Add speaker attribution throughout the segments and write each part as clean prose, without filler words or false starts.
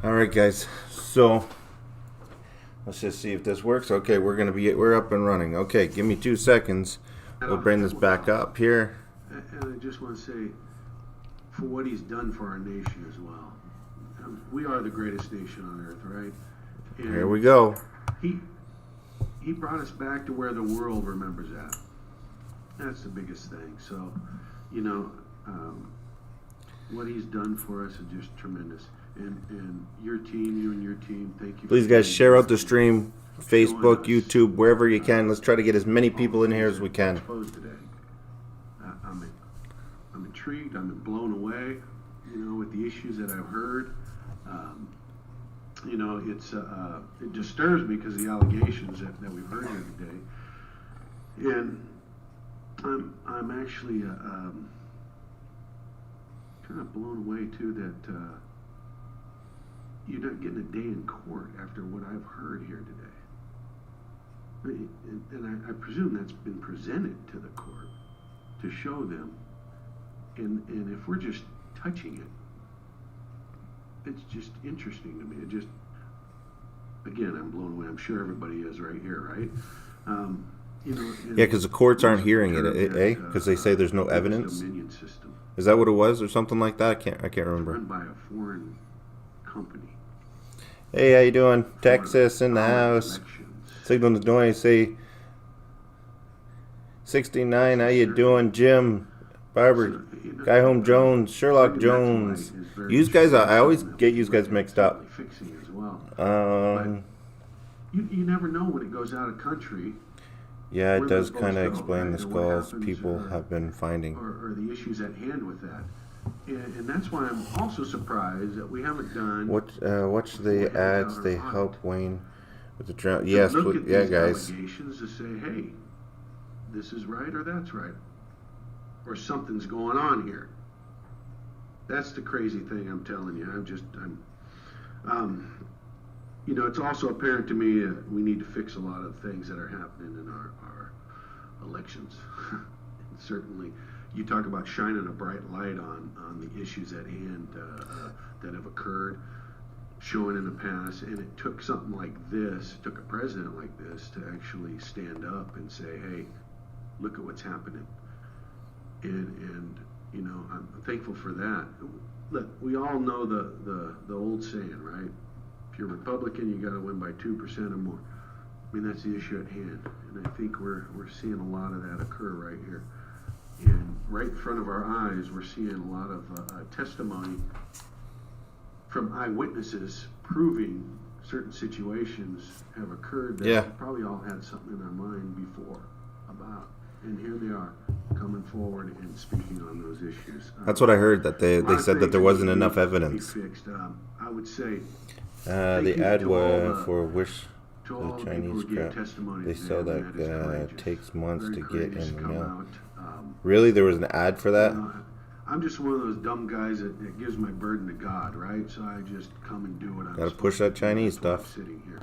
Speaker 1: All right, guys. So let's just see if this works. Okay, we're up and running. Okay, give me 2 seconds. We'll bring this back up here.
Speaker 2: And I just want to say, for what he's done for our nation as well. We are the greatest nation on earth, right? And
Speaker 1: Here we go.
Speaker 2: He brought us back to where the world remembers that. That's the biggest thing. So, what he's done for us is just tremendous. And your team, you and your team, thank you.
Speaker 1: Please, guys, share out the stream, Facebook, YouTube, wherever you can. Let's try to get as many people in here as we can.
Speaker 2: Today. I'm intrigued. I'm blown away. With the issues that I've heard. It disturbs me because of the allegations that we've heard here today. And I'm actually kind of blown away too that you're not getting a day in court after what I've heard here today. And I presume that's been presented to the court to show them. And if we're just touching it, it's just interesting to me. It just, again, I'm blown away. I'm sure everybody is right here, right?
Speaker 1: Yeah, because the courts aren't hearing it, eh? Because they say there's no evidence. Is that what it was, or something like that? I can't remember.
Speaker 2: Run by a foreign company.
Speaker 1: Hey, how you doing? Texas in the house. Signal the noise. Say 69. How you doing, Jim? Barber, Guy Home Jones, Sherlock Jones. You guys, I always get you guys mixed up.
Speaker 2: You never know when it goes out of country.
Speaker 1: Yeah, it does kind of explain the skulls people have been finding.
Speaker 2: Or the issues at hand with that. And that's why I'm also surprised that we haven't done...
Speaker 1: Watch the ads. They help Wayne with the drown. Yes, yeah, guys.
Speaker 2: Allegations to say, hey, this is right or that's right. Or something's going on here. That's the crazy thing, I'm telling you. It's also apparent to me that we need to fix a lot of things that are happening in our elections. Certainly, you talk about shining a bright light on the issues at hand that have occurred, showing in the past, and it took something like this, took a president like this to actually stand up and say, hey, look at what's happening. And I'm thankful for that. Look, we all know the old saying, right? If you're Republican, you got to win by 2% or more. I mean, that's the issue at hand, and I think we're seeing a lot of that occur right here. And right in front of our eyes, we're seeing a lot of testimony from eyewitnesses proving certain situations have occurred that probably all had something in their mind before about. And here they are, coming forward and speaking on those issues.
Speaker 1: That's what I heard, that they said that there wasn't enough evidence.
Speaker 2: I would say
Speaker 1: the ad for Wish the Chinese crap. They sell that takes months to get in the mail. Really? There was an ad for that?
Speaker 2: I'm just one of those dumb guys that gives my burden to God, right? So I just come and do what I'm
Speaker 1: Gotta push that Chinese stuff.
Speaker 2: Sitting here.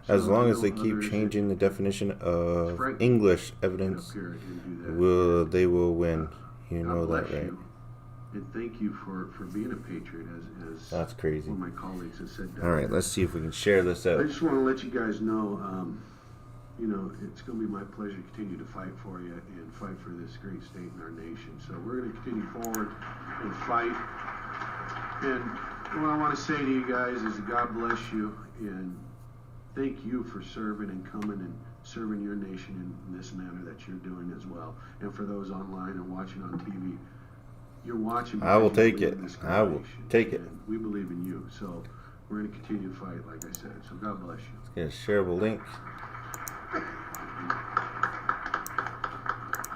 Speaker 1: As long as they keep changing the definition of English evidence, they will win. You know that, right?
Speaker 2: And thank you for being a patriot, as
Speaker 1: that's crazy.
Speaker 2: One of my colleagues has said.
Speaker 1: All right, let's see if we can share this out.
Speaker 2: I just want to let you guys know, it's going to be my pleasure to continue to fight for you and fight for this great state and our nation. So we're going to continue forward and fight. And what I want to say to you guys is God bless you and thank you for serving and coming and serving your nation in this manner that you're doing as well. And for those online and watching on TV, you're watching.
Speaker 1: I will take it. I will take it.
Speaker 2: We believe in you. So we're going to continue to fight, like I said. So God bless you.
Speaker 1: Let's get a shareable link.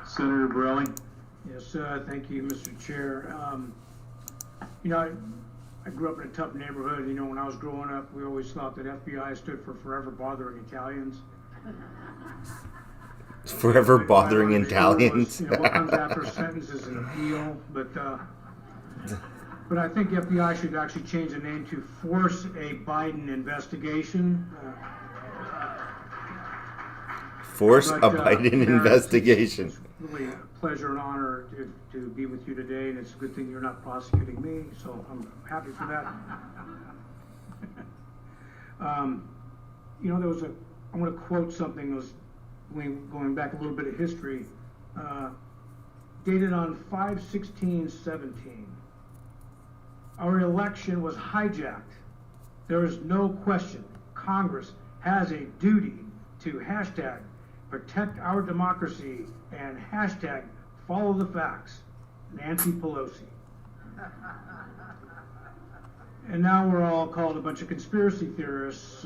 Speaker 3: Senator Borelli. Yes, thank you, Mr. Chair. I grew up in a tough neighborhood. When I was growing up, we always thought that FBI stood for Forever Bothering Italians.
Speaker 1: Forever Bothering Italians.
Speaker 3: What comes after a sentence is an appeal, but I think FBI should actually change the name to Force a Biden Investigation.
Speaker 1: Force a Biden investigation.
Speaker 3: It's really a pleasure and honor to be with you today, and it's a good thing you're not prosecuting me, so I'm happy for that. You know, I want to quote something that was going back a little bit of history, dated on 5/16/17. Our election was hijacked. There is no question Congress has a duty to hashtag protect our democracy and hashtag follow the facts. Nancy Pelosi. And now we're all called a bunch of conspiracy theorists,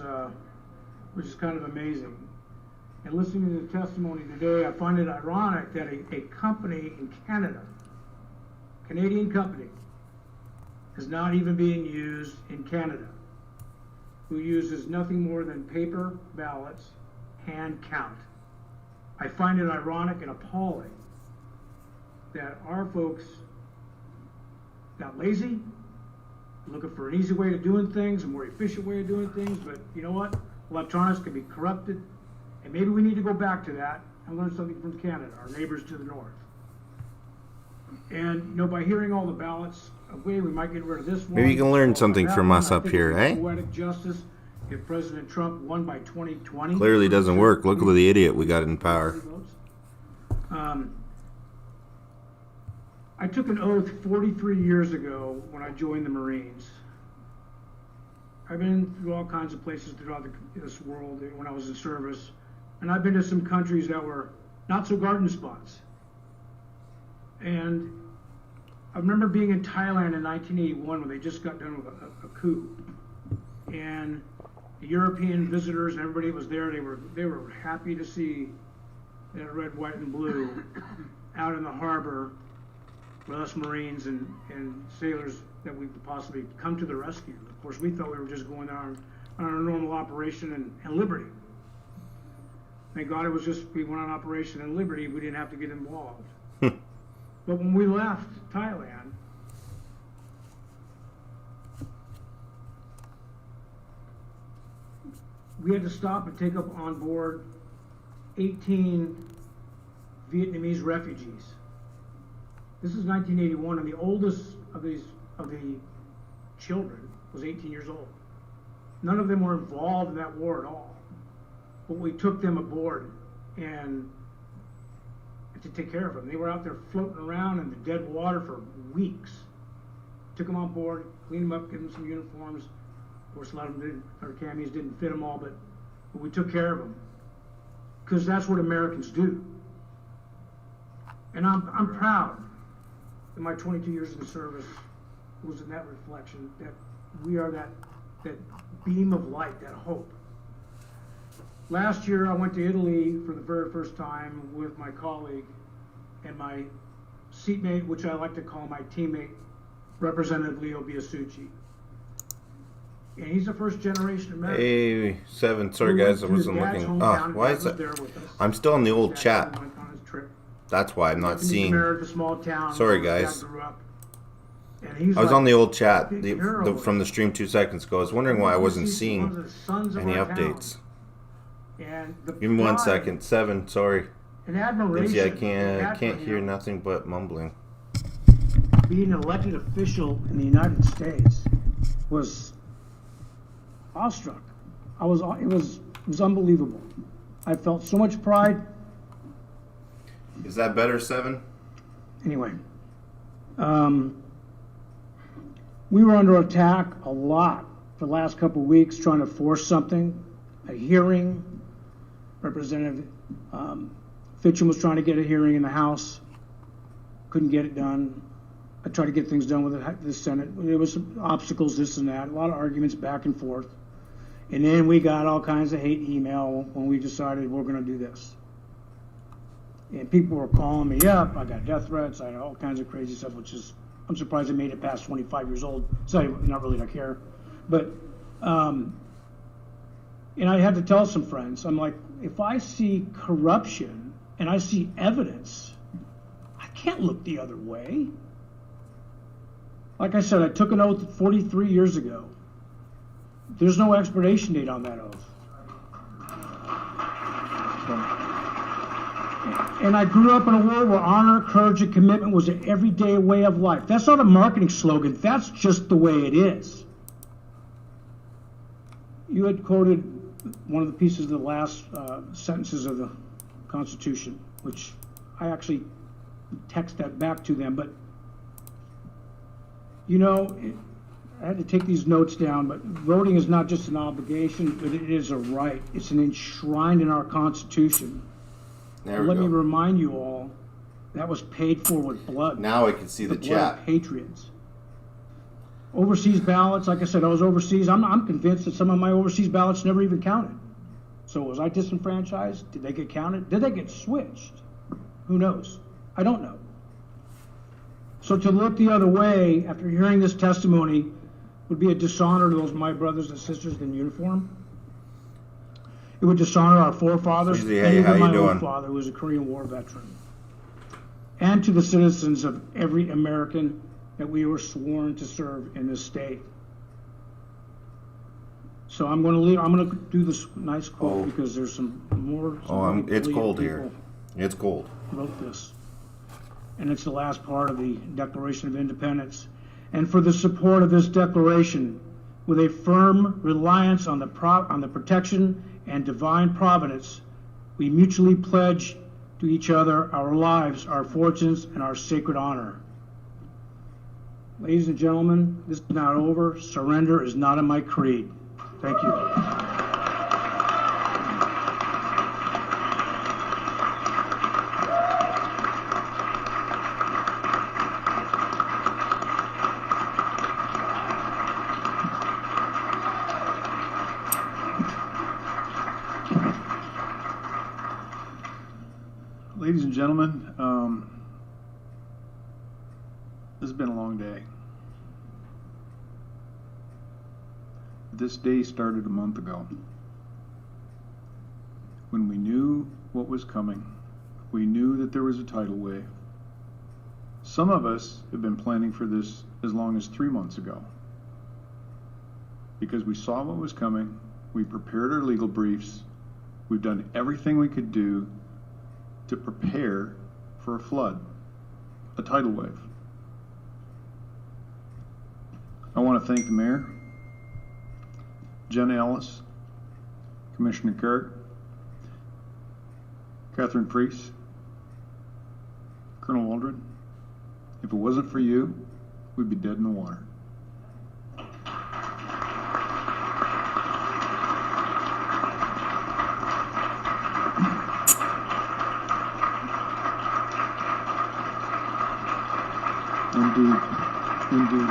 Speaker 3: which is kind of amazing. And listening to the testimony today, I find it ironic that a company in Canada, Canadian company, is not even being used in Canada, who uses nothing more than paper ballots, hand count. I find it ironic and appalling that our folks got lazy, looking for an easy way of doing things, a more efficient way of doing things, but you know what? Electronics can be corrupted, and maybe we need to go back to that and learn something from Canada, our neighbors to the north. And you know, by hearing all the ballots, we might get rid of this one.
Speaker 1: Maybe you can learn something from us up here, eh?
Speaker 3: Poetic justice if President Trump won by 2020.
Speaker 1: Clearly doesn't work. Look at the idiot we got in power.
Speaker 3: I took an oath 43 years ago when I joined the Marines. I've been through all kinds of places throughout this world when I was in service, and I've been to some countries that were not so garden spots. And I remember being in Thailand in 1981 when they just got done with a coup, and the European visitors and everybody was there. They were happy to see that red, white, and blue out in the harbor with us Marines and sailors that we could possibly come to the rescue. Of course, we thought we were just going on a normal operation in Liberty. Thank God it was just we went on Operation in Liberty. We didn't have to get involved. But when we left Thailand, we had to stop and take up on board 18 Vietnamese refugees. This is 1981, and the oldest of the children was 18 years old. None of them were involved in that war at all. But we took them aboard and to take care of them. They were out there floating around in the dead water for weeks. Took them on board, cleaned them up, gave them some uniforms. Of course, a lot of them our camis didn't fit them all, but we took care of them because that's what Americans do. And I'm proud in my 22 years in service was in that reflection that we are that beam of light, that hope. Last year, I went to Italy for the very first time with my colleague and my seatmate, which I like to call my teammate, Representative Leo Biasucci. And he's a first-generation American.
Speaker 1: Hey, 7. Sorry, guys, I wasn't looking. Oh, why is that? I'm still in the old chat. That's why I'm not seeing. Sorry, guys. I was on the old chat from the stream 2 seconds ago. I was wondering why I wasn't seeing any updates. Give me 1 second. 7, sorry. Lindsay, I can't hear nothing but mumbling.
Speaker 3: Being an elected official in the United States was awestruck. It was unbelievable. I felt so much pride.
Speaker 1: Is that better, 7?
Speaker 3: Anyway, we were under attack a lot for the last couple of weeks, trying to force something, a hearing. Representative Fitchum was trying to get a hearing in the House, couldn't get it done. I tried to get things done with the Senate. There was some obstacles, this and that, a lot of arguments back and forth. And then we got all kinds of hate email when we decided we're going to do this. And people were calling me up. I got death threats. I had all kinds of crazy stuff, which is, I'm surprised I made it past 25 years old. So not really, I care. But, and I had to tell some friends, I'm like, if I see corruption and I see evidence, I can't look the other way. Like I said, I took an oath 43 years ago. There's no expiration date on that oath. And I grew up in a world where honor, courage, and commitment was an everyday way of life. That's not a marketing slogan. That's just the way it is. you had quoted one of the pieces of the last sentences of the Constitution, which I actually text that back to them, but you know, I had to take these notes down, but voting is not just an obligation, but it is a right. It's an enshrined in our Constitution. Let me remind you all, that was paid for with blood.
Speaker 1: Now I can see the chat.
Speaker 3: Of patriots. Overseas ballots, like I said, I was overseas. I'm convinced that some of my overseas ballots never even counted. So was I disenfranchised? Did they get counted? Did they get switched? Who knows? I don't know. So to look the other way after hearing this testimony would be a dishonor to those my brothers and sisters in uniform. It would dishonor our forefathers,
Speaker 1: Susie,
Speaker 3: and
Speaker 1: hey,
Speaker 3: even my
Speaker 1: doing?
Speaker 3: own father, who was a Korean War veteran, and to the citizens of every American that we were sworn to serve in this state. So I'm going to leave. I'm going to do this nice quote because there's some more.
Speaker 1: It's cold here. It's cold.
Speaker 3: Wrote this, and it's the last part of the Declaration of Independence. And for the support of this declaration, with a firm reliance on the protection and divine providence, we mutually pledge to each other our lives, our fortunes, and our sacred honor. Ladies and gentlemen, this is not over. Surrender is not in my creed. Thank you.
Speaker 4: Ladies and gentlemen, this has been a long day. This day started a month ago. When we knew what was coming, we knew that there was a tidal wave. Some of us have been planning for this as long as 3 months ago. Because we saw what was coming, we prepared our legal briefs, we've done everything we could do to prepare for a flood, a tidal wave. I want to thank the mayor, Jen Ellis, Commissioner Kirk, Catherine Priest, Colonel Waldron. If it wasn't for you, we'd be dead in the water. Indeed. Indeed.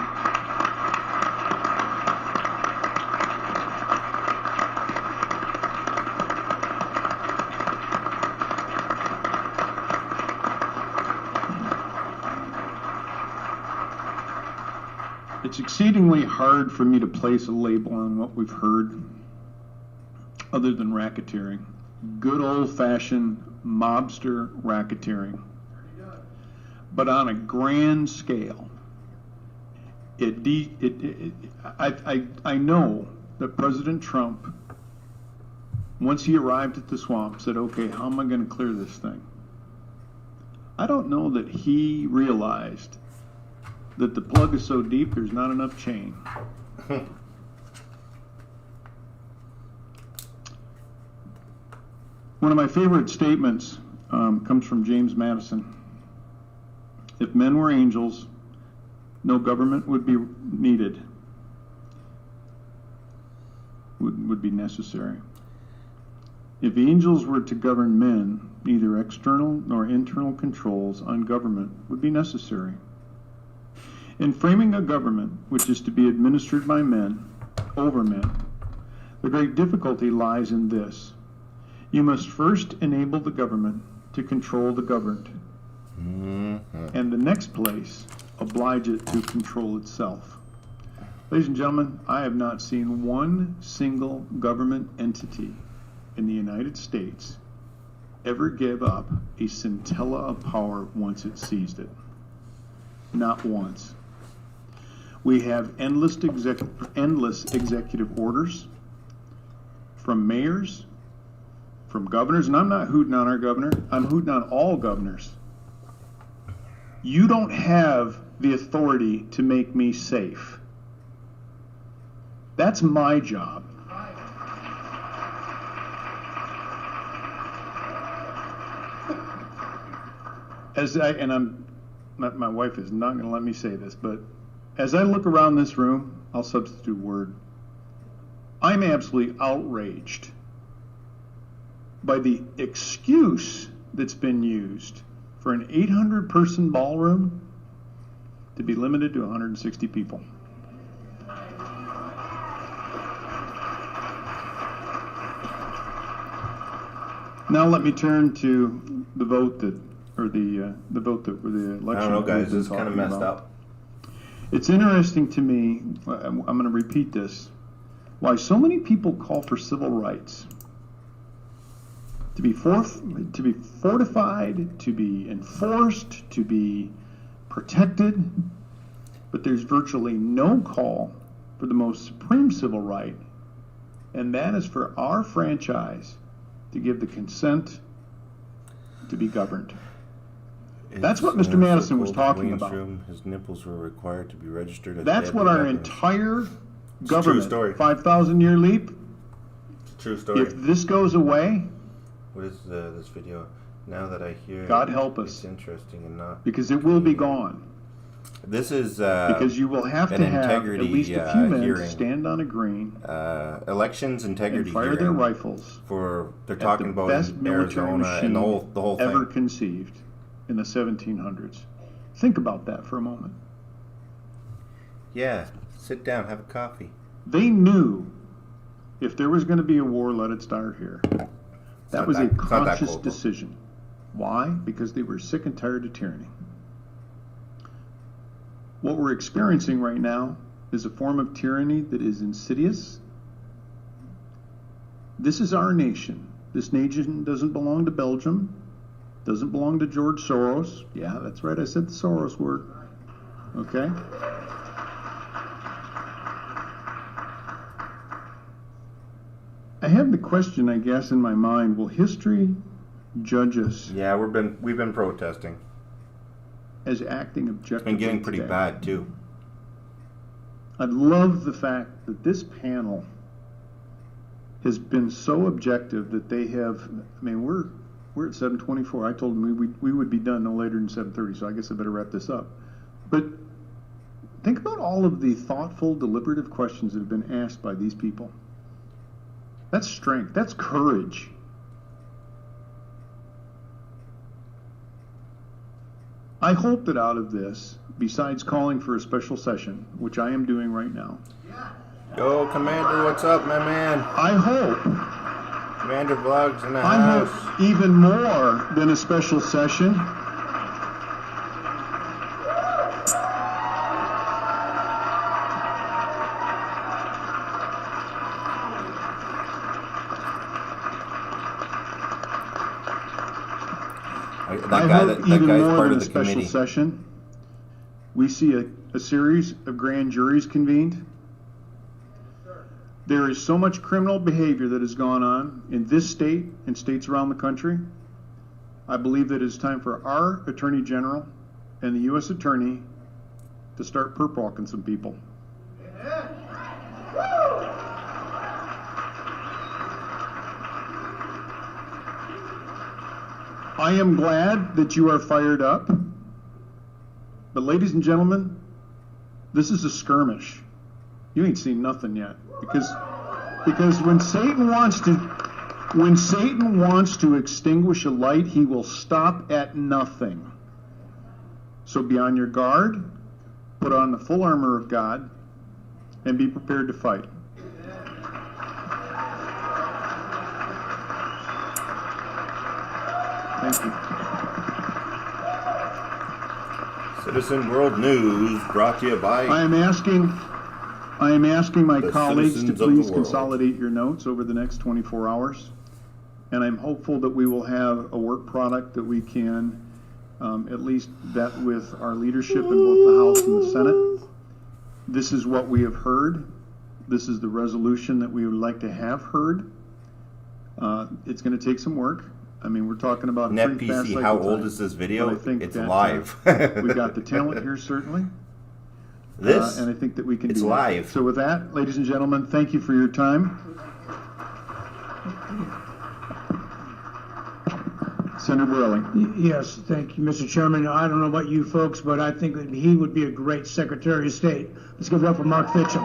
Speaker 4: It's exceedingly hard for me to place a label on what we've heard other than racketeering. Good old-fashioned mobster racketeering. But on a grand scale, I know that President Trump, once he arrived at the swamp, said, okay, how am I going to clear this thing? I don't know that he realized that the plug is so deep there's not enough chain. One of my favorite statements comes from James Madison. If men were angels, no government would be needed, would be necessary. If angels were to govern men, neither external nor internal controls on government would be necessary. In framing a government which is to be administered by men, over men, the great difficulty lies in this. You must first enable the government to control the governed. And the next place, oblige it to control itself. Ladies and gentlemen, I have not seen one single government entity in the United States ever give up a scintilla of power once it seized it. Not once. We have endless executive orders from mayors, from governors, and I'm not hooting on our governor, I'm hooting on all governors. You don't have the authority to make me safe. That's my job. My wife is not going to let me say this, but as I look around this room, I'll substitute word. I'm absolutely outraged by the excuse that's been used for an 800-person ballroom to be limited to 160 people. Now let me turn to the vote the vote that the election.
Speaker 1: I don't know, guys.
Speaker 4: This
Speaker 1: It's kind of messed up.
Speaker 4: It's interesting to me. I'm going to repeat this. Why so many people call for civil rights to be fortified, to be enforced, to be protected, but there's virtually no call for the most supreme civil right, and that is for our franchise to give the consent to be governed. That's what Mr. Madison was talking about.
Speaker 1: His nipples were required to be registered.
Speaker 4: That's what our entire government, 5,000-year leap.
Speaker 1: It's a true story.
Speaker 4: If this goes away,
Speaker 1: what is this video? Now that I hear,
Speaker 4: God help us.
Speaker 1: It's interesting and not
Speaker 4: because it will be gone.
Speaker 1: This is
Speaker 4: because you will have to have at least a few men to stand on a green,
Speaker 1: elections integrity
Speaker 4: and fire their rifles.
Speaker 1: They're talking about in Arizona and the whole thing
Speaker 4: ever conceived in the 1700s. Think about that for a moment.
Speaker 1: Yeah, sit down, have a coffee.
Speaker 4: They knew if there was going to be a war, let it start here. That was a conscious decision. Why? Because they were sick and tired of tyranny. What we're experiencing right now is a form of tyranny that is insidious. This is our nation. This nation doesn't belong to Belgium, doesn't belong to George Soros. Yeah, that's right, I said the Soros word. Okay? I have the question, I guess, in my mind, will history judge us?
Speaker 1: Yeah, we've been protesting.
Speaker 4: As acting objectively.
Speaker 1: And getting pretty bad too.
Speaker 4: I love the fact that this panel has been so objective that they have. I mean, we're at 7:24. I told them we would be done no later than 7:30. So I guess I better wrap this up. But think about all of the thoughtful, deliberative questions that have been asked by these people. That's strength. That's courage. I hope that out of this, besides calling for a special session, which I am doing right now.
Speaker 1: Yo, Commander, what's up, my man?
Speaker 4: I hope.
Speaker 1: Commander Vlogs in the
Speaker 4: I
Speaker 1: house.
Speaker 4: hope even more than a special session.
Speaker 1: That guy is part of the committee.
Speaker 4: Session, we see a series of grand juries convened. There is so much criminal behavior that has gone on in this state and states around the country. I believe that it's time for our Attorney General and the U.S. Attorney to start perp walking some people. I am glad that you are fired up, but ladies and gentlemen, this is a skirmish. You ain't seen nothing yet, because when Satan wants to extinguish a light, he will stop at nothing. So be on your guard, put on the full armor of God, and be prepared to fight. Thank you.
Speaker 1: Citizen World News brought to you by...
Speaker 4: I am asking my colleagues to please
Speaker 1: world.
Speaker 4: Consolidate your notes over the next 24 hours. And I'm hopeful that we will have a work product that we can at least vet with our leadership in both the House and the Senate. This is what we have heard. This is the resolution that we would like to have heard. It's going to take some work. I mean, we're talking about a pretty fast
Speaker 1: NetPC,
Speaker 4: cycle
Speaker 1: how
Speaker 4: time,
Speaker 1: old is this video?
Speaker 4: but I think
Speaker 1: It's
Speaker 4: that,
Speaker 1: live.
Speaker 4: we got the talent here, certainly. And I think that we can do
Speaker 1: it's
Speaker 4: that.
Speaker 1: live.
Speaker 4: So with that, ladies and gentlemen, thank you for your time. Senator Borelli.
Speaker 3: Yes, thank you, Mr. Chairman. I don't know about you folks, but I think that he would be a great Secretary of State. Let's give it up for Mark Fitchum.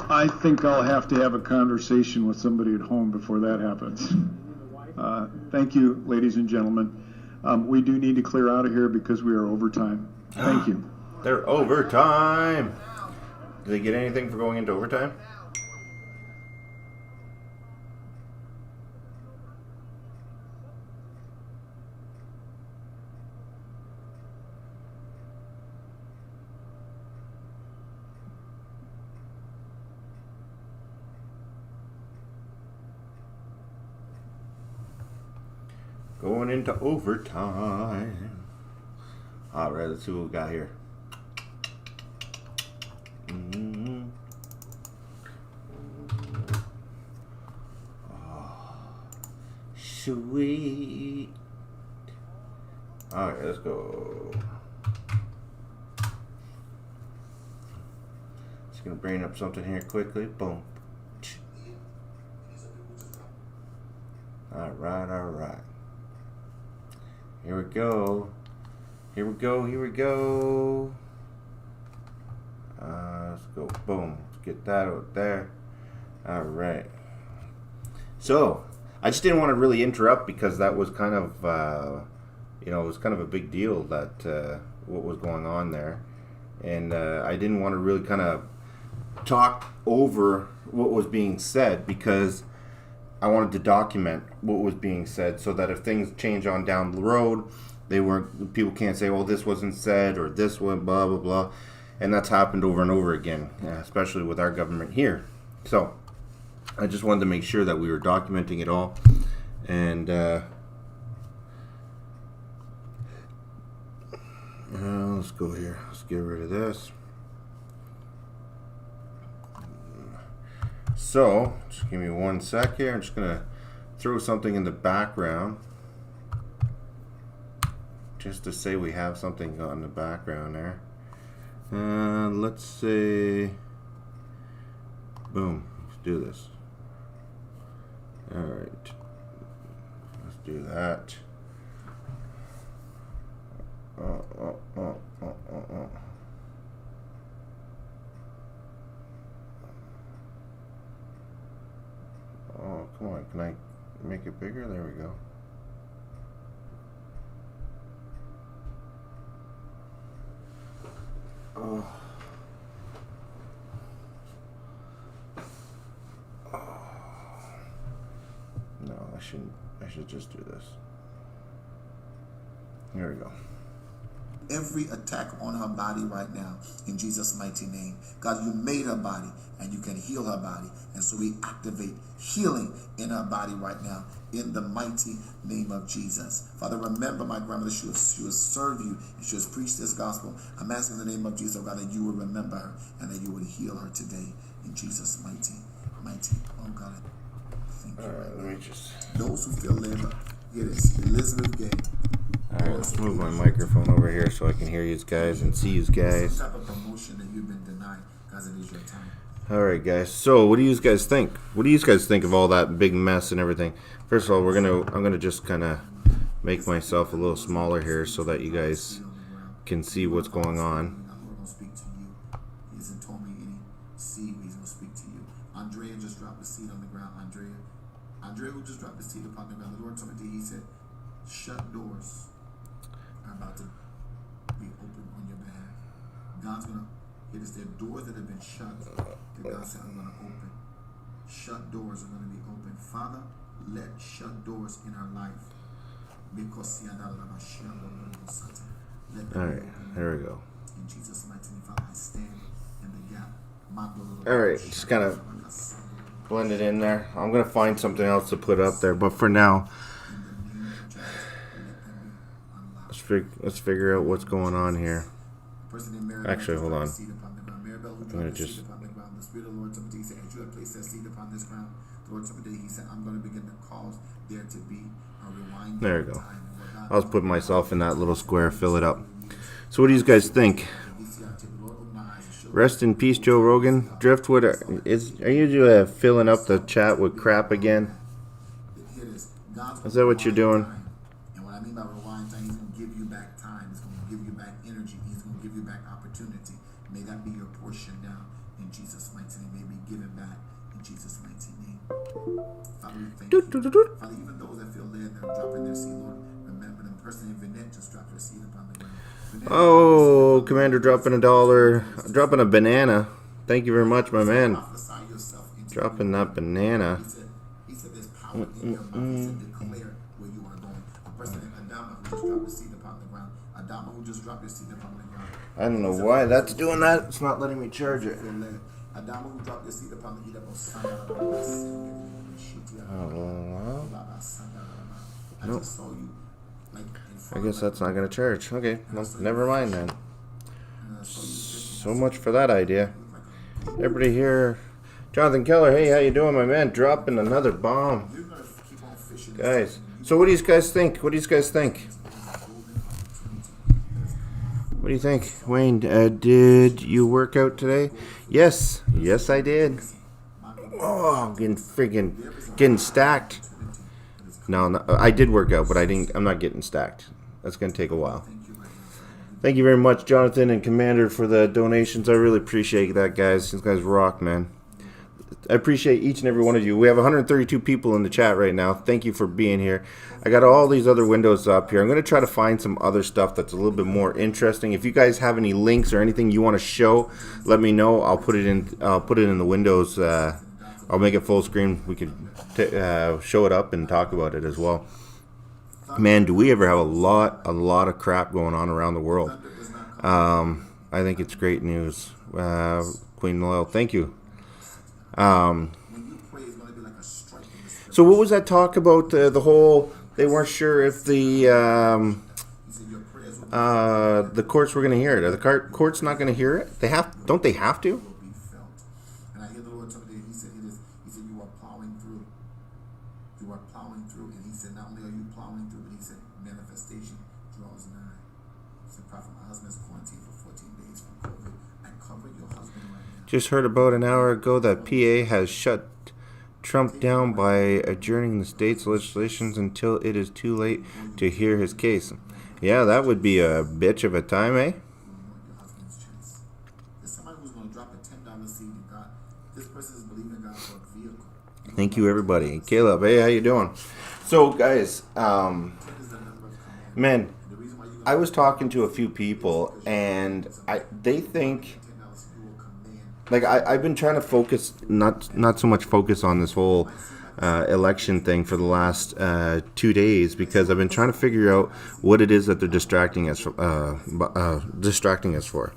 Speaker 4: I think I'll have to have a conversation with somebody at home before that happens. Thank you, ladies and gentlemen. We do need to clear out of here because we are over time. Thank you.
Speaker 1: They're overtime. Did they get anything for going into overtime? Going into overtime. All right, let's see what we got here. Oh, sweet. All right, let's go. Just gonna bring up something here quickly. Boom. All right, all right. Here we go. Here we go. Here we go. Let's go. Boom. Let's get that out there. All right. So I just didn't want to really interrupt because that was kind of, it was kind of a big deal that what was going on there, and I didn't want to really kind of talk over what was being said because I wanted to document what was being said so that if things change on down the road, people can't say, well, this wasn't said or this went blah, blah, blah. And that's happened over and over again, especially with our government here. So I just wanted to make sure that we were documenting it all. And let's go here. Let's get rid of this. So, just give me 1 sec here. I'm just going to throw something in the background. Just to say we have something on the background there. Let's say, boom, let's do this. Alright. Let's do that. Oh, come on. Can I make it bigger? There we go. Oh. No, I shouldn't. I should just do this. Here we go.
Speaker 5: Every attack on her body right now in Jesus' mighty name. God, you made her body and you can heal her body. And so we activate healing in her body right now in the mighty name of Jesus. Father, remember my grandmother. She will serve you and she has preached this gospel. I'm asking in the name of Jesus, God, that you will remember her and that you will heal her today in Jesus' mighty. Oh God, thank you.
Speaker 1: All right, let me just.
Speaker 5: Those who feel led, here it is. Elizabeth Gay.
Speaker 1: Alright, let's move my microphone over here so I can hear you guys and see you guys.
Speaker 5: Some type of promotion that you've been denied because it is your time.
Speaker 1: Alright guys, so what do you guys think? What do you guys think of all that big mess and everything? First of all, I'm gonna just kinda make myself a little smaller here so that you guys can see what's going on.
Speaker 5: The Lord will speak to you. He hasn't told me any seed, he's gonna speak to you. Andrea just dropped the seed on the ground. Andrea who just dropped the seed upon the ground. The Lord told me, he said, shut doors are about to be open on your behalf. God's gonna, it is there doors that have been shut that God said, I'm gonna open. Shut doors are gonna be open. Father, let shut doors in our life.
Speaker 1: All right, there we go.
Speaker 5: In Jesus' mighty name, Father, I stand in the gap.
Speaker 1: All right, just kind of blend it in there. I'm gonna find something else to put up there, but for now, let's figure out what's going on here. Actually, hold on. I'm gonna just. There we go. I was putting myself in that little square, fill it up. So what do you guys think? Rest in peace, Joe Rogan. Driftwood, are you filling up the chat with crap again? Is that what you're doing?
Speaker 5: And what I mean by rewind time, he's going to give you back time. He's going to give you back energy. He's going to give you back opportunity. May that be your portion now in Jesus' mighty name. May be given back in Jesus' mighty name. Father, we thank you. Father, even those that feel led, that are dropping their seed, Lord, remember the person in Vinette just dropped their seed upon the ground.
Speaker 1: Oh, Commander dropping $1, dropping a banana. Thank you very much, my man. Dropping that banana.
Speaker 5: He said there's power in your mouth. He said declare where you are going. A person in Adama who just dropped the seed upon the ground. Adama who just dropped your seed upon the ground.
Speaker 1: I don't know why that's doing that. It's not letting me charge it.
Speaker 5: Adama who dropped your seed upon the ground. I just saw you.
Speaker 1: I guess that's not going to charge. Okay, well, never mind then. So much for that idea. Everybody here. Jonathan Keller, hey, how you doing, my man? Dropping another bomb. Guys, so what do you guys think? What do you guys think? What do you think? Wayne, did you work out today? Yes. Yes, I did. Oh, getting stacked. No, I did work out, but I'm not getting stacked. That's going to take a while. Thank you very much, Jonathan and Commander, for the donations. I really appreciate that, guys. These guys rock, man. I appreciate each and every one of you. We have 132 people in the chat right now. Thank you for being here. I got all these other windows up here. I'm going to try to find some other stuff that's a little bit more interesting. If you guys have any links or anything you want to show, let me know. I'll put it in. I'll put it in the windows. I'll make it full screen. We can show it up and talk about it as well. Man, do we ever have a lot of crap going on around the world. I think it's great news. Queen Loyal, thank you. So what was that talk about? The whole, they weren't sure if the courts were going to hear it. Are the courts not going to hear it? Don't they have to?
Speaker 5: And I hear the Lord tell me, he said you are plowing through. You are plowing through, and he said not only are you plowing through, but he said manifestation draws nigh. He said, Prophet, my husband's quarantined for 14 days from COVID. I covered your husband right now.
Speaker 1: Just heard about an hour ago that PA has shut Trump down by adjourning the state's legislations until it is too late to hear his case. Yeah, that would be a bitch of a time, eh? Thank you, everybody. Caleb, hey, how you doing? So, guys, man, I was talking to a few people, and they think, like, I've been trying to focus, not so much focus on this whole election thing for the last 2 days, because I've been trying to figure out what it is that they're distracting us for.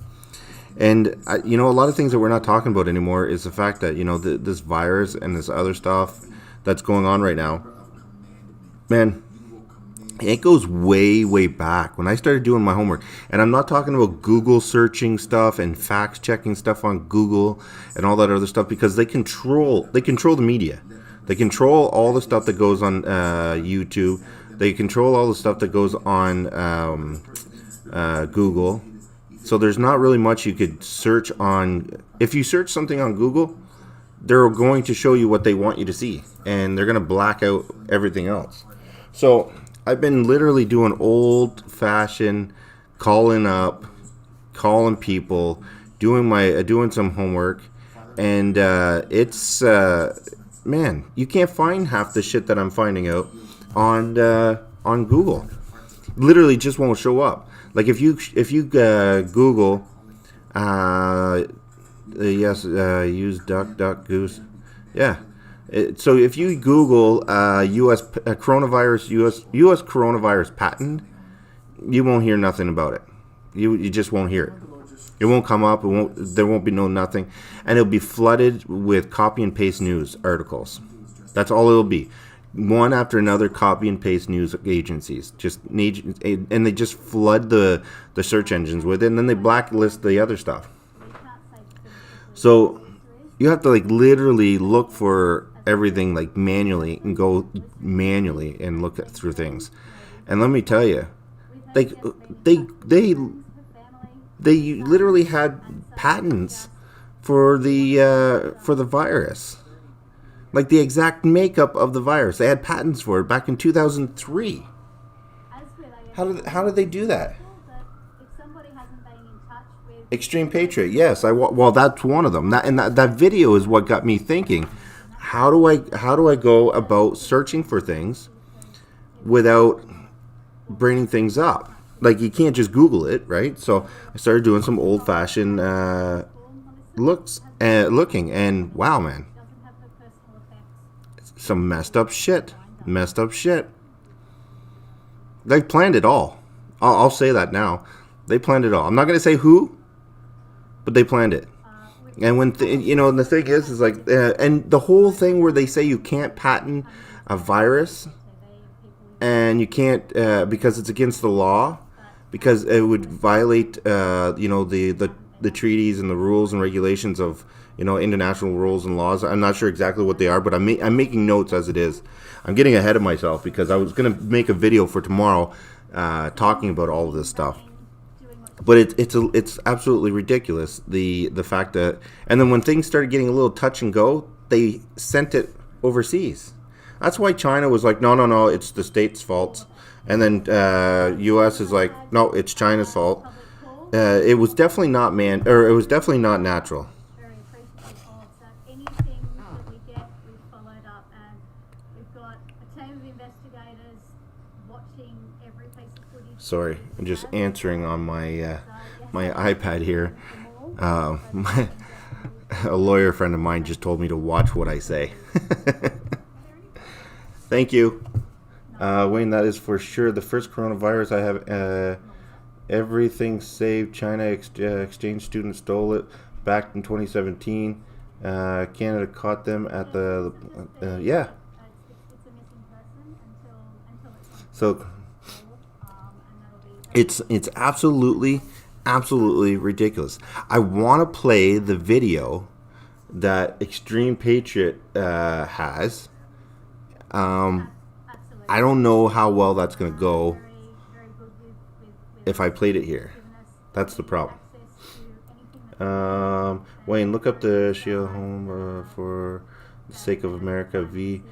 Speaker 1: And, a lot of things that we're not talking about anymore is the fact that, this virus and this other stuff that's going on right now, man, it goes way, way back. When I started doing my homework, and I'm not talking about Google searching stuff and fact checking stuff on Google and all that other stuff, because they control the media. They control all the stuff that goes on YouTube. They control all the stuff that goes on Google. So there's not really much you could search on. If you search something on Google, they're going to show you what they want you to see, and they're going to black out everything else. So I've been literally doing old-fashioned calling people, doing some homework, and it's man, you can't find half the shit that I'm finding out on Google. Literally, just won't show up. Like if you Google, use DuckDuckGoose, yeah. So if you Google U.S. coronavirus patent, you won't hear nothing about it. You just won't hear it. It won't come up. There won't be nothing, and it'll be flooded with copy and paste news articles. That's all it'll be. One after another, copy and paste news agencies, and they just flood the search engines with it, and then they blacklist the other stuff. So you have to literally look for everything manually and go manually and look through things. And let me tell you, they They literally had patents for the virus, like the exact makeup of the virus. They had patents for it back in 2003. How did they do that? Extreme Patriot, yes. Well, that's one of them. That video is what got me thinking. How do I go about searching for things without bringing things up? Like, you can't just Google it, right? So I started doing some old-fashioned looking, and wow, man, some messed up shit. They planned it all. I'll say that now. They planned it all. I'm not going to say who, but they planned it. And when the thing is like, and the whole thing where they say you can't patent a virus, and you can't because it's against the law, because it would violate the treaties and the rules and regulations of international rules and laws. I'm not sure exactly what they are, but I'm making notes as it is. I'm getting ahead of myself because I was going to make a video for tomorrow talking about all of this stuff. But it's absolutely ridiculous, the fact that, and then when things started getting a little touch and go, they sent it overseas. That's why China was like, no, it's the state's fault, and then U.S. is like, no, it's China's fault. It was definitely not it was definitely not natural. Sorry, I'm just answering on my iPad here. A lawyer friend of mine just told me to watch what I say. Thank you. Wayne, that is for sure the first coronavirus I have. Everything saved. China exchange students stole it back in 2017. Canada caught them at the yeah. So it's absolutely ridiculous. I want to play the video that Extreme Patriot has. I don't know how well that's going to go if I played it here. That's the problem. Wayne, look up the Shield Home for the sake of America V.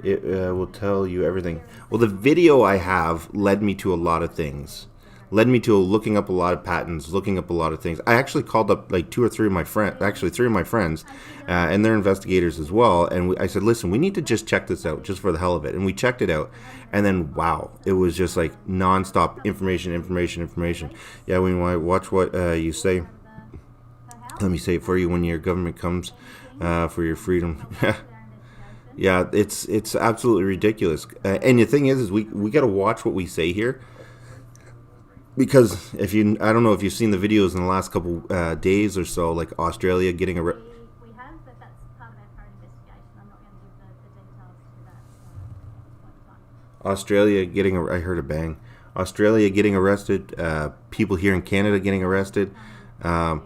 Speaker 1: It will tell you everything. Well, the video I have led me to a lot of things. Led me to looking up a lot of patents, looking up a lot of things. I actually called up like three of my friends, and they're investigators as well. And I said, listen, we need to just check this out just for the hell of it. And we checked it out. And then, wow, it was just like nonstop information. Yeah, when you watch what you say, let me say it for you, when your government comes for your freedom. Yeah, it's absolutely ridiculous. And the thing is we got to watch what we say here. Because I don't know if you've seen the videos in the last couple days or so, like Australia getting
Speaker 6: We have, but that's part of our current investigation. I'm not going to give the details to that at this point in time.
Speaker 1: Australia I heard a bang. Australia getting arrested. People here in Canada getting arrested. The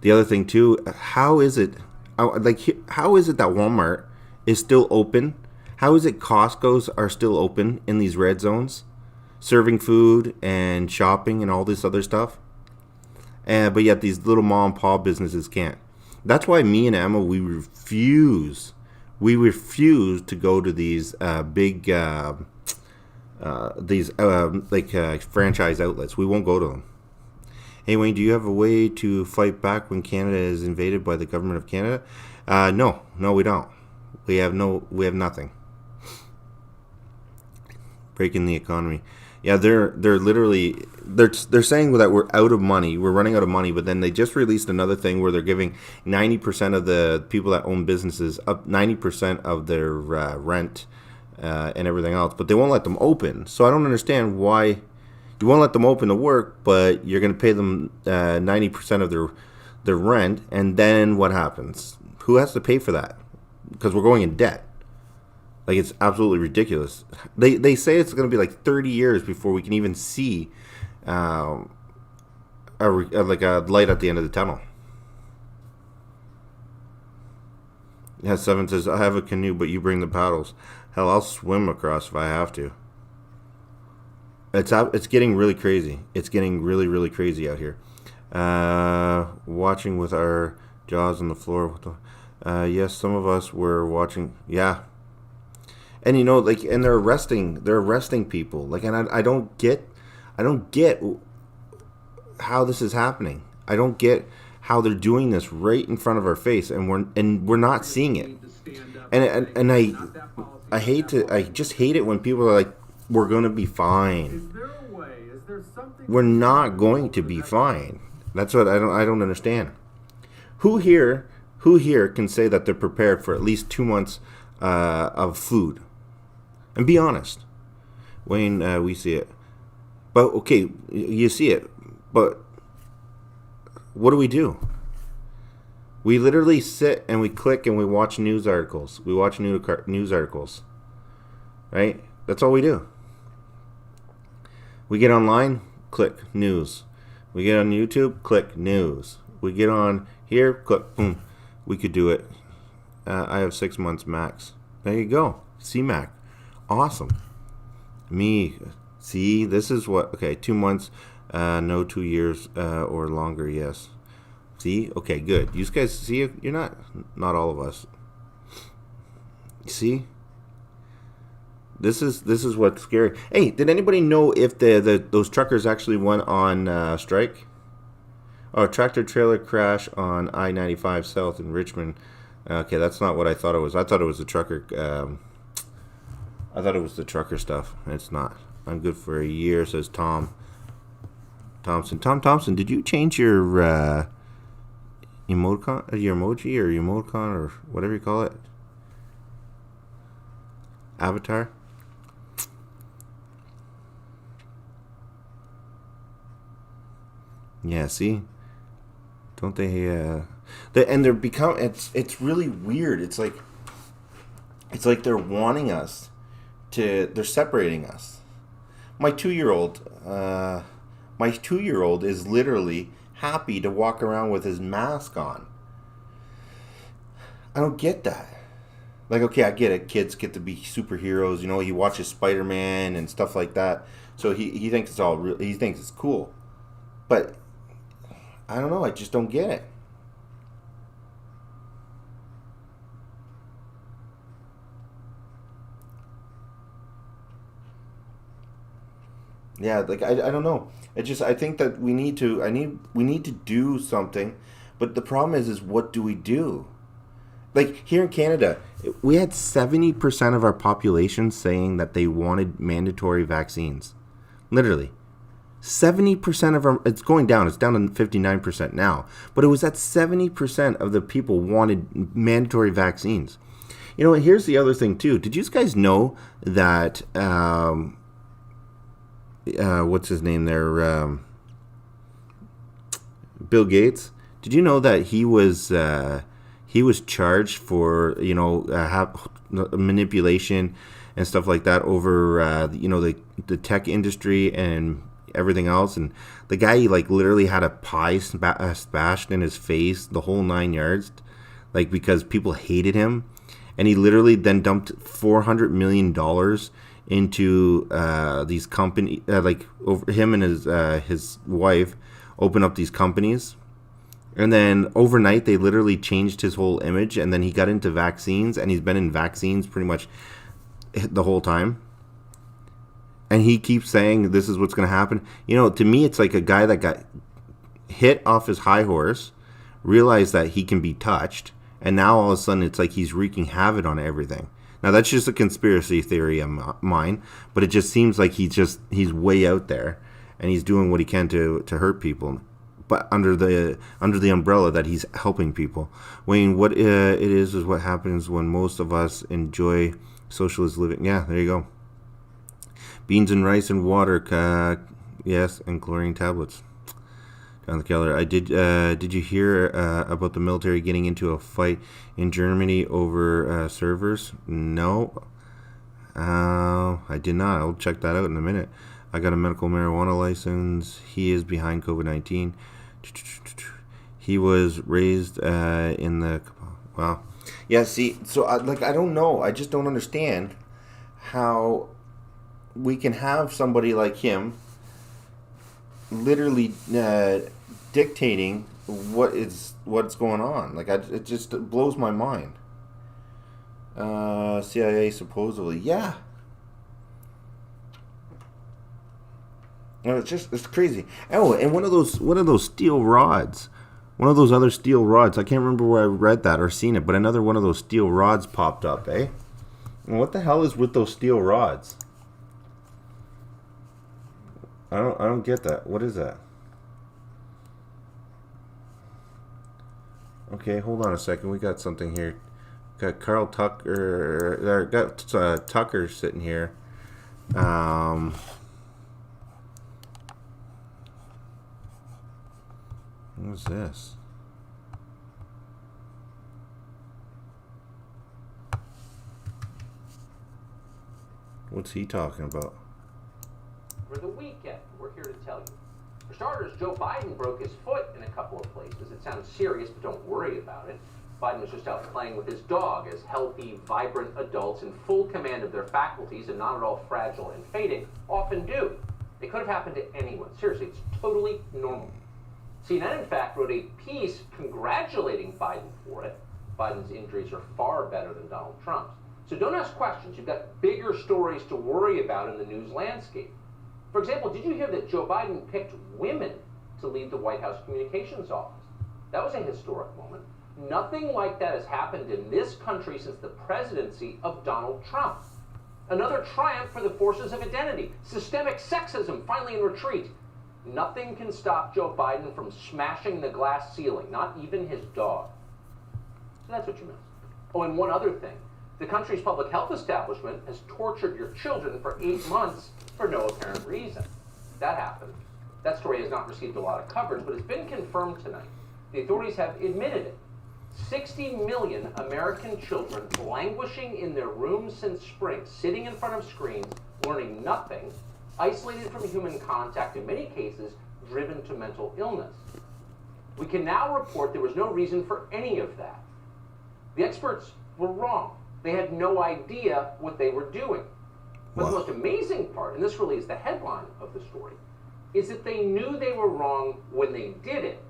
Speaker 1: other thing too. How is it that Walmart is still open? How is it Costco's are still open in these red zones? Serving food and shopping and all this other stuff, but yet these little mom and pop businesses can't. That's why me and Emma, we refuse to go to these big franchise outlets. We won't go to them. Hey Wayne, do you have a way to fight back when Canada is invaded by the government of Canada? No, we don't. We have nothing. Breaking the economy. Yeah, they're literally they're saying that we're out of money, we're running out of money, but then they just released another thing where they're giving 90% of the people that own businesses up 90% of their rent and everything else, but they won't let them open. So I don't understand why you won't let them open to work, but you're going to pay them 90% of their rent, and then what happens? Who has to pay for that? Because we're going in debt. Like, it's absolutely ridiculous. They say it's going to be like 30 years before we can even see a light at the end of the tunnel. Yeah, 7 says, I have a canoe, but you bring the paddles. Hell, I'll swim across if I have to. It's getting really crazy. It's getting really, really crazy out here. Watching with our jaws on the floor. Yes, some of us were watching. Yeah. And and they're arresting people. And I don't get how this is happening. I don't get how they're doing this right in front of our face, and we're not seeing it. And I just hate it when people are like, we're going to be fine. We're not going to be fine. That's what I don't understand. Who here can say that they're prepared for at least 2 months of food? And be honest. Wayne, we see it. But okay, you see it. But what do? We literally sit and we click and we watch news articles. We watch news articles. Right? That's all we do. We get online, click news. We get on YouTube, click news. We get on here, click, boom. We could do it. I have 6 months max. There you go. CMAC. Awesome. Me. See, this is what. Okay, 2 months. No, 2 years or longer. Yes. See. Okay. Good. You guys see. You're not all of us. See. This is what's scary. Hey, did anybody know if those truckers actually went on strike? Oh, tractor trailer crash on I-95 South in Richmond. Okay, that's not what I thought it was. I thought it was the trucker. I thought it was the trucker stuff. It's not. I'm good for a year, says Tom Thompson. Tom Thompson, did you change your emoticon, your emoji, or emoticon, or whatever you call it? Avatar? Yeah, see? Don't they, and they're it's really weird. It's like they're wanting us they're separating us. My 2-year-old is literally happy to walk around with his mask on. I don't get that. Like, okay, I get it. Kids get to be superheroes. He watches Spider-Man and stuff like that. So he thinks it's all real. He thinks it's cool. But I don't know. I just don't get it. Yeah, like I don't know. I think that we need to do something, but the problem is what do we do? Like here in Canada, we had 70% of our population saying that they wanted mandatory vaccines. Literally. 70% of our, it's going down. It's down to 59% now. But it was at 70% of the people wanted mandatory vaccines. Here's the other thing too. Did you guys know that what's his name there? Bill Gates. Did you know that he was charged for manipulation and stuff like that over the tech industry and everything else? And the guy, literally had a pie smashed in his face, the whole 9 yards, because people hated him. And he literally then dumped $400 million into these companies, over him and his wife opened up these companies, and then overnight they literally changed his whole image, and then he got into vaccines, and he's been in vaccines pretty much the whole time. And he keeps saying this is what's going to happen. To me, it's like a guy that got hit off his high horse, realized that he can be touched, and now all of a sudden it's like he's wreaking havoc on everything. Now, that's just a conspiracy theory of mine, but it just seems like he's way out there, and he's doing what he can to hurt people, but under the umbrella that he's helping people. Wayne, what it is what happens when most of us enjoy socialist living. Yeah, there you go. Beans and rice and water, yes, and chlorine tablets. John the Keller, did you hear about the military getting into a fight in Germany over servers? No, I did not. I'll check that out in a minute. I got a medical marijuana license. He is behind COVID-19. He was raised in the... Wow. Yeah, see, so I don't know. I just don't understand how we can have somebody like him literally dictating what's going on. Like, it just blows my mind. CIA supposedly, yeah. No, it's crazy. Oh, and one of those steel rods, one of those other steel rods. I can't remember where I read that or seen it, but another one of those steel rods popped up. And what the hell is with those steel rods? I don't get that. What is that? Okay, hold on a second. We got something here. Got Carl Tucker. Got Tucker sitting here. What's this? What's he talking about?
Speaker 7: For the weekend, we're here to tell you. For starters, Joe Biden broke his foot in a couple of places. It sounds serious, but don't worry about it. Biden was just out playing with his dog as healthy, vibrant adults in full command of their faculties and not at all fragile and fading often do. It could have happened to anyone. Seriously, it's totally normal. CNN, in fact, wrote a piece congratulating Biden for it. Biden's injuries are far better than Donald Trump's. So don't ask questions. You've got bigger stories to worry about in the news landscape. For example, did you hear that Joe Biden picked women to lead the White House communications office? That was a historic moment. Nothing like that has happened in this country since the presidency of Donald Trump. Another triumph for the forces of identity. Systemic sexism finally in retreat. Nothing can stop Joe Biden from smashing the glass ceiling, not even his dog. So that's what you missed. Oh, and one other thing. The country's public health establishment has tortured your children for 8 months for no apparent reason. That happened. That story has not received a lot of coverage, but it's been confirmed tonight. The authorities have admitted it. 60 million American children languishing in their rooms since spring, sitting in front of screens, learning nothing, isolated from human contact, in many cases driven to mental illness. We can now report there was no reason for any of that. The experts were wrong. They had no idea what they were doing. But the most amazing part, and this really is the headline of the story, is that they knew they were wrong when they did it,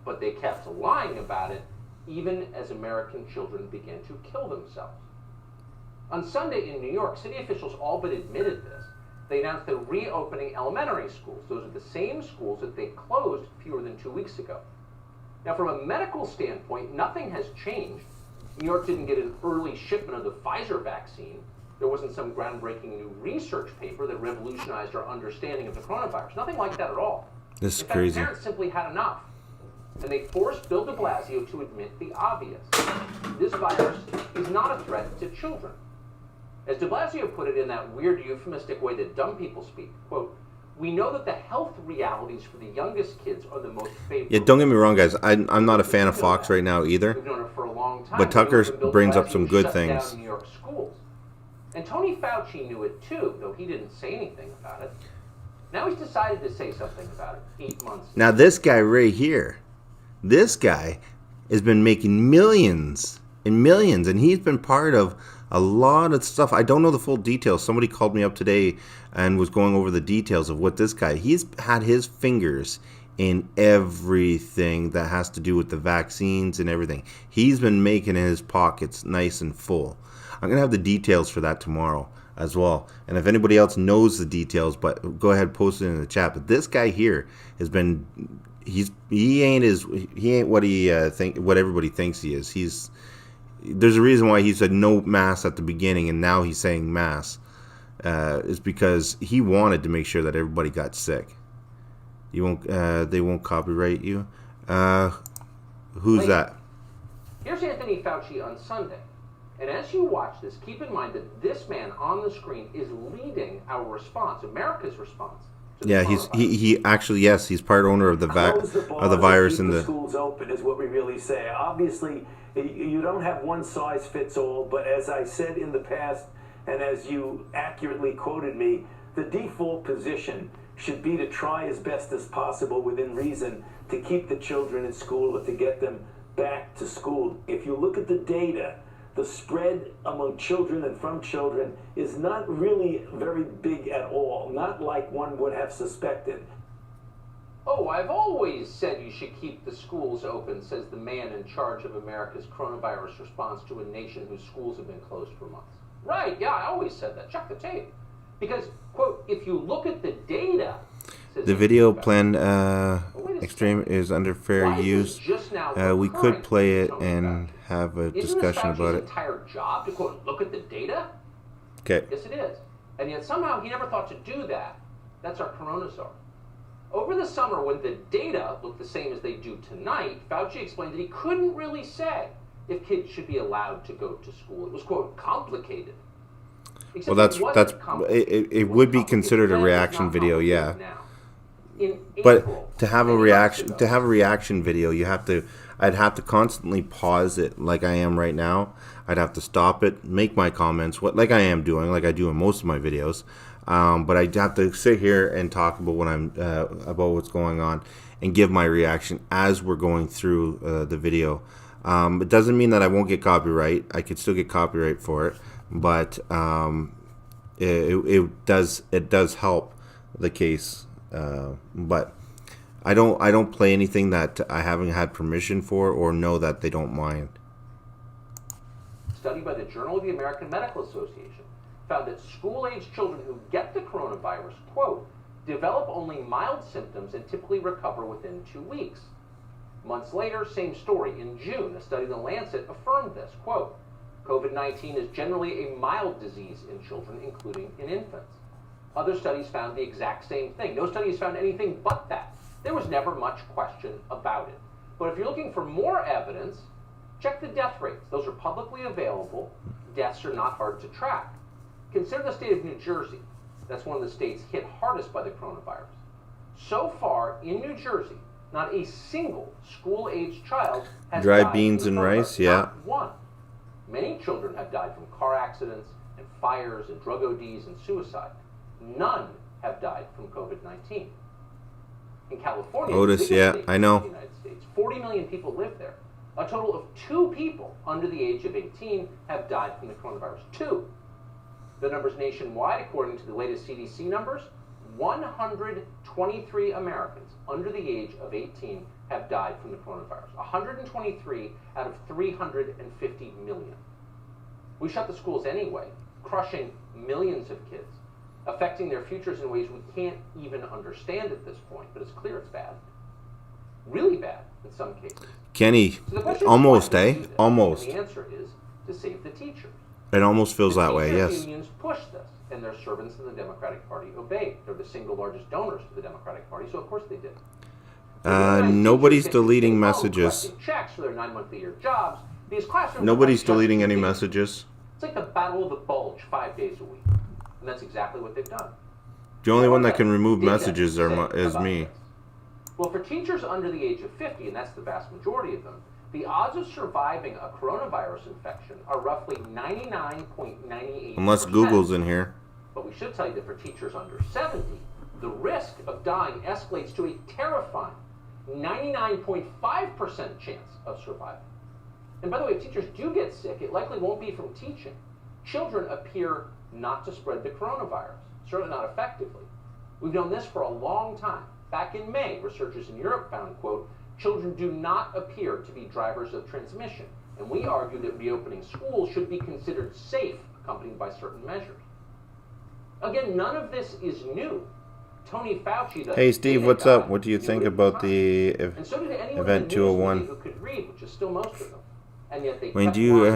Speaker 7: but they kept lying about it even as American children began to kill themselves. On Sunday in New York, city officials all but admitted this. They announced they're reopening elementary schools. Those are the same schools that they closed fewer than 2 weeks ago. Now, from a medical standpoint, nothing has changed. New York didn't get an early shipment of the Pfizer vaccine. There wasn't some groundbreaking new research paper that revolutionized our understanding of the coronavirus. Nothing like that at all.
Speaker 1: This is
Speaker 7: in fact,
Speaker 1: crazy.
Speaker 7: Parents simply had enough. And they forced Bill de Blasio to admit the obvious. This virus is not a threat to children. As de Blasio put it in that weird euphemistic way that dumb people speak, quote, "We know that the health realities for the youngest kids are the most favorable."
Speaker 1: Yeah, don't get me wrong, guys. I'm not a fan of Fox right now either.
Speaker 7: We've known it for a long time.
Speaker 1: But Tucker
Speaker 7: Bill
Speaker 1: brings
Speaker 7: de
Speaker 1: up some
Speaker 7: Blasio
Speaker 1: good
Speaker 7: shut
Speaker 1: things.
Speaker 7: down New York schools. And Tony Fauci knew it too, though he didn't say anything about it. Now he's decided to say something about it 8 months ago.
Speaker 1: Now this guy right here, this guy has been making millions and millions, and he's been part of a lot of stuff. I don't know the full details. Somebody called me up today and was going over the details of what this guy, he's had his fingers in everything that has to do with the vaccines and everything. He's been making his pockets nice and full. I'm going to have the details for that tomorrow as well. And if anybody else knows the details, but go ahead, post it in the chat. But this guy here has been, he ain't what what everybody thinks he is. There's a reason why he said no mass at the beginning, and now he's saying mass. Is because he wanted to make sure that everybody got sick. They won't copyright you. Who's that?
Speaker 7: Here's Anthony Fauci on Sunday. And as you watch this, keep in mind that this man on the screen is leading our response, America's response.
Speaker 1: Yeah, he actually, yes, he's part owner of the virus and the
Speaker 8: schools open is what we really say. Obviously, you don't have one size fits all, but as I said in the past, and as you accurately quoted me, the default position should be to try as best as possible within reason to keep the children in school or to get them back to school. If you look at the data, the spread among children and from children is not really very big at all, not like one would have suspected.
Speaker 7: Oh, I've always said you should keep the schools open, says the man in charge of America's coronavirus response to a nation whose schools have been closed for months. Right, yeah, I always said that. Check the tape. Because, quote, if you look at the data...
Speaker 1: The video plan extreme is under fair use. We could play it and have a discussion about it.
Speaker 7: Isn't entire job to, quote, look at the data?
Speaker 1: Okay.
Speaker 7: Yes, it is. And yet somehow he never thought to do that. That's our coronasaur. Over the summer, when the data looked the same as they do tonight, Fauci explained that he couldn't really say if kids should be allowed to go to school. It was, quote, complicated.
Speaker 1: Well, it would be considered a reaction video, yeah. But to have a reaction video, I'd have to constantly pause it like I am right now. I'd have to stop it, make my comments, like I am doing, like I do in most of my videos. But I'd have to sit here and talk about about what's going on and give my reaction as we're going through the video. It doesn't mean that I won't get copyright. I could still get copyright for it, but it does help the case. But I don't play anything that I haven't had permission for or know that they don't mind.
Speaker 7: Study by the Journal of the American Medical Association found that school-aged children who get the coronavirus, quote, develop only mild symptoms and typically recover within 2 weeks. Months later, same story. In June, a study in The Lancet affirmed this, quote, COVID-19 is generally a mild disease in children, including in infants. Other studies found the exact same thing. No studies found anything but that. There was never much question about it. But if you're looking for more evidence, check the death rates. Those are publicly available. Deaths are not hard to track. Consider the state of New Jersey. That's one of the states hit hardest by the coronavirus. So far, in New Jersey, not a single school-aged child has
Speaker 1: Dry
Speaker 7: died
Speaker 1: beans
Speaker 7: from the
Speaker 1: and rice,
Speaker 7: coronavirus.
Speaker 1: yeah.
Speaker 7: Not one. Many children have died from car accidents and fires and drug ODs and suicide. None have died from COVID-19. In California,
Speaker 1: Otis,
Speaker 7: the biggest
Speaker 1: yeah,
Speaker 7: state
Speaker 1: I
Speaker 7: in
Speaker 1: know.
Speaker 7: the United States, 40 million people live there. A total of 2 people under the age of 18 have died from the coronavirus. 2. The numbers nationwide, according to the latest CDC numbers, 123 Americans under the age of 18 have died from the coronavirus. 123 out of 350 million. We shut the schools anyway, crushing millions of kids, affecting their futures in ways we can't even understand at this point, but it's clear it's bad. Really bad in some cases.
Speaker 1: Kenny,
Speaker 7: So the question is,
Speaker 1: almost,
Speaker 7: why do we do this?
Speaker 1: Almost.
Speaker 7: And the answer is to save the teachers.
Speaker 1: It almost feels
Speaker 7: The
Speaker 1: that way,
Speaker 7: teachers'
Speaker 1: yes.
Speaker 7: unions pushed this, and their servants in the Democratic Party obeyed. They're the single largest donors to the Democratic Party, so of course they did.
Speaker 1: Nobody's deleting messages.
Speaker 7: Collecting checks for their 9-month-a-year jobs. These classrooms
Speaker 1: Nobody's
Speaker 7: are
Speaker 1: deleting
Speaker 7: just
Speaker 1: any
Speaker 7: ridiculous.
Speaker 1: messages.
Speaker 7: It's like the Battle of the Bulge 5 days a week, and that's exactly what they've done.
Speaker 1: The only one that can
Speaker 7: What
Speaker 1: remove
Speaker 7: did that
Speaker 1: messages
Speaker 7: say
Speaker 1: is
Speaker 7: about
Speaker 1: me.
Speaker 7: this? Well, for teachers under the age of 50, and that's the vast majority of them, the odds of surviving a coronavirus infection are roughly 99.98%.
Speaker 1: Unless Google's in here.
Speaker 7: But we should tell you that for teachers under 70, the risk of dying escalates to a terrifying 99.5% chance of survival. And by the way, if teachers do get sick, it likely won't be from teaching. Children appear not to spread the coronavirus, certainly not effectively. We've known this for a long time. Back in May, researchers in Europe found, quote, children do not appear to be drivers of transmission, and we argue that reopening schools should be considered safe, accompanied by certain measures. Again, none of this is new. Tony Fauci, the
Speaker 1: Hey Steve, what's
Speaker 7: guy,
Speaker 1: up? What do you
Speaker 7: knew
Speaker 1: think
Speaker 7: it at
Speaker 1: about
Speaker 7: the time.
Speaker 1: the
Speaker 7: And so did anyone
Speaker 1: event
Speaker 7: in the news
Speaker 1: 201?
Speaker 7: media who could read, which is still most of them. And yet they
Speaker 1: Wayne,
Speaker 7: kept
Speaker 1: do you
Speaker 7: lying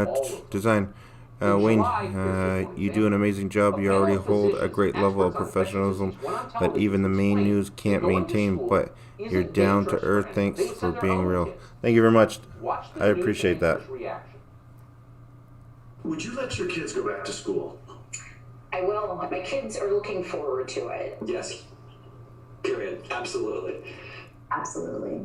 Speaker 7: about all of them.
Speaker 1: design?
Speaker 7: In
Speaker 1: Wayne,
Speaker 7: July, here's just one
Speaker 1: you do an
Speaker 7: example.
Speaker 1: amazing job. You already hold a great level of
Speaker 7: Experts on
Speaker 1: professionalism
Speaker 7: infectious disease went on
Speaker 1: that
Speaker 7: television
Speaker 1: even the
Speaker 7: to
Speaker 1: main
Speaker 7: explain
Speaker 1: news can't
Speaker 7: that going to
Speaker 1: maintain,
Speaker 7: school
Speaker 1: but you're
Speaker 7: isn't
Speaker 1: down to
Speaker 7: dangerous for
Speaker 1: earth.
Speaker 7: anyone.
Speaker 1: Thanks
Speaker 7: They would
Speaker 1: for
Speaker 7: send their
Speaker 1: being
Speaker 7: own
Speaker 1: real.
Speaker 7: kids.
Speaker 1: Thank you very much.
Speaker 7: Watch the
Speaker 1: I
Speaker 7: news
Speaker 1: appreciate that.
Speaker 7: anchor's reaction.
Speaker 9: Would you let your kids go back to school?
Speaker 10: I will. My kids are looking forward to it.
Speaker 9: Yes. Period. Absolutely.
Speaker 10: Absolutely.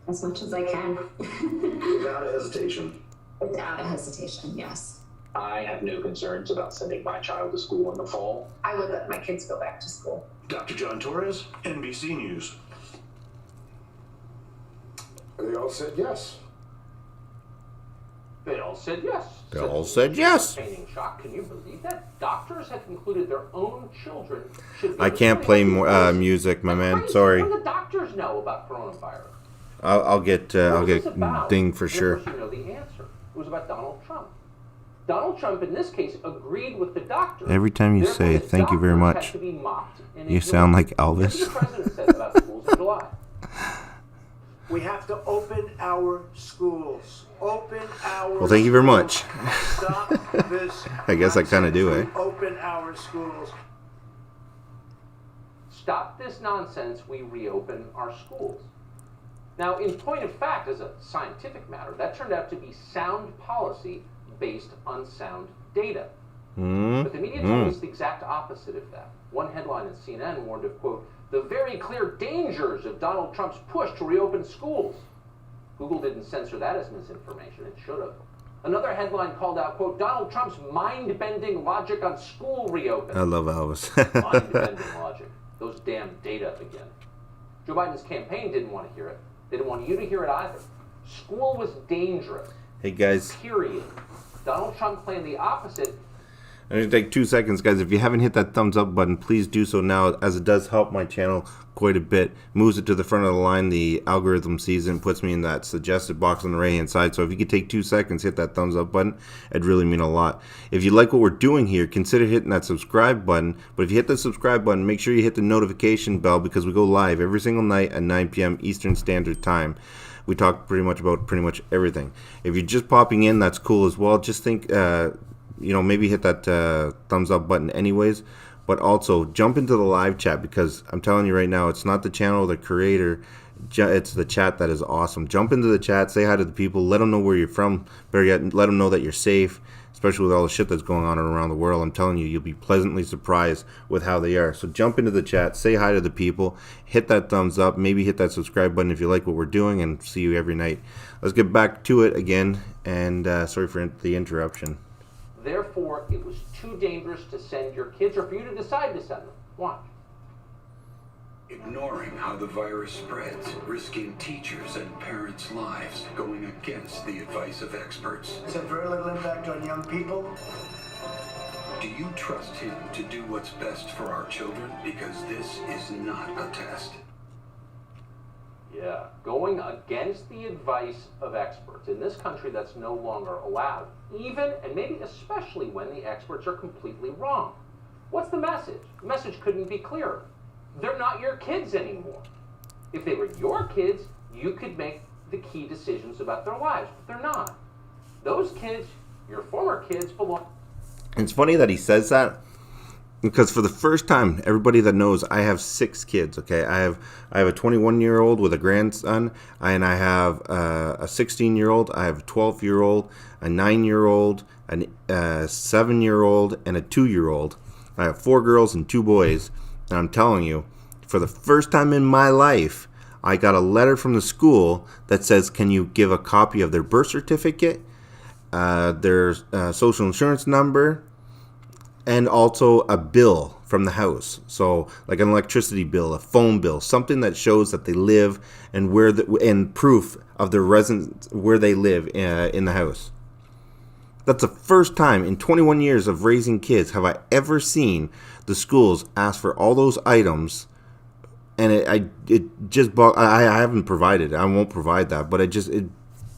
Speaker 10: As much as I can.
Speaker 9: Without a hesitation.
Speaker 10: Without a hesitation, yes.
Speaker 11: I have no concerns about sending my child to school in the fall.
Speaker 10: I would let my kids go back to school.
Speaker 9: Dr. John Torres, NBC News.
Speaker 12: They all said yes.
Speaker 7: They all said yes.
Speaker 1: They all said yes.
Speaker 7: Feigning shock. Can you believe that? Doctors have concluded their own children should be
Speaker 1: I can't play more music, my man. Sorry.
Speaker 7: What do the doctors know about coronavirus?
Speaker 1: I'll get dinged for sure.
Speaker 7: Of course, you know the answer. It was about Donald Trump. Donald Trump, in this case, agreed with the doctor.
Speaker 1: Every time you say "thank you very much," you sound like Elvis.
Speaker 7: The president said about schools in July.
Speaker 12: We have to open our schools. Open our.
Speaker 1: Well, thank you very much.
Speaker 12: Stop this.
Speaker 1: I guess I kind of do, eh?
Speaker 12: Open our schools.
Speaker 7: Stop this nonsense. We reopen our schools. Now, in point of fact, as a scientific matter, that turned out to be sound policy based on sound data. But the media told us the exact opposite of that. One headline in CNN warned of, quote, the very clear dangers of Donald Trump's push to reopen schools. Google didn't censor that as misinformation. It should have. Another headline called out, quote, Donald Trump's mind-bending logic on school reopening.
Speaker 1: I love Elvis.
Speaker 7: Mind-bending logic. Those damn data again. Joe Biden's campaign didn't want to hear it. They didn't want you to hear it either. School was dangerous.
Speaker 1: Hey, guys.
Speaker 7: Period. Donald Trump playing the opposite.
Speaker 1: I'm going to take 2 seconds, guys. If you haven't hit that thumbs up button, please do so now, as it does help my channel quite a bit. Moves it to the front of the line. The algorithm sees it and puts me in that suggested box on the right-hand side. So if you could take 2 seconds, hit that thumbs up button, it'd really mean a lot. If you like what we're doing here, consider hitting that subscribe button. But if you hit the subscribe button, make sure you hit the notification bell, because we go live every single night at 9 p.m. Eastern Standard Time. We talk pretty much everything. If you're just popping in, that's cool as well. Just think, maybe hit that thumbs up button anyways. But also, jump into the live chat, because I'm telling you right now, it's not the channel or the creator. It's the chat that is awesome. Jump into the chat, say hi to the people, let them know where you're from. Better yet, let them know that you're safe, especially with all the shit that's going on around the world. I'm telling you, you'll be pleasantly surprised with how they are. So jump into the chat, say hi to the people, hit that thumbs up, maybe hit that subscribe button if you like what we're doing, and see you every night. Let's get back to it again, and sorry for the interruption.
Speaker 7: Therefore, it was too dangerous to send your kids, or for you to decide to send them. Watch.
Speaker 9: Ignoring how the virus spreads, risking teachers and parents' lives, going against the advice of experts.
Speaker 12: It's had very little impact on young people.
Speaker 9: Do you trust him to do what's best for our children? Because this is not a test.
Speaker 7: Yeah, going against the advice of experts. In this country, that's no longer allowed, even and maybe especially when the experts are completely wrong. What's the message? The message couldn't be clearer. They're not your kids anymore. If they were your kids, you could make the key decisions about their lives, but they're not. Those kids, your former kids, belong.
Speaker 1: It's funny that he says that, because for the first time, everybody that knows, I have 6 kids. Okay, I have a 21-year-old with a grandson, and I have a 16-year-old. I have a 12-year-old, a 9-year-old, a 7-year-old, and a 2-year-old. I have 4 girls and 2 boys, and I'm telling you, for the first time in my life, I got a letter from the school that says, "Can you give a copy of their birth certificate, their social insurance number?" And also a bill from the house. So like an electricity bill, a phone bill, something that shows that they live and and proof of their residence, where they live in the house. That's the first time in 21 years of raising kids have I ever seen the schools ask for all those items. And I haven't provided it. I won't provide that, but it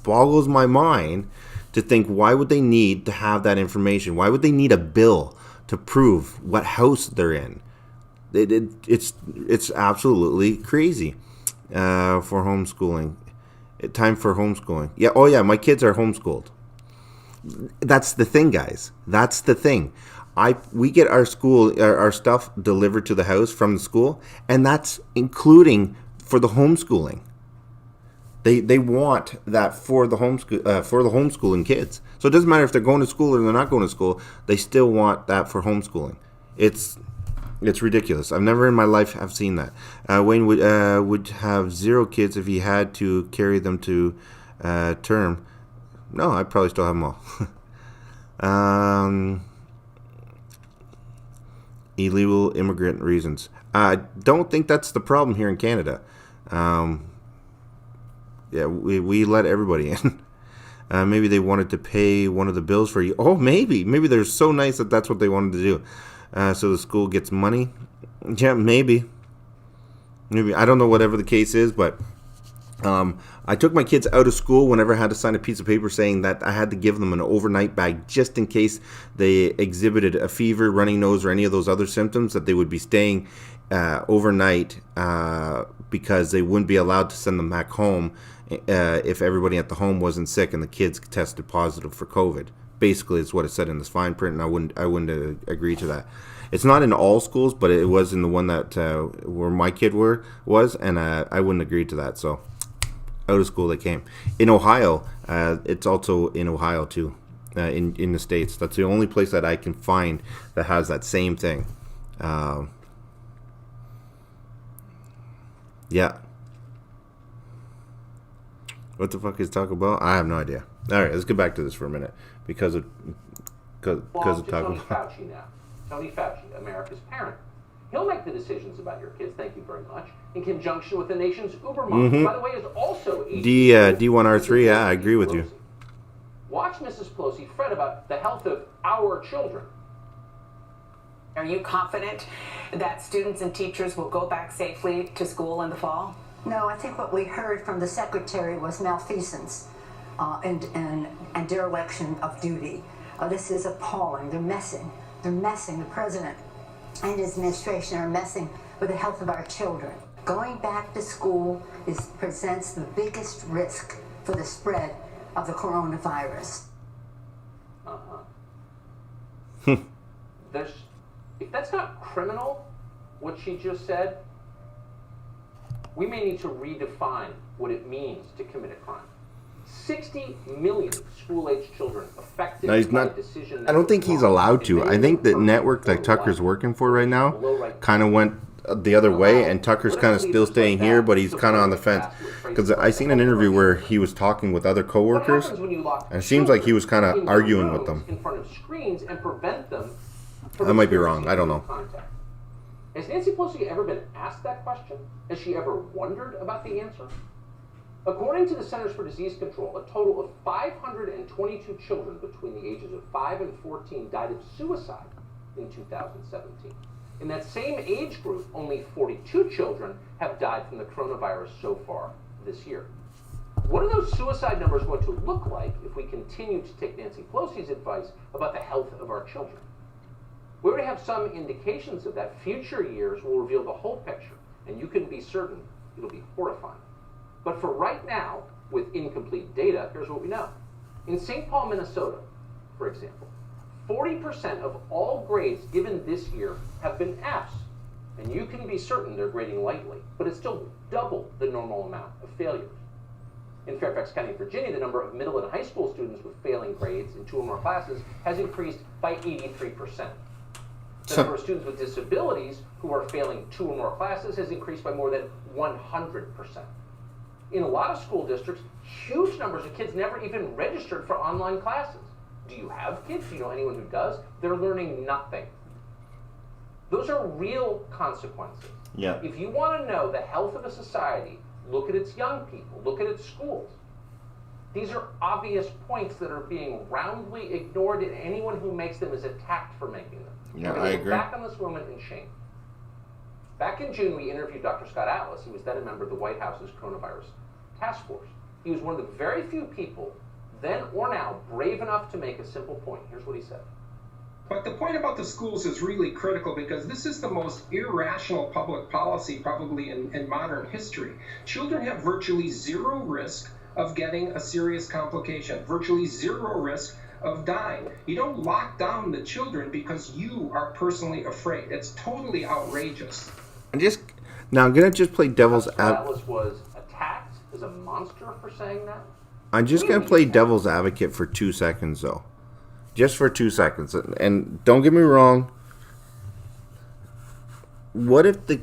Speaker 1: boggles my mind to think, why would they need to have that information? Why would they need a bill to prove what house they're in? It's absolutely crazy for homeschooling. Time for homeschooling. Yeah. Oh yeah. My kids are homeschooled. That's the thing, guys. That's the thing. We get our stuff delivered to the house from the school, and that's including for the homeschooling. They want that for the homeschooling kids. So it doesn't matter if they're going to school or they're not going to school. They still want that for homeschooling. It's ridiculous. I've never in my life have seen that. Wayne would have 0 kids if he had to carry them to term. No, I'd probably still have them all. Illegal immigrant reasons. I don't think that's the problem here in Canada. Yeah, we let everybody in. Maybe they wanted to pay one of the bills for you. Oh, maybe they're so nice that that's what they wanted to do. So the school gets money. Yeah, maybe I don't know, whatever the case is, but I took my kids out of school whenever I had to sign a piece of paper saying that I had to give them an overnight bag just in case they exhibited a fever, running nose, or any of those other symptoms, that they would be staying overnight because they wouldn't be allowed to send them back home if everybody at the home wasn't sick and the kids tested positive for COVID. Basically, it's what it said in this fine print, and I wouldn't agree to that. It's not in all schools, but it was in the one that where my kid was, and I wouldn't agree to that. So out of school they came. In Ohio, it's also in Ohio too, in the States. That's the only place that I can find that has that same thing. Yeah. What the fuck is talk about? I have no idea. All right, let's get back to this for a minute because of Taco
Speaker 7: Tony Fauci now. Tony Fauci, America's parent. He'll make the decisions about your kids, thank you very much, in conjunction with the nation's Uber mom, who, by the way, is also
Speaker 1: D1R3, yeah, I agree with you.
Speaker 7: Watch Mrs. Pelosi fret about the health of our children.
Speaker 13: Are you confident that students and teachers will go back safely to school in the fall?
Speaker 14: No, I think what we heard from the secretary was malfeasance and dereliction of duty. This is appalling. They're messing. The president and his administration are messing with the health of our children. Going back to school presents the biggest risk for the spread of the coronavirus.
Speaker 7: If that's not criminal, what she just said, we may need to redefine what it means to commit a crime. 60 million school-age children affected by a decision.
Speaker 1: I don't think he's allowed to. I think the network that Tucker's working for right now kind of went the other way, and Tucker's kind of still staying here, but he's kind of on the fence. Because I seen an interview where he was talking with other coworkers, and it seems like he was kind of arguing with them.
Speaker 7: In front of screens and prevent them.
Speaker 1: I might be wrong. I don't know.
Speaker 7: Has Nancy Pelosi ever been asked that question? Has she ever wondered about the answer? According to the Centers for Disease Control, a total of 522 children between the ages of 5 and 14 died of suicide in 2017. In that same age group, only 42 children have died from the coronavirus so far this year. What are those suicide numbers going to look like if we continue to take Nancy Pelosi's advice about the health of our children? We already have some indications of that. Future years will reveal the whole picture, and you can be certain it'll be horrifying. But for right now, with incomplete data, here's what we know. In St. Paul, Minnesota, for example, 40% of all grades given this year have been Fs, and you can be certain they're grading lightly, but it's still double the normal amount of failures. In Fairfax County, Virginia, the number of middle and high school students with failing grades in 2 or more classes has increased by 83%. The number of students with disabilities who are failing 2 or more classes has increased by more than 100%. In a lot of school districts, huge numbers of kids never even registered for online classes. Do you have kids? Do you know anyone who does? They're learning nothing. Those are real consequences.
Speaker 1: Yeah.
Speaker 7: If you want to know the health of a society, look at its young people, look at its schools. These are obvious points that are being roundly ignored, and anyone who makes them is attacked for making them.
Speaker 1: Yeah, I agree.
Speaker 7: Back on this woman in shame. Back in June, we interviewed Dr. Scott Atlas. He was then a member of the White House's coronavirus task force. He was one of the very few people, then or now, brave enough to make a simple point. Here's what he said.
Speaker 15: But the point about the schools is really critical because this is the most irrational public policy probably in modern history. Children have virtually zero risk of getting a serious complication, virtually zero risk of dying. You don't lock down the children because you are personally afraid. It's totally outrageous.
Speaker 1: I'm gonna just play devil's
Speaker 7: advocate. Atlas was attacked as a monster for saying that.
Speaker 1: I'm just gonna play devil's advocate for 2 seconds, though. Just for 2 seconds. And don't get me wrong. What if the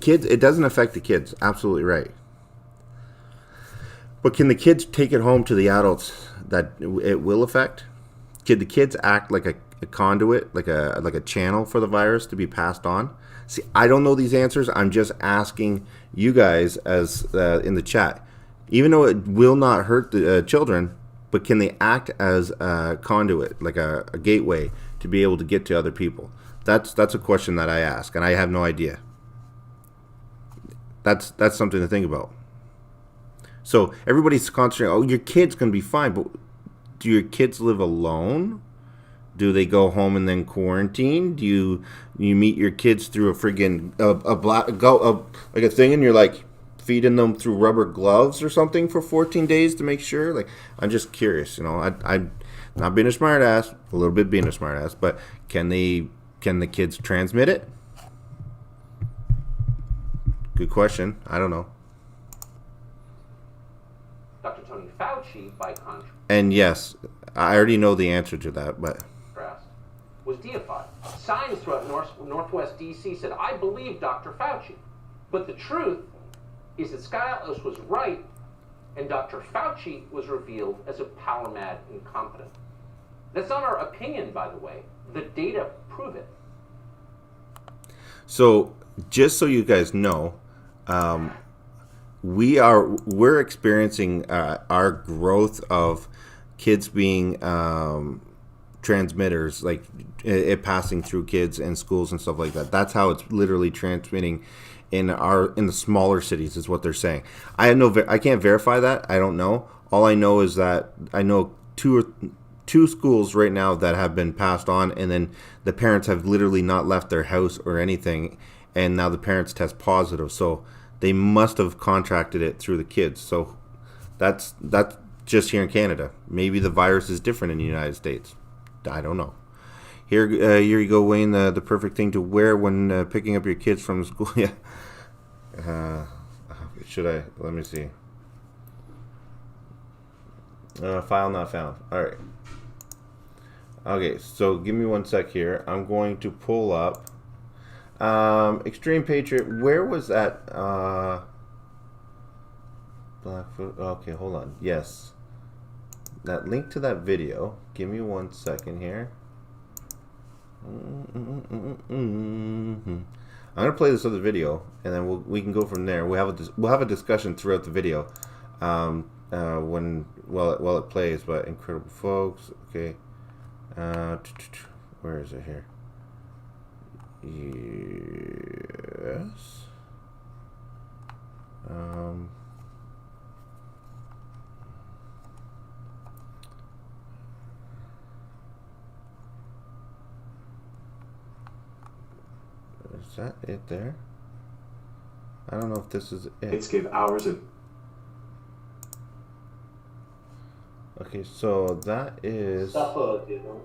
Speaker 1: kids? It doesn't affect the kids. Absolutely right. But can the kids take it home to the adults that it will affect? Can the kids act like a conduit, like a channel for the virus to be passed on? See, I don't know these answers. I'm just asking you guys as in the chat. Even though it will not hurt the children, but can they act as a conduit, like a gateway to be able to get to other people? That's a question that I ask, and I have no idea. That's something to think about. So everybody's concentrating, oh, your kid's going to be fine, but do your kids live alone? Do they go home and then quarantine? Do you meet your kids through a friggin' like a thing, and you're like feeding them through rubber gloves or something for 14 days to make sure? Like, I'm just curious, you know. I'm not being a smart ass, a little bit being a smart ass, but can the kids transmit it? Good question. I don't know.
Speaker 7: Dr. Tony Fauci, by contrast,
Speaker 1: And yes, I already know the answer to that, but
Speaker 7: was deified. Signs throughout Northwest D.C. said, I believe Dr. Fauci. But the truth is that Scott Atlas was right, and Dr. Fauci was revealed as a power-mad incompetent. That's not our opinion, by the way. The data prove it.
Speaker 1: So, just so you guys know, we're experiencing our growth of kids being transmitters, like it passing through kids and schools and stuff like that. That's how it's literally transmitting in the smaller cities, is what they're saying. I can't verify that. I don't know. All I know is that I know two schools right now that have been passed on, and then the parents have literally not left their house or anything, and now the parents test positive. So they must have contracted it through the kids. So that's just here in Canada. Maybe the virus is different in the United States. I don't know. Here you go, Wayne. The perfect thing to wear when picking up your kids from school. Yeah. Should I? Let me see. File not found. All right. Okay, so give me 1 sec here. I'm going to pull up Extreme Patriot. Where was that? Blackfoot. Okay, hold on. Yes. That link to that video. Give me 1 second here. I'm gonna play this other video, and then we can go from there. We'll have a discussion throughout the video, while it plays. But incredible folks. Okay. Where is it here? Yes. Is that it there? I don't know if this is it.
Speaker 16: It's give hours of...
Speaker 1: Okay, so that is...
Speaker 17: suffered, you know.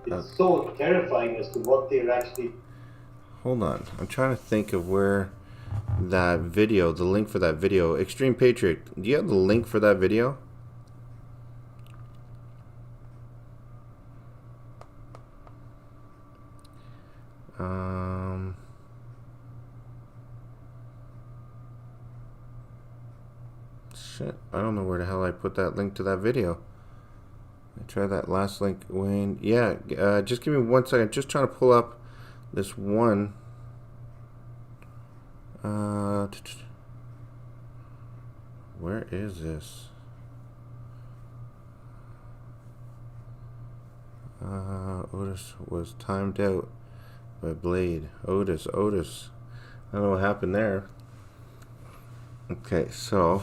Speaker 17: It's so terrifying as to what they're actually...
Speaker 1: Hold on. I'm trying to think of where that video, the link for that video. Extreme Patriot, do you have the link for that video? Shit, I don't know where the hell I put that link to that video. I try that last link, Wayne. Yeah, just give me 1 second. Just trying to pull up this one. Where is this? Otis was timed out by Blade. Otis. I don't know what happened there. Okay, so...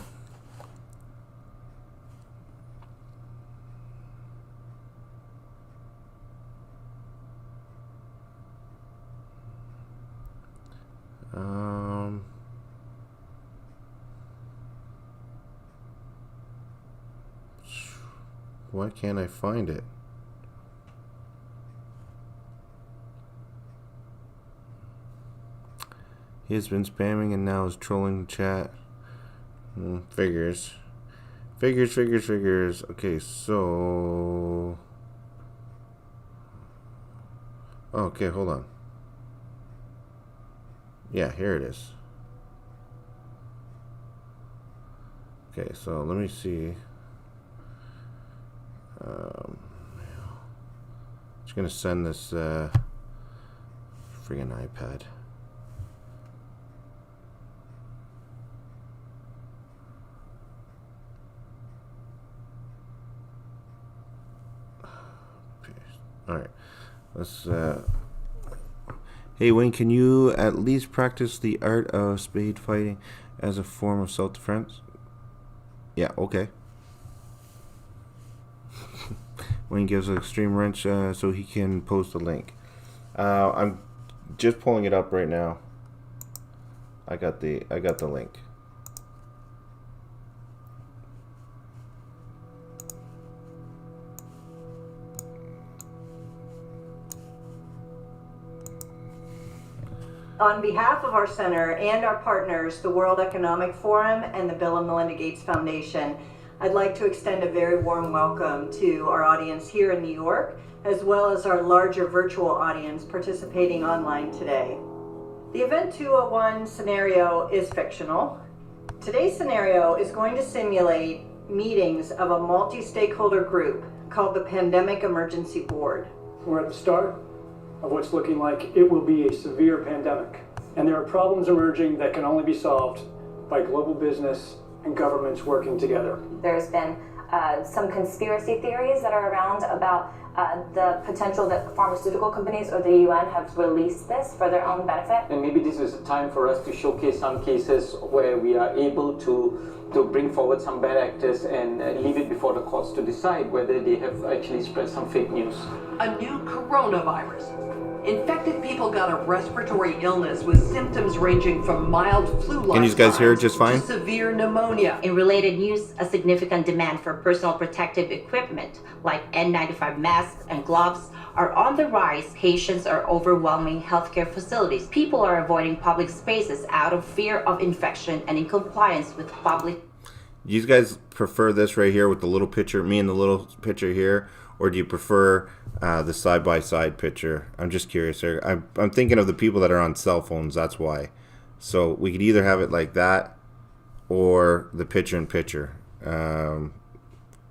Speaker 1: why can't I find it? He has been spamming and now is trolling the chat. Figures. Okay, so... Okay, hold on. Yeah, here it is. Okay, so let me see. Just gonna send this friggin' iPad. Let's. Hey Wayne, can you at least practice the art of spade fighting as a form of self-defense? Yeah. Okay. Wayne gives an extreme wrench so he can post a link. I'm just pulling it up right now. I got the link.
Speaker 16: On behalf of our center and our partners, the World Economic Forum and the Bill and Melinda Gates Foundation, I'd like to extend a very warm welcome to our audience here in New York, as well as our larger virtual audience participating online today. The Event 201 scenario is fictional. Today's scenario is going to simulate meetings of a multi-stakeholder group called the Pandemic Emergency Board.
Speaker 18: We're at the start of what's looking like it will be a severe pandemic. And there are problems emerging that can only be solved by global business and governments working together.
Speaker 19: There's been some conspiracy theories that are around about the potential that pharmaceutical companies or the UN have released this for their own benefit.
Speaker 20: And maybe this is a time for us to showcase some cases where we are able to bring forward some bad actors and leave it before the courts to decide whether they have actually spread some fake news.
Speaker 21: A new coronavirus. Infected people got a respiratory illness with symptoms ranging from mild flu-like
Speaker 1: Can you guys hear it just fine?
Speaker 21: to severe pneumonia.
Speaker 22: In related news, a significant demand for personal protective equipment like N95 masks and gloves are on the rise. Patients are overwhelming healthcare facilities. People are avoiding public spaces out of fear of infection and in compliance with public.
Speaker 1: Do you guys prefer this right here with the little picture, me and the little picture here, or do you prefer the side-by-side picture? I'm just curious here. I'm thinking of the people that are on cell phones, that's why. So we could either have it like that or the picture-in-picture.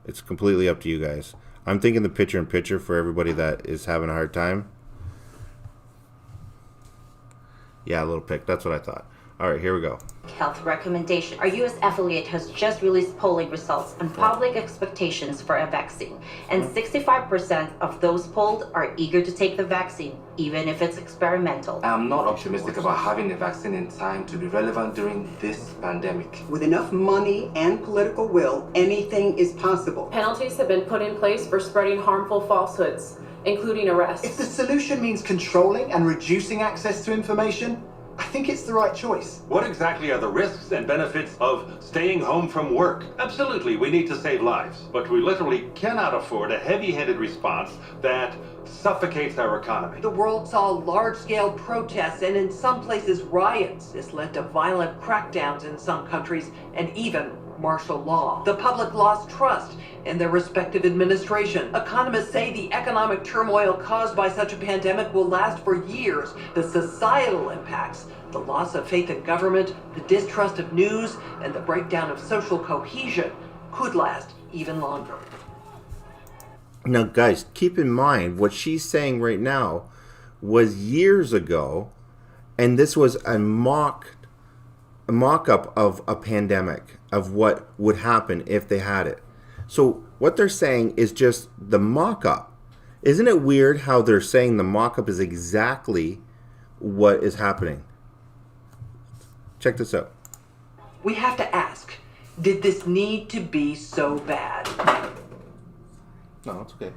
Speaker 1: It's completely up to you guys. I'm thinking the picture-in-picture for everybody that is having a hard time. Yeah, a little pic. That's what I thought. All right, here we go.
Speaker 22: Health recommendation. Our U.S. affiliate has just released polling results on public expectations for a vaccine, and 65% of those polled are eager to take the vaccine, even if it's experimental.
Speaker 23: I'm not optimistic about having the vaccine in time to be relevant during this pandemic.
Speaker 24: With enough money and political will, anything is possible.
Speaker 25: Penalties have been put in place for spreading harmful falsehoods, including arrests.
Speaker 26: If the solution means controlling and reducing access to information, I think it's the right choice.
Speaker 27: What exactly are the risks and benefits of staying home from work? Absolutely, we need to save lives, but we literally cannot afford a heavy-handed response that suffocates our economy.
Speaker 21: The world saw large-scale protests and in some places riots. This led to violent crackdowns in some countries and even martial law. The public lost trust in their respective administration. Economists say the economic turmoil caused by such a pandemic will last for years. The societal impacts, the loss of faith in government, the distrust of news, and the breakdown of social cohesion could last even longer.
Speaker 1: Now, guys, keep in mind what she's saying right now was years ago, and this was a mock-up of a pandemic, of what would happen if they had it. So what they're saying is just the mock-up. Isn't it weird how they're saying the mock-up is exactly what is happening? Check this out.
Speaker 21: We have to ask, did this need to be so bad?
Speaker 1: No, it's okay.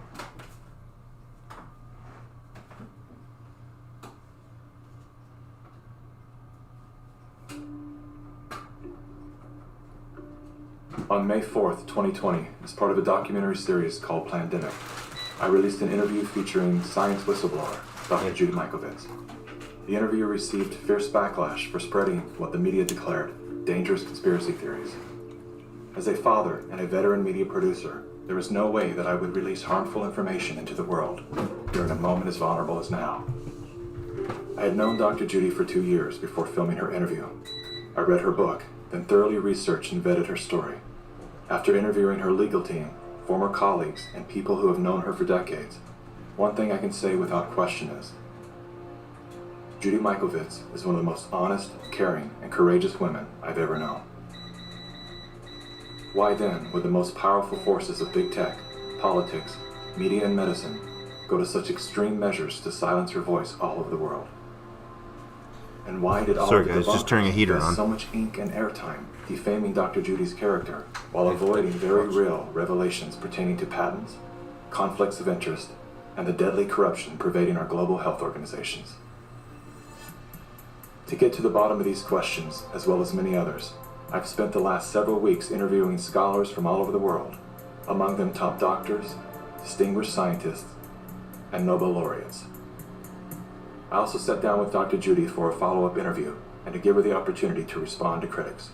Speaker 28: On May 4th, 2020, as part of a documentary series called Plandemic, I released an interview featuring science whistleblower, Dr. Judy Mikovits. The interview received fierce backlash for spreading what the media declared dangerous conspiracy theories. As a father and a veteran media producer, there was no way that I would release harmful information into the world during a moment as vulnerable as now. I had known Dr. Judy for 2 years before filming her interview. I read her book, then thoroughly researched and vetted her story. After interviewing her legal team, former colleagues, and people who have known her for decades, one thing I can say without question is, Judy Mikovits is one of the most honest, caring, and courageous women I've ever known. Why then would the most powerful forces of big tech, politics, media, and medicine go go to such extreme measures to silence her voice all over the world? And why did all
Speaker 1: Sorry
Speaker 28: of the
Speaker 1: guys, just turning a heater
Speaker 28: invest
Speaker 1: on.
Speaker 28: so much ink and airtime defaming Dr. Judy's character while avoiding very real revelations pertaining to patents, conflicts of interest, and the deadly corruption pervading our global health organizations? To get to the bottom of these questions, as well as many others, I've spent the last several weeks interviewing scholars from all over the world, among them top doctors, distinguished scientists, and Nobel laureates. I also sat down with Dr. Judy for a follow-up interview and to give her the opportunity to respond to critics.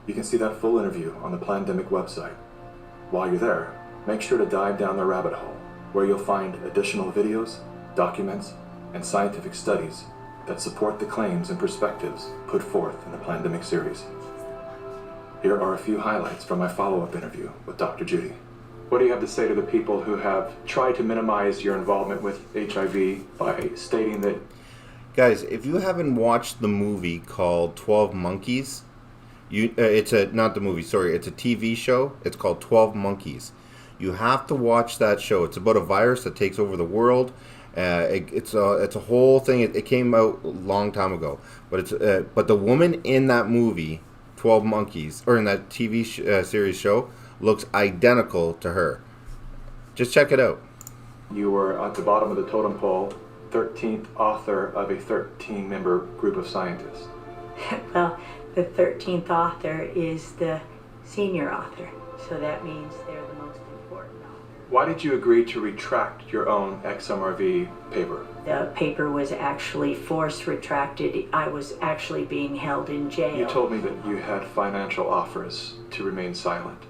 Speaker 28: You can see that full interview on the Plandemic website. While you're there, make sure to dive down the rabbit hole, where you'll find additional videos, documents, and scientific studies that support the claims and perspectives put forth in the Plandemic series. Here are a few highlights from my follow-up interview with Dr. Judy. What do you have to say to the people who have tried to minimize your involvement with HIV by stating that...
Speaker 1: Guys, if you haven't watched the movie called 12 Monkeys, it's a TV show. It's called 12 Monkeys. You have to watch that show. It's about a virus that takes over the world. It's a whole thing. It came out a long time ago. But the woman in that movie, 12 Monkeys, or in that TV series show, looks identical to her. Just check it out.
Speaker 28: You were at the bottom of the totem pole, 13th author of a 13-member group of scientists.
Speaker 2: Well, the 13th author is the senior author, so that means they're the most important author.
Speaker 28: Why did you agree to retract your own XMRV paper?
Speaker 2: The paper was actually force retracted. I was actually being held in jail.
Speaker 28: You told me that you had financial offers to remain silent.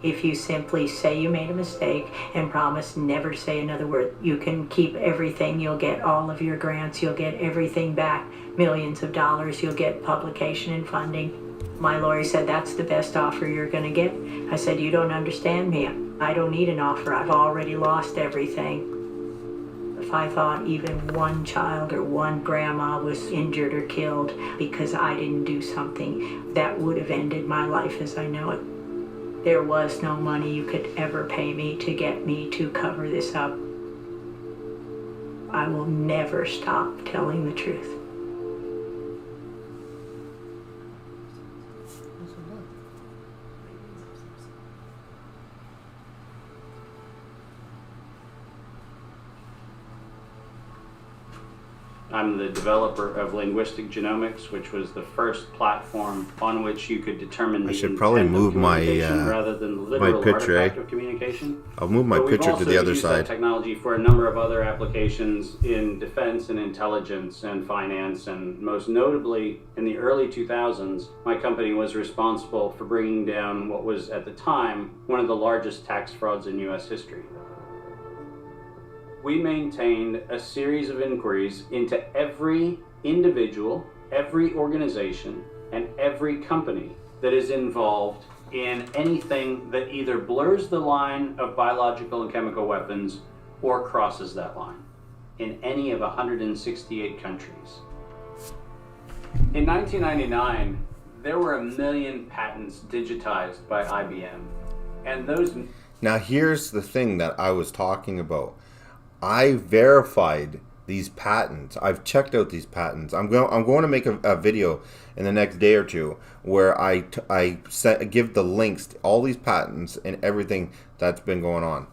Speaker 2: If you simply say you made a mistake and promise never to say another word, you can keep everything. You'll get all of your grants. You'll get everything back, millions of dollars. You'll get publication and funding. My lawyer said, that's the best offer you're going to get. I said, you don't understand me. I don't need an offer. I've already lost everything. If I thought even one child or one grandma was injured or killed because I didn't do something, that would have ended my life as I know it. There was no money you could ever pay me to get me to cover this up. I will never stop telling the truth.
Speaker 3: I'm the developer of Linguistic Genomics, which was the first platform on which you could determine the
Speaker 1: I should probably move my
Speaker 3: rather than the literal
Speaker 1: picture.
Speaker 3: artifact of communication.
Speaker 1: I'll move my picture to the other side.
Speaker 3: That technology for a number of other applications in defense and intelligence and finance, and most notably in the early 2000s, my company was responsible for bringing down what was at the time one of the largest tax frauds in U.S. history. We maintained a series of inquiries into every individual, every organization, and every company that is involved in anything that either blurs the line of biological and chemical weapons or crosses that line in any of 168 countries. In 1999, there were 1 million patents digitized by IBM, and those...
Speaker 1: Now here's the thing that I was talking about. I verified these patents. I've checked out these patents. I'm going to make a video in the next day or two where I give the links to all these patents and everything that's been going on.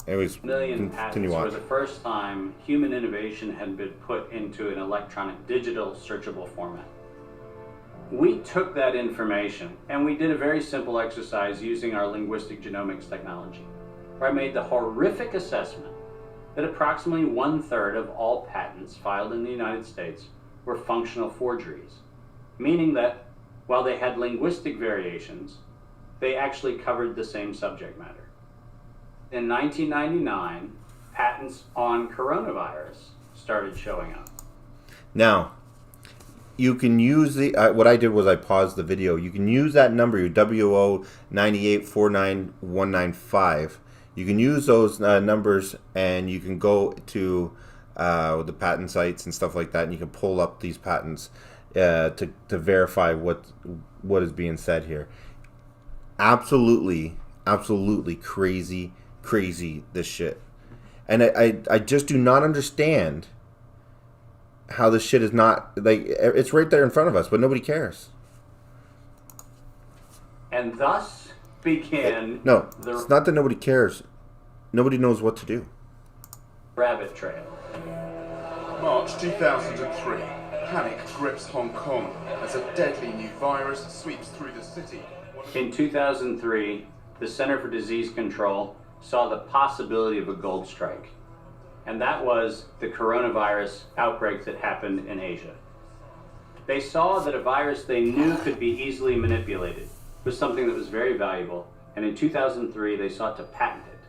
Speaker 1: Anyways,
Speaker 3: 1 million patents were the first time human innovation had been put into an electronic digital searchable format. We took that information and we did a very simple exercise using our linguistic genomics technology, where I made the horrific assessment that approximately 1/3 of all patents filed in the United States were functional forgeries, meaning that while they had linguistic variations, they actually covered the same subject matter. In 1999, patents on coronavirus started showing up.
Speaker 1: Now, you can use the, what I did was I paused the video. You can use that number, your WO9849195. You can use those numbers and you can go to the patent sites and stuff like that, and you can pull up these patents to verify what is being said here. Absolutely crazy this shit. And I just do not understand how this shit is not, like, it's right there in front of us, but nobody cares.
Speaker 3: And thus began
Speaker 1: it's not that nobody cares. Nobody knows what to do.
Speaker 3: Rabbit trail.
Speaker 4: March 2003. Panic grips Hong Kong as a deadly new virus sweeps through the city.
Speaker 3: In 2003, the Center for Disease Control saw the possibility of a gold strike. And that was the coronavirus outbreak that happened in Asia. They saw that a virus they knew could be easily manipulated was something that was very valuable. And in 2003, they sought to patent it.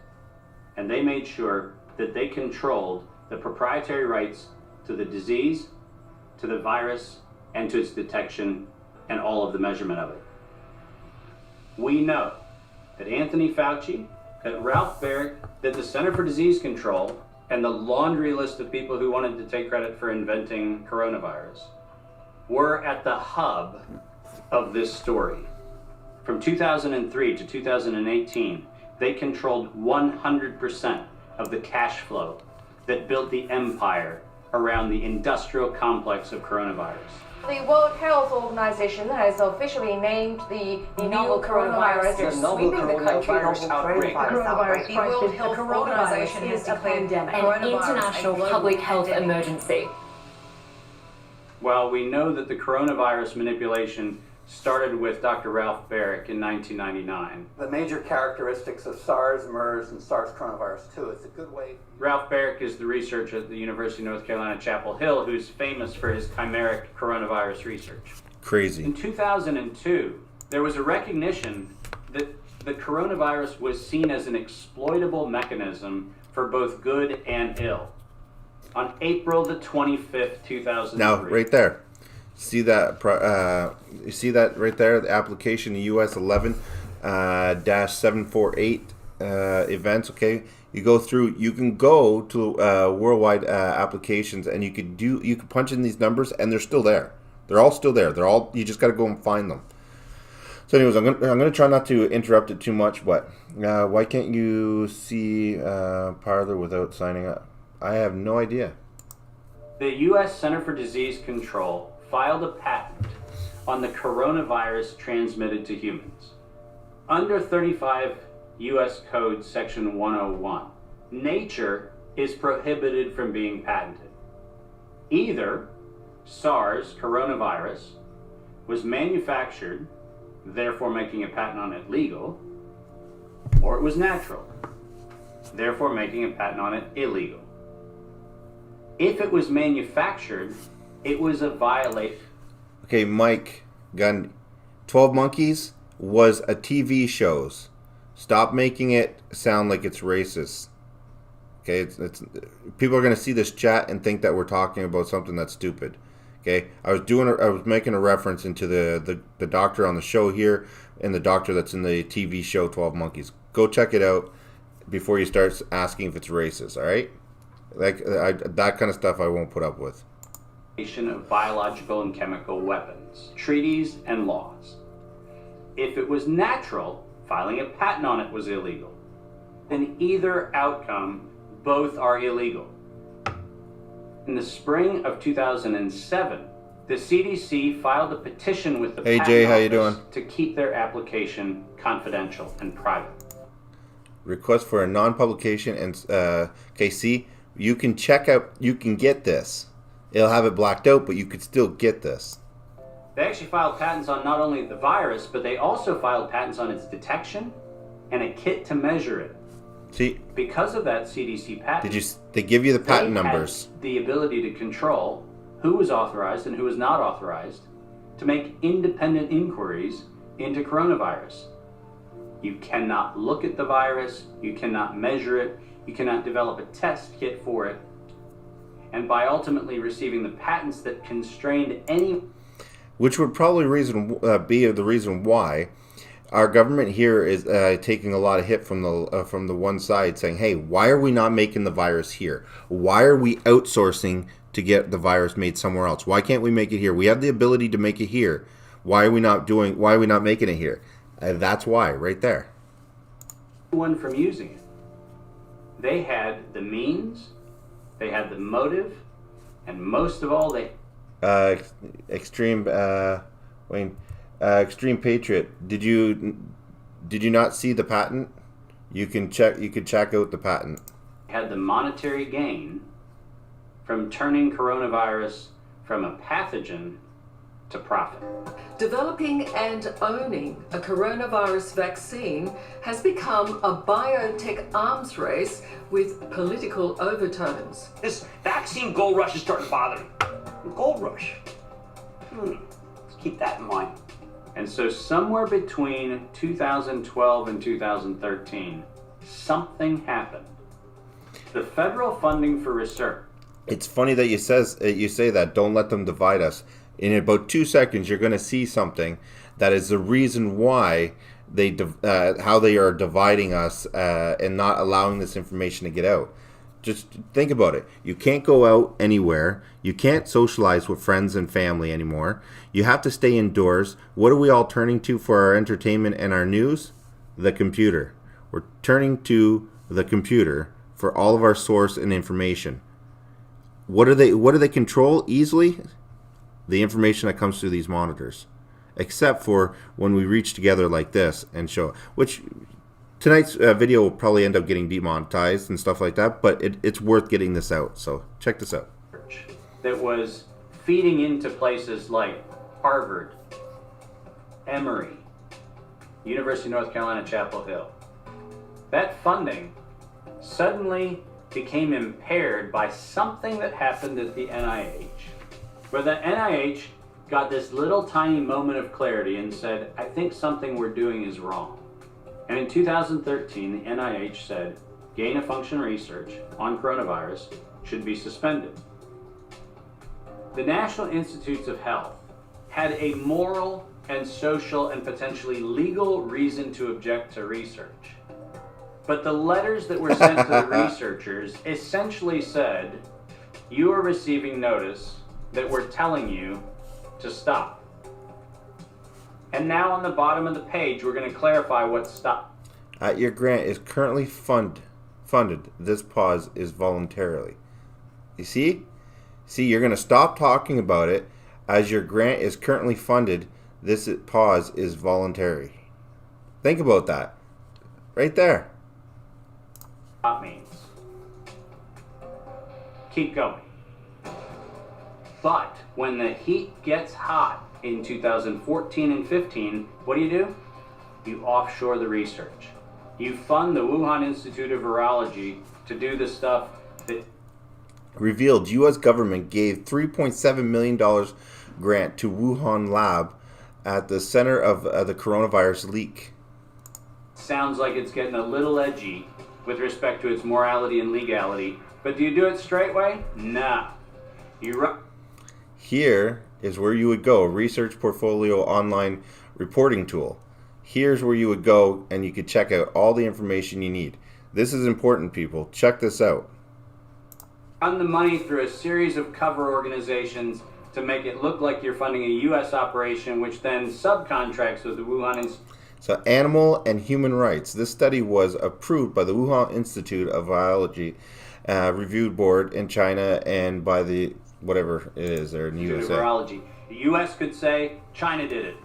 Speaker 3: And they made sure that they controlled the proprietary rights to the disease, to the virus, and to its detection, and all of the measurement of it. We know that Anthony Fauci, that Ralph Baric, that the Center for Disease Control, and the laundry list of people who wanted to take credit for inventing coronavirus were at the hub of this story. From 2003 to 2018, they controlled 100% of the cash flow that built the empire around the industrial complex of coronavirus.
Speaker 5: The World Health Organization has officially named the novel coronavirus sweeping the country.
Speaker 25: The World Health Organization has declared an international public health emergency.
Speaker 3: Well, we know that the coronavirus manipulation started with Dr. Ralph Baric in 1999.
Speaker 6: The major characteristics of SARS, MERS, and SARS coronavirus 2. It's a good way.
Speaker 3: Ralph Baric is the researcher at the University of North Carolina, Chapel Hill, who's famous for his chimeric coronavirus research.
Speaker 1: Crazy.
Speaker 3: In 2002, there was a recognition that the coronavirus was seen as an exploitable mechanism for both good and ill. On April the 25th, 2003.
Speaker 1: Now, right there. See that? You see that right there? The application, the US 11-748 events. Okay, you go through. You can go to worldwide applications, and you could punch in these numbers, and they're still there. They're all still there. They're all. You just got to go and find them. So, anyways, I'm gonna try not to interrupt it too much. But why can't you see Parler without signing up? I have no idea.
Speaker 3: The U.S. Center for Disease Control filed a patent on the coronavirus transmitted to humans. Under 35 U.S. Code Section 101, nature is prohibited from being patented. Either SARS coronavirus was manufactured, therefore making a patent on it legal, or it was natural, therefore making a patent on it illegal. If it was manufactured, it was a violation.
Speaker 1: Okay, Mike Gunn, 12 Monkeys was a TV show. Stop making it sound like it's racist. Okay, it's people are gonna see this chat and think that we're talking about something that's stupid. Okay, I was making a reference into the doctor on the show here and the doctor that's in the TV show 12 Monkeys. Go check it out before you start asking if it's racist. All right, that kind of stuff I won't put up with.
Speaker 3: Of biological and chemical weapons, treaties, and laws. If it was natural, filing a patent on it was illegal. In either outcome, both are illegal. In the spring of 2007, the CDC filed a petition with the
Speaker 1: Hey
Speaker 3: Patent
Speaker 1: Jay, how you
Speaker 3: Office
Speaker 1: doing?
Speaker 3: to keep their application confidential and private.
Speaker 1: Request for a non-publication and okay, see, you can check out, you can get this. It'll have it blacked out, but you could still get this.
Speaker 3: They actually filed patents on not only the virus, but they also filed patents on its detection and a kit to measure it.
Speaker 1: See,
Speaker 3: because of that CDC patent,
Speaker 1: they give you the patent numbers.
Speaker 3: The ability to control who was authorized and who was not authorized to make independent inquiries into coronavirus. You cannot look at the virus, you cannot measure it, you cannot develop a test kit for it. And by ultimately receiving the patents that constrained any...
Speaker 1: Which would probably be the reason why our government here is taking a lot of hit from the one side, saying, hey, why are we not making the virus here? Why are we outsourcing to get the virus made somewhere else? Why can't we make it here? We have the ability to make it here. Why are we not making it here? That's why, right there.
Speaker 3: One from using it. They had the means, they had the motive, and most of all, they...
Speaker 1: Extreme Patriot. Did you not see the patent? You could check out the patent.
Speaker 3: Had the monetary gain from turning coronavirus from a pathogen to profit.
Speaker 8: Developing and owning a coronavirus vaccine has become a biotech arms race with political overtones.
Speaker 9: This vaccine gold rush is starting to bother me. Gold rush. Let's keep that in mind.
Speaker 3: And so somewhere between 2012 and 2013, something happened. The federal funding for research.
Speaker 1: It's funny that you say that. Don't let them divide us. In about 2 seconds, you're going to see something that is the reason why how they are dividing us and not allowing this information to get out. Just think about it. You can't go out anywhere. You can't socialize with friends and family anymore. You have to stay indoors. What are we all turning to for our entertainment and our news? The computer. We're turning to the computer for all of our source and information. What do they control easily? The information that comes through these monitors. Except for when we reach together like this and show, which tonight's video will probably end up getting demonetized and stuff like that, but it's worth getting this out. So check this out.
Speaker 3: That was feeding into places like Harvard, Emory, University of North Carolina, Chapel Hill. That funding suddenly became impaired by something that happened at the NIH, where the NIH got this little tiny moment of clarity and said, I think something we're doing is wrong. And in 2013, the NIH said gain-of-function research on coronavirus should be suspended. The National Institutes of Health had a moral and social and potentially legal reason to object to research. But the letters that were sent to the researchers essentially said, you are receiving notice that we're telling you to stop. And now on the bottom of the page, we're going to clarify what stop.
Speaker 1: Your grant is currently funded. This pause is voluntarily. You see? See, you're going to stop talking about it. As your grant is currently funded, this pause is voluntary. Think about that. Right there.
Speaker 3: Stop means keep going. But when the heat gets hot in 2014 and 15, what do? You offshore the research. You fund the Wuhan Institute of Virology to do the stuff that...
Speaker 1: Revealed U.S. government gave $3.7 million grant to Wuhan lab at the center of the coronavirus leak.
Speaker 3: Sounds like it's getting a little edgy with respect to its morality and legality, but do you do it straight way? Nah.
Speaker 1: Here is where you would go, Research Portfolio Online Reporting Tool. Here's where you would go and you could check out all the information you need. This is important, people. Check this out.
Speaker 3: Run the money through a series of cover organizations to make it look like you're funding a U.S. operation, which then subcontracts with the Wuhan Institute.
Speaker 1: So animal and human rights. This study was approved by the Wuhan Institute of Virology Review Board in China and by the whatever it is there in the USA.
Speaker 3: Virology. The U.S. could say China did it.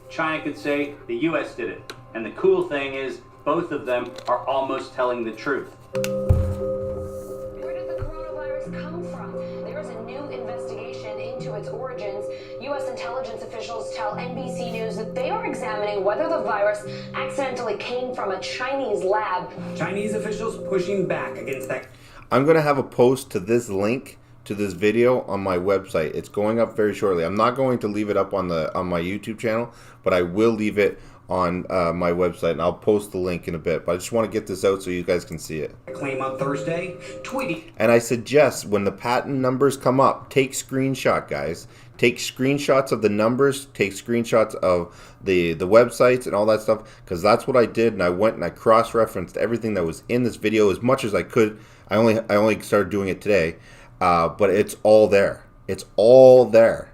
Speaker 3: China could say the U.S. did it. And the cool thing is both of them are almost telling the truth.
Speaker 5: Where did the coronavirus come from? There is a new investigation into its origins. U.S. intelligence officials tell NBC News that they are examining whether the virus accidentally came from a Chinese lab.
Speaker 10: Chinese officials pushing back against that.
Speaker 1: I'm going to have a post to this link to this video on my website. It's going up very shortly. I'm not going to leave it up on my YouTube channel, but I will leave it on my website, and I'll post the link in a bit. But I just want to get this out so you guys can see it.
Speaker 10: Claim on Thursday, tweeting.
Speaker 1: And I suggest when the patent numbers come up, take screenshot, guys. Take screenshots of the numbers, take screenshots of the websites and all that stuff, because that's what I did, and I went and I cross-referenced everything that was in this video as much as I could. I only started doing it today. But it's all there. It's all there.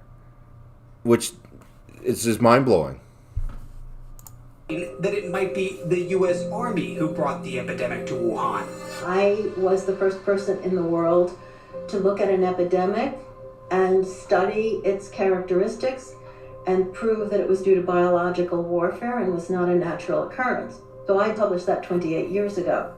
Speaker 1: Which is just mind-blowing.
Speaker 10: that it might be the U.S. Army who brought the epidemic to Wuhan.
Speaker 7: I was the first person in the world to look at an epidemic and study its characteristics and prove that it was due to biological warfare and was not a natural occurrence. So I published that 28 years ago.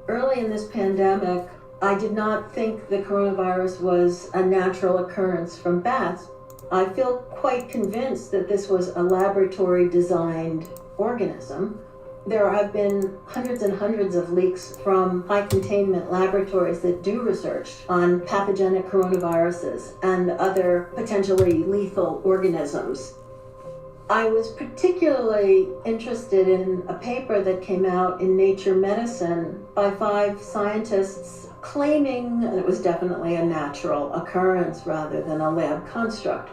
Speaker 7: Early in this pandemic, I did not think the coronavirus was a natural occurrence from bats. I feel quite convinced that this was a laboratory-designed organism. There have been hundreds and hundreds of leaks from high-containment laboratories that do research on pathogenic coronaviruses and other potentially lethal organisms. I was particularly interested in a paper that came out in Nature Medicine by 5 scientists claiming that it was definitely a natural occurrence rather than a lab construct.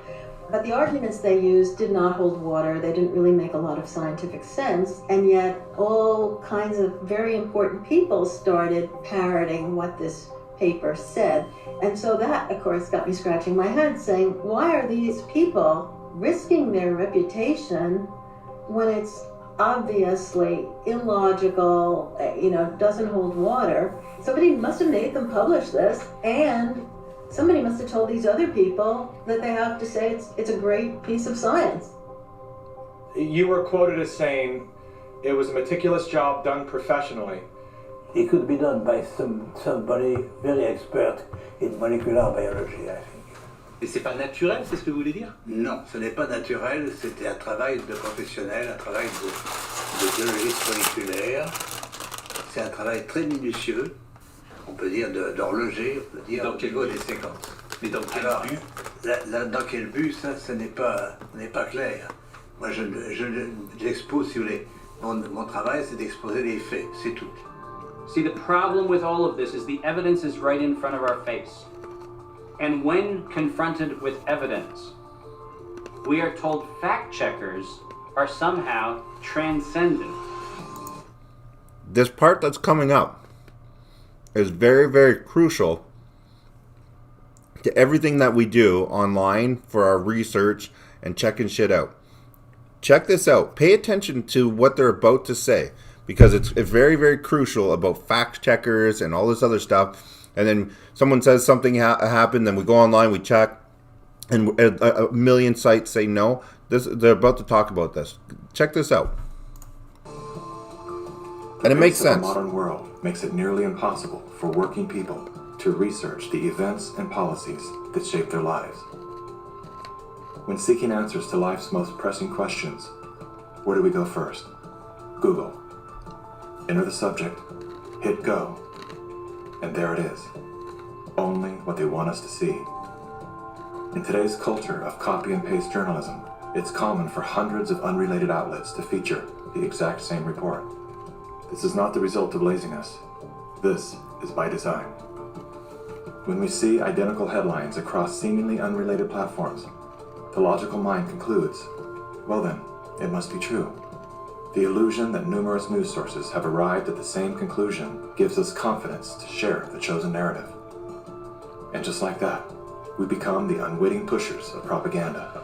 Speaker 7: But the arguments they used did not hold water. They didn't really make a lot of scientific sense. And yet all kinds of very important people started parroting what this paper said. And so that, of course, got me scratching my head saying, why are these people risking their reputation when it's obviously illogical, doesn't hold water? Somebody must have made them publish this, and somebody must have told these other people that they have to say it's a great piece of science.
Speaker 11: You were quoted as saying it was a meticulous job done professionally.
Speaker 12: It could be done by somebody very expert in molecular biology, I think.
Speaker 13: Et c'est pas naturel, c'est ce que vous voulez dire?
Speaker 12: Non, ce n'est pas naturel, c'était un travail de professionnel, un travail de biologiste moléculaire. C'est un travail très minutieux, on peut dire d'horloger, on peut dire au niveau des séquences.
Speaker 13: Mais dans quel but?
Speaker 12: Dans quel but, ça, ce n'est pas clair. Moi, j'expose, si vous voulez, mon travail, c'est d'exposer les faits, c'est tout.
Speaker 3: See, the problem with all of this is the evidence is right in front of our face. And when confronted with evidence, we are told fact checkers are somehow transcendent.
Speaker 1: This part that's coming up is very, very crucial to everything that we do online for our research and checking shit out. Check this out. Pay attention to what they're about to say, because it's very, very crucial about fact checkers and all this other stuff. And then someone says something happened, then we go online, we check, and a million sites say no. They're about to talk about this. Check this out. And it makes sense.
Speaker 28: The modern world makes it nearly impossible for working people to research the events and policies that shape their lives. When seeking answers to life's most pressing questions, where do we go first? Google. Enter the subject, hit go, and there it is. Only what they want us to see. In today's culture of copy and paste journalism, it's common for hundreds of unrelated outlets to feature the exact same report. This is not the result of laziness. This is by design. When we see identical headlines across seemingly unrelated platforms, the logical mind concludes, well then, it must be true. The illusion that numerous news sources have arrived at the same conclusion gives us confidence to share the chosen narrative. And just like that, we become the unwitting pushers of propaganda.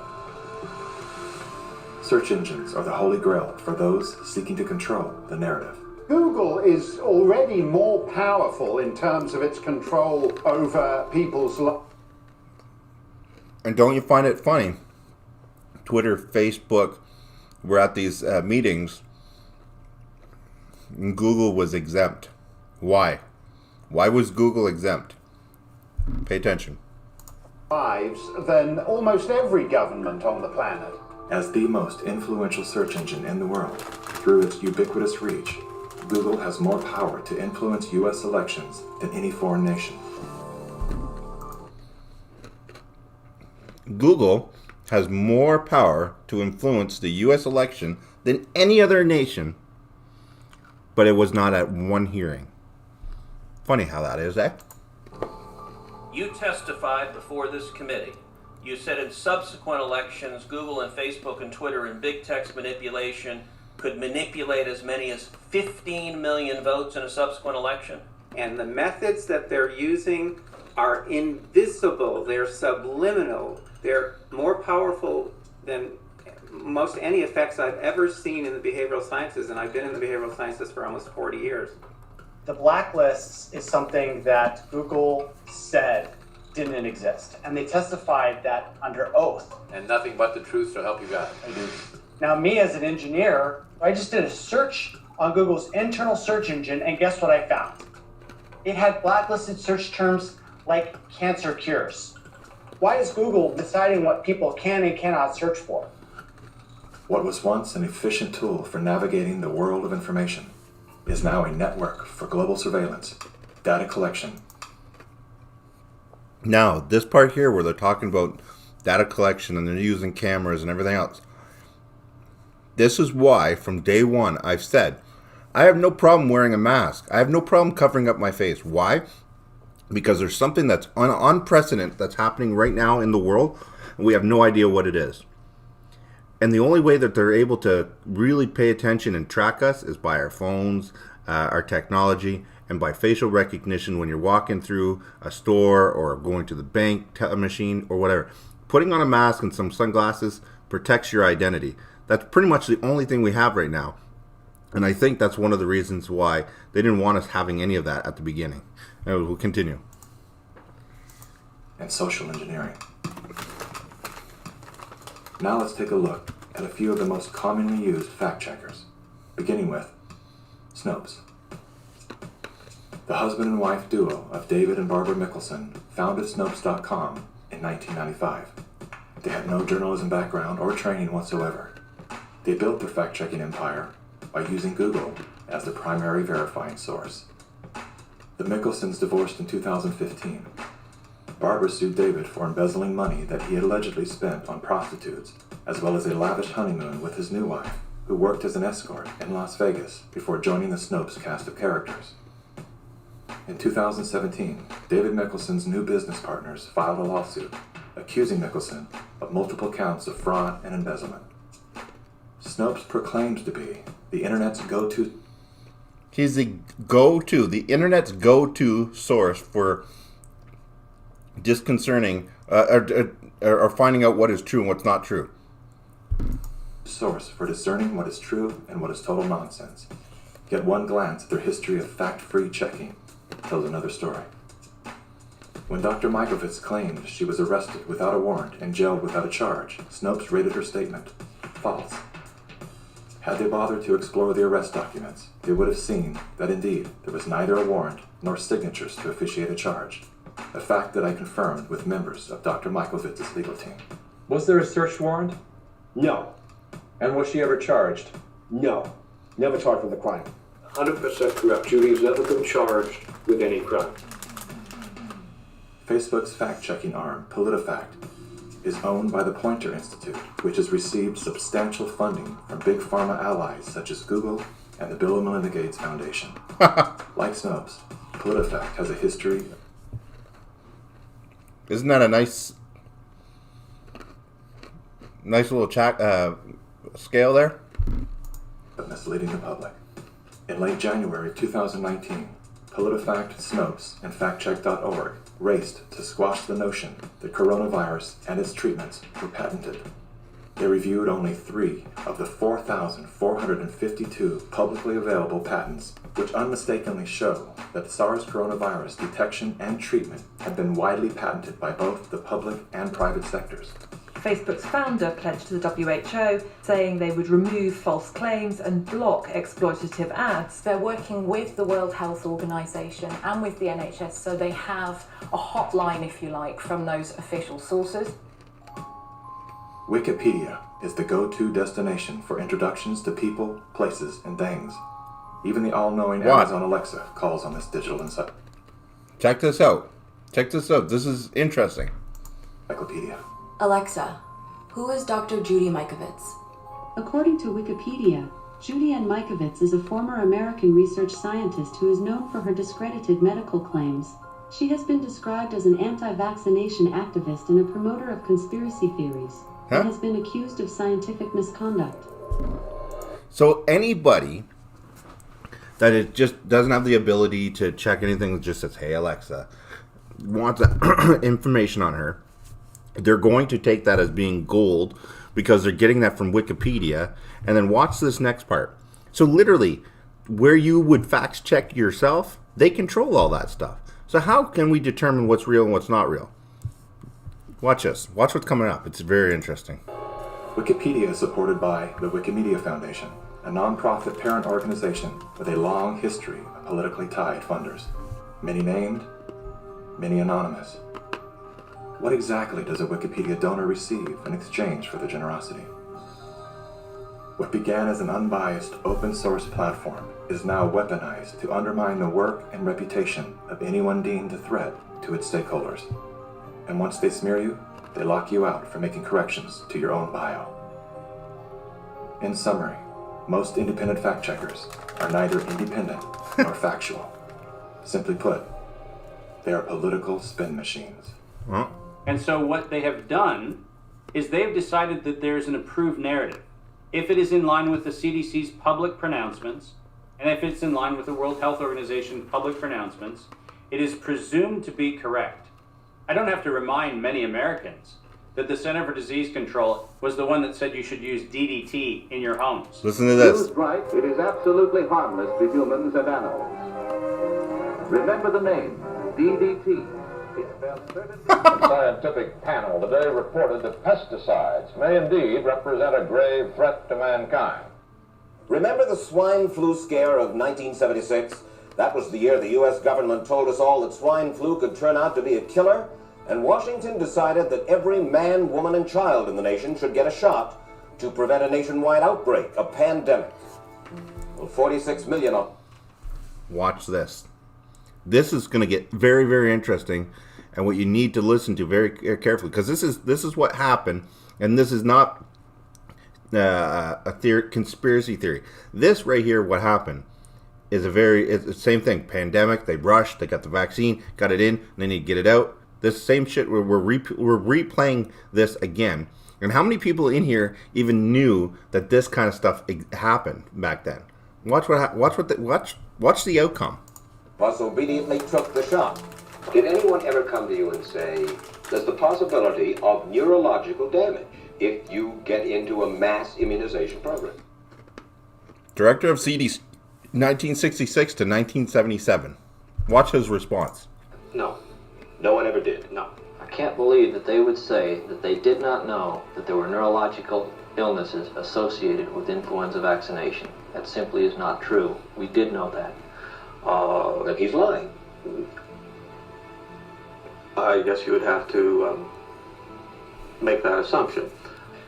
Speaker 28: Search engines are the holy grail for those seeking to control the narrative.
Speaker 14: Google is already more powerful in terms of its control over people's lives.
Speaker 1: And don't you find it funny? Twitter, Facebook, we're at these meetings, and Google was exempt. Why? Why was Google exempt? Pay attention.
Speaker 14: Lives than almost every government on the planet.
Speaker 28: As the most influential search engine in the world, through its ubiquitous reach, Google has more power to influence U.S. elections than any foreign nation.
Speaker 1: Google has more power to influence the U.S. election than any other nation, but it was not at one hearing. Funny how that is, eh?
Speaker 15: You testified before this committee. You said in subsequent elections, Google and Facebook and Twitter and big text manipulation could manipulate as many as 15 million votes in a subsequent election.
Speaker 16: And the methods that they're using are invisible, they're subliminal, they're more powerful than most any effects I've ever seen in the behavioral sciences, and I've been in the behavioral sciences for almost 40 years.
Speaker 17: The blacklists is something that Google said didn't exist, and they testified that under oath.
Speaker 18: And nothing but the truth shall help you God.
Speaker 17: I do. Now, me as an engineer, I just did a search on Google's internal search engine, and guess what I found? It had blacklisted search terms like cancer cures. Why is Google deciding what people can and cannot search for?
Speaker 28: What was once an efficient tool for navigating the world of information is now a network for global surveillance, data collection.
Speaker 1: Now, this part here where they're talking about data collection and they're using cameras and everything else. This is why, from day one, I've said, I have no problem wearing a mask. I have no problem covering up my face. Why? Because there's something that's unprecedented that's happening right now in the world, and we have no idea what it is. And the only way that they're able to really pay attention and track us is by our phones, our technology, and by facial recognition when you're walking through a store or going to the bank machine or whatever. Putting on a mask and some sunglasses protects your identity. That's pretty much the only thing we have right now. And I think that's one of the reasons why they didn't want us having any of that at the beginning. And we'll continue.
Speaker 28: And social engineering. Now let's take a look at a few of the most commonly used fact checkers, beginning with Snopes. The husband and wife duo of David and Barbara Mickelson founded Snopes.com in 1995. They had no journalism background or training whatsoever. They built their fact-checking empire by using Google as the primary verifying source. The Mickelsons divorced in 2015. Barbara sued David for embezzling money that he had allegedly spent on prostitutes, as well as a lavish honeymoon with his new wife, who worked as an escort in Las Vegas before joining the Snopes cast of characters. In 2017, David Mickelson's new business partners filed a lawsuit accusing Mickelson of multiple counts of fraud and embezzlement. Snopes proclaims to be the internet's go-to.
Speaker 1: He's the internet's go-to source for disconcerting or finding out what is true and what's not true.
Speaker 28: Source for discerning what is true and what is total nonsense. Yet one glance at their history of fact-free checking tells another story. When Dr. Mikovits claimed she was arrested without a warrant and jailed without a charge, Snopes rated her statement false. Had they bothered to explore the arrest documents, they would have seen that indeed there was neither a warrant nor signatures to officiate a charge, a fact that I confirmed with members of Dr. Mikovits' legal team.
Speaker 11: Was there a search warrant?
Speaker 14: No.
Speaker 11: And was she ever charged?
Speaker 14: No. Never charged with a crime.
Speaker 19: 100% correct. Judy has never been charged with any crime.
Speaker 28: Facebook's fact-checking arm, PolitiFact, is owned by the Poynter Institute, which has received substantial funding from big pharma allies such as Google and the Bill and Melinda Gates Foundation. Like Snopes, PolitiFact has a history.
Speaker 1: Isn't that a nice little scale there?
Speaker 28: Of misleading the public. In late January 2019, PolitiFact, Snopes, and FactCheck.org raced to squash the notion that coronavirus and its treatments were patented. They reviewed only 3 of the 4,452 publicly available patents, which unmistakably show that SARS coronavirus detection and treatment have been widely patented by both the public and private sectors.
Speaker 20: Facebook's founder pledged to the WHO, saying they would remove false claims and block exploitative ads.
Speaker 25: They're working with the World Health Organization and with the NHS, so they have a hotline, if you like, from those official sources.
Speaker 28: Wikipedia is the go-to destination for introductions to people, places, and things. Even the all-knowing Amazon Alexa calls on this digital insight.
Speaker 1: Check this out. This is interesting.
Speaker 28: Wikipedia.
Speaker 22: Alexa, who is Dr. Judy Mikovits?
Speaker 23: According to Wikipedia, Judy Ann Mikovits is a former American research scientist who is known for her discredited medical claims. She has been described as an anti-vaccination activist and a promoter of conspiracy theories, and has been accused of scientific misconduct.
Speaker 1: So anybody that it just doesn't have the ability to check anything, just says, "Hey Alexa," wants information on her, they're going to take that as being gold because they're getting that from Wikipedia. And then watch this next part. So literally, where you would fact check yourself, they control all that stuff. So how can we determine what's real and what's not real? Watch this. Watch what's coming up. It's very interesting.
Speaker 28: Wikipedia is supported by the Wikimedia Foundation, a non-profit parent organization with a long history of politically tied funders. Many named, many anonymous. What exactly does a Wikipedia donor receive in exchange for their generosity? What began as an unbiased open source platform is now weaponized to undermine the work and reputation of anyone deemed a threat to its stakeholders. And once they smear you, they lock you out for making corrections to your own bio. In summary, most independent fact checkers are neither independent nor factual. Simply put, they are political spin machines.
Speaker 3: And so what they have done is they've decided that there's an approved narrative. If it is in line with the CDC's public pronouncements, and if it's in line with the World Health Organization public pronouncements, it is presumed to be correct. I don't have to remind many Americans that the Center for Disease Control was the one that said you should use DDT in your homes.
Speaker 1: Listen to this.
Speaker 2: Used right, it is absolutely harmless to humans and animals. Remember the name, DDT.
Speaker 4: A scientific panel today reported that pesticides may indeed represent a grave threat to mankind.
Speaker 6: Remember the swine flu scare of 1976? That was the year the U.S. government told us all that swine flu could turn out to be a killer, and Washington decided that every man, woman, and child in the nation should get a shot to prevent a nationwide outbreak, a pandemic. Well, 46 million of...
Speaker 1: Watch this. This is going to get very, very interesting, and what you need to listen to very carefully, because this is what happened, and this is not a conspiracy theory. This right here, what happened, is it's the same thing. Pandemic, they rushed, they got the vaccine, got it in, and they need to get it out. This same shit, we're replaying this again. And how many people in here even knew that this kind of stuff happened back then? Watch the outcome.
Speaker 6: Plus obediently took the shot.
Speaker 4: Did anyone ever come to you and say, there's the possibility of neurological damage if you get into a mass immunization program?
Speaker 1: Director of CDC, 1966 to 1977. Watch his response.
Speaker 4: No. No one ever did. No.
Speaker 8: I can't believe that they would say that they did not know that there were neurological illnesses associated with influenza vaccination. That simply is not true. We did know that.
Speaker 4: Then he's lying. I guess you would have to make that assumption.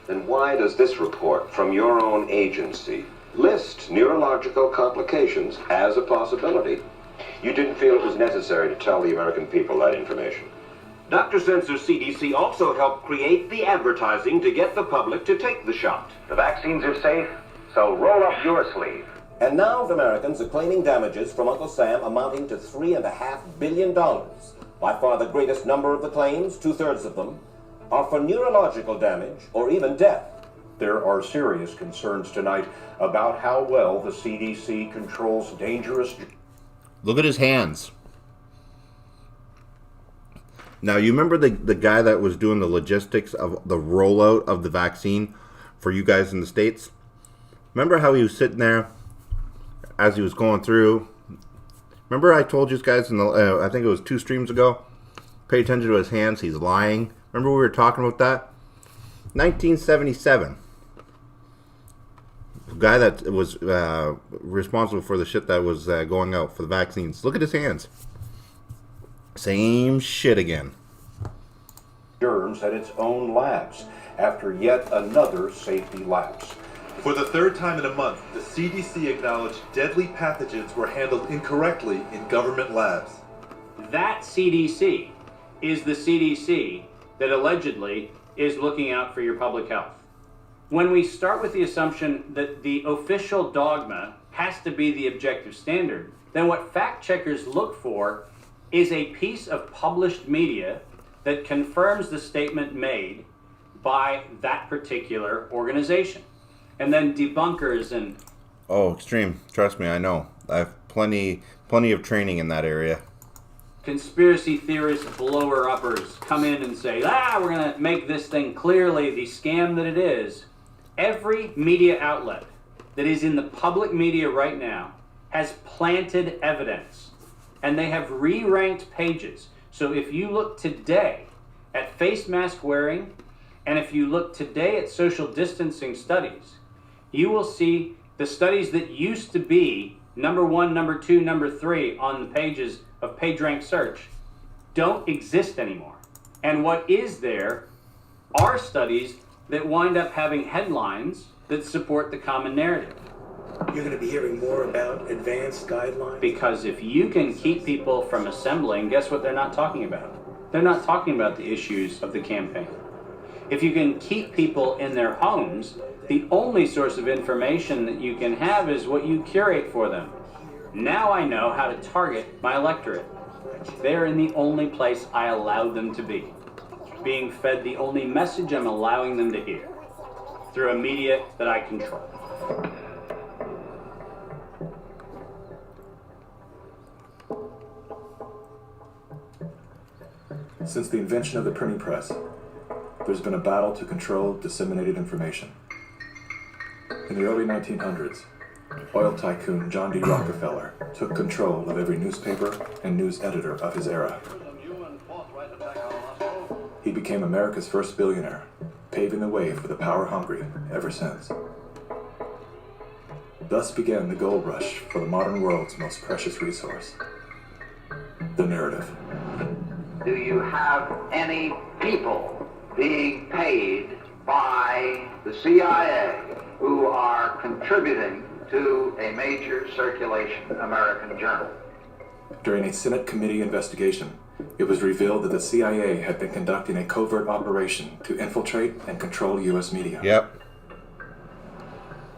Speaker 4: Then why does this report from your own agency list neurological complications as a possibility? You didn't feel it was necessary to tell the American people that information. Dr. Censor's CDC also helped create the advertising to get the public to take the shot. The vaccines are safe, so roll up your sleeve.
Speaker 6: And now Americans are claiming damages from Uncle Sam amounting to $3.5 billion. By far the greatest number of the claims, 2/3 of them, are for neurological damage or even death.
Speaker 14: There are serious concerns tonight about how well the CDC controls dangerous...
Speaker 1: Look at his hands. Now, you remember the guy that was doing the logistics of the rollout of the vaccine for you guys in the States? Remember how he was sitting there as he was going through? Remember I told you guys in the, I think it was 2 streams ago, pay attention to his hands, he's lying. Remember we were talking about that? 1977. The guy that was responsible for the shit that was going out for the vaccines. Look at his hands. Same shit again.
Speaker 14: Germs at its own labs after yet another safety lapse.
Speaker 21: For the 3rd time in a month, the CDC acknowledged deadly pathogens were handled incorrectly in government labs.
Speaker 3: That CDC is the CDC that allegedly is looking out for your public health. When we start with the assumption that the official dogma has to be the objective standard, then what fact checkers look for is a piece of published media that confirms the statement made by that particular organization. And then debunkers and...
Speaker 1: Oh, extreme. Trust me, I know. I have plenty of training in that area.
Speaker 3: conspiracy theorist blower-uppers come in and say, we're going to make this thing clearly the scam that it is. Every media outlet that is in the public media right now has planted evidence, and they have re-ranked pages. So if you look today at face mask wearing, and if you look today at social distancing studies, you will see the studies that used to be number 1, number 2, number 3 on the pages of PageRank search don't exist anymore. And what is there are studies that wind up having headlines that support the common narrative.
Speaker 5: You're going to be hearing more about advanced guidelines?
Speaker 3: Because if you can keep people from assembling, guess what they're not talking about? They're not talking about the issues of the campaign. If you can keep people in their homes, the only source of information that you can have is what you curate for them. Now I know how to target my electorate. They're in the only place I allowed them to be, being fed the only message I'm allowing them to hear, through a media that I control.
Speaker 28: Since the invention of the printing press, there's been a battle to control disseminated information. In the early 1900s, oil tycoon John D. Rockefeller took control of every newspaper and news editor of his era. He became America's first billionaire, paving the way for the power-hungry ever since. Thus began the gold rush for the modern world's most precious resource, the narrative.
Speaker 2: Do you have any people being paid by the CIA who are contributing to a major circulation American journal?
Speaker 28: During a Senate committee investigation, it was revealed that the CIA had been conducting a covert operation to infiltrate and control U.S. media.
Speaker 1: Yep.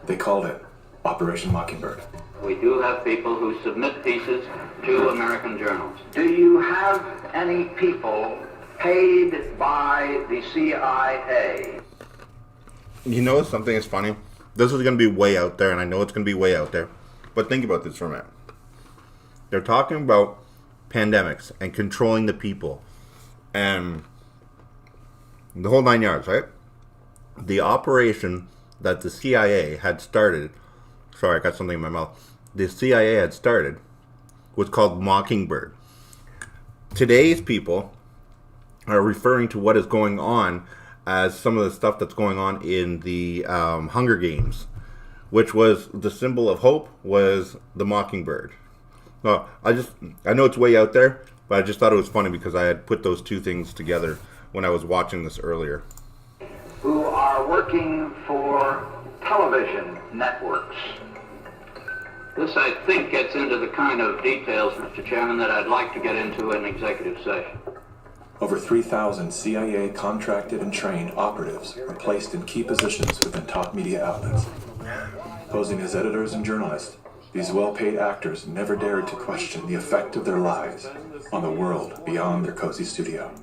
Speaker 28: They called it Operation Mockingbird.
Speaker 2: We do have people who submit pieces to American journals. Do you have any people paid by the CIA?
Speaker 1: You know something is funny? This is going to be way out there, and I know it's going to be way out there. But think about this for a minute. They're talking about pandemics and controlling the people and the whole 9 yards, right? The operation that the CIA had started, sorry, I got something in my mouth. The CIA had started was called Mockingbird. Today's people are referring to what is going on as some of the stuff that's going on in the Hunger Games, which was the symbol of hope was the mockingbird. No, I know it's way out there, but I just thought it was funny because I had put those two things together when I was watching this earlier.
Speaker 2: Who are working for television networks. This, I think, gets into the kind of details, Mr. Chairman, that I'd like to get into in executive session.
Speaker 28: Over 3,000 CIA contracted and trained operatives were placed in key positions within top media outlets. Posing as editors and journalists, these well-paid actors never dared to question the effect of their lives on the world beyond their cozy studio.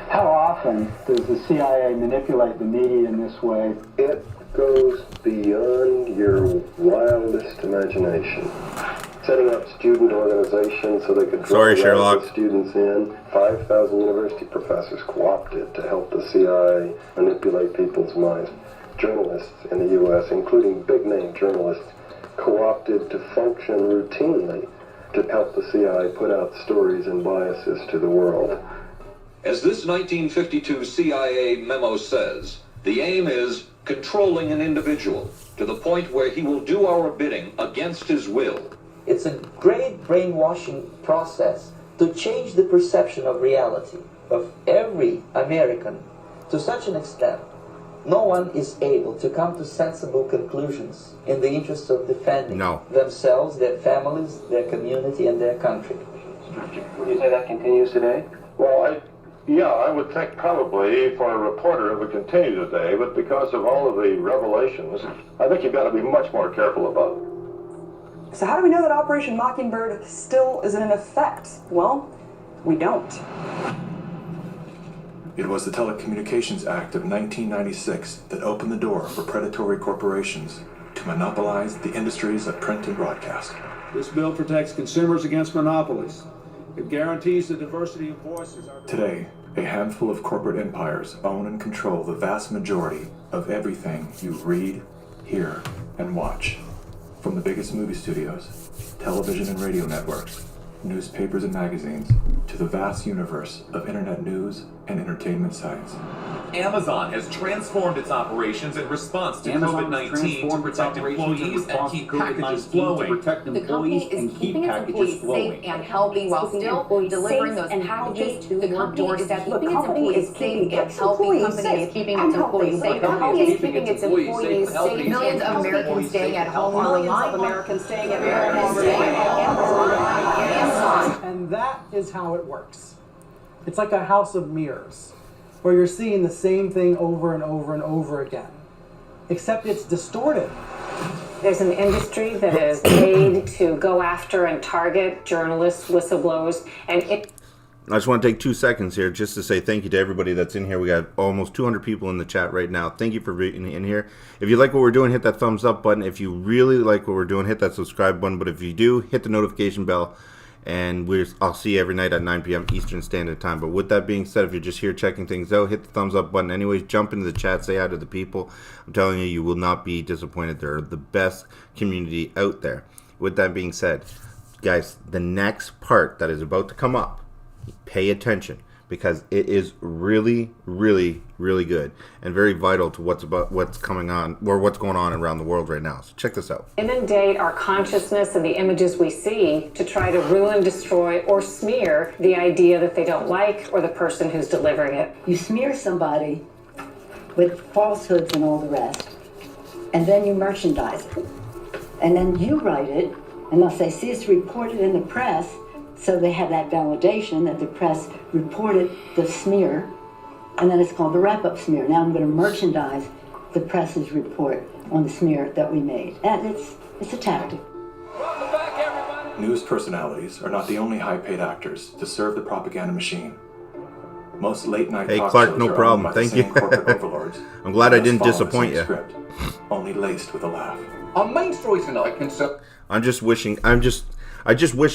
Speaker 7: How often does the CIA manipulate the media in this way?
Speaker 9: It goes beyond your wildest imagination. Setting up student organizations so they could draw students in. 5,000 university professors co-opted to help the CIA manipulate people's minds. Journalists in the U.S., including big-name journalists, co-opted to function routinely to help the CIA put out stories and biases to the world.
Speaker 4: As this 1952 CIA memo says, the aim is controlling an individual to the point where he will do our bidding against his will.
Speaker 10: It's a great brainwashing process to change the perception of reality of every American to such an extent no one is able to come to sensible conclusions in the interest of defending themselves, their families, their community, and their country.
Speaker 7: Would you say that continues today?
Speaker 13: Well, I would think probably for a reporter it would continue today, but because of all of the revelations, I think you've got to be much more careful about it.
Speaker 24: So how do we know that Operation Mockingbird still is in effect? Well, we don't.
Speaker 28: It was the Telecommunications Act of 1996 that opened the door for predatory corporations to monopolize the industries of print and broadcast.
Speaker 26: This bill protects consumers against monopolies.
Speaker 11: It guarantees the diversity of voices.
Speaker 28: Today, a handful of corporate empires own and control the vast majority of everything you read, hear, and watch. From the biggest movie studios, television and radio networks, newspapers and magazines, to the vast universe of internet news and entertainment sites.
Speaker 12: Amazon has transformed its operations in response to COVID-19 to protect employees and keep packages flowing.
Speaker 15: The company is keeping its employees safe and healthy while still delivering those packages to the doorstep. Keeping its employees safe and healthy. The company is keeping its employees safe and healthy. Keeping its employees safe. Millions of Americans staying at home. Millions of Americans staying at home.
Speaker 16: And that is how it works. It's like a house of mirrors, where you're seeing the same thing over and over and over again, except it's distorted.
Speaker 17: There's an industry that is paid to go after and target journalists, whistleblowers, and it...
Speaker 1: I just want to take 2 seconds here just to say thank you to everybody that's in here. We got almost 200 people in the chat right now. Thank you for being in here. If you like what we're doing, hit that thumbs up button. If you really like what we're doing, hit that subscribe button. But if you do, hit the notification bell. And I'll see you every night at 9 p.m. Eastern Standard Time. But with that being said, if you're just here checking things out, hit the thumbs up button. Anyways, jump into the chat, say hi to the people. I'm telling you, you will not be disappointed. They're the best community out there. With that being said, guys, the next part that is about to come up, pay attention, because it is really, really, really good and very vital to what's coming on or what's going on around the world right now. So check this out.
Speaker 17: inundate our consciousness and the images we see to try to ruin, destroy, or smear the idea that they don't like or the person who's delivering it.
Speaker 18: You smear somebody with falsehoods and all the rest, and then you merchandise it. And then you write it, and they'll say, see, it's reported in the press, so they have that validation that the press reported the smear, and then it's called the wrap-up smear. Now I'm going to merchandise the press's report on the smear that we made. And it's a tactic.
Speaker 28: News personalities are not the only high-paid actors to serve the propaganda machine. Most late-night talk
Speaker 1: Clark,
Speaker 28: shows
Speaker 1: no
Speaker 28: are
Speaker 1: problem.
Speaker 28: owned by
Speaker 1: Thank
Speaker 28: the
Speaker 1: you.
Speaker 28: same corporate overlords.
Speaker 1: I'm glad I didn't
Speaker 28: follow the
Speaker 1: disappoint
Speaker 28: same
Speaker 1: you.
Speaker 28: Script, only laced with a laugh.
Speaker 2: Our main story tonight concerns...
Speaker 1: I just wish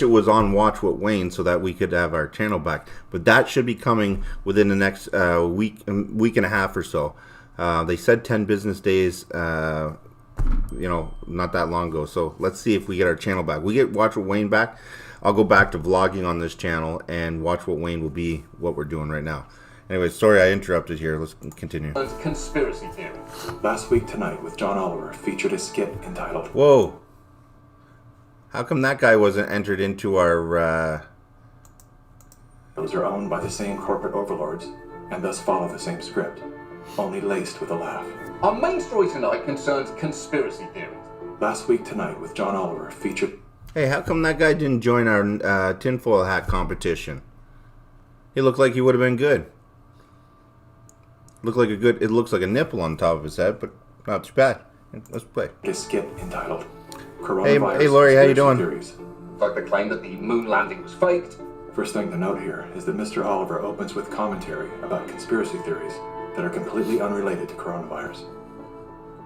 Speaker 1: it was on Watch What Wayne so that we could have our channel back. But that should be coming within the next week and a half or so. They said 10 business days, not that long ago. So let's see if we get our channel back. We get Watch What Wayne back, I'll go back to vlogging on this channel, and Watch What Wayne will be what we're doing right now. Anyway, sorry I interrupted here. Let's continue.
Speaker 2: Conspiracy theory.
Speaker 28: Last Week Tonight with John Oliver featured a skit entitled...
Speaker 1: Whoa. How come that guy wasn't entered into our...
Speaker 28: Those are owned by the same corporate overlords and thus follow the same script, only laced with a laugh.
Speaker 2: Our main story tonight concerns conspiracy theories.
Speaker 28: Last Week Tonight with John Oliver featured...
Speaker 1: Hey, how come that guy didn't join our tinfoil hat competition? He looked like he would have been good. It looks like a nipple on top of his head, but not too bad. Let's play.
Speaker 28: A skit entitled
Speaker 1: Hey Lori, how you doing?
Speaker 28: Theories.
Speaker 2: Like the claim that the moon landing was faked.
Speaker 28: First thing to note here is that Mr. Oliver opens with commentary about conspiracy theories that are completely unrelated to coronavirus.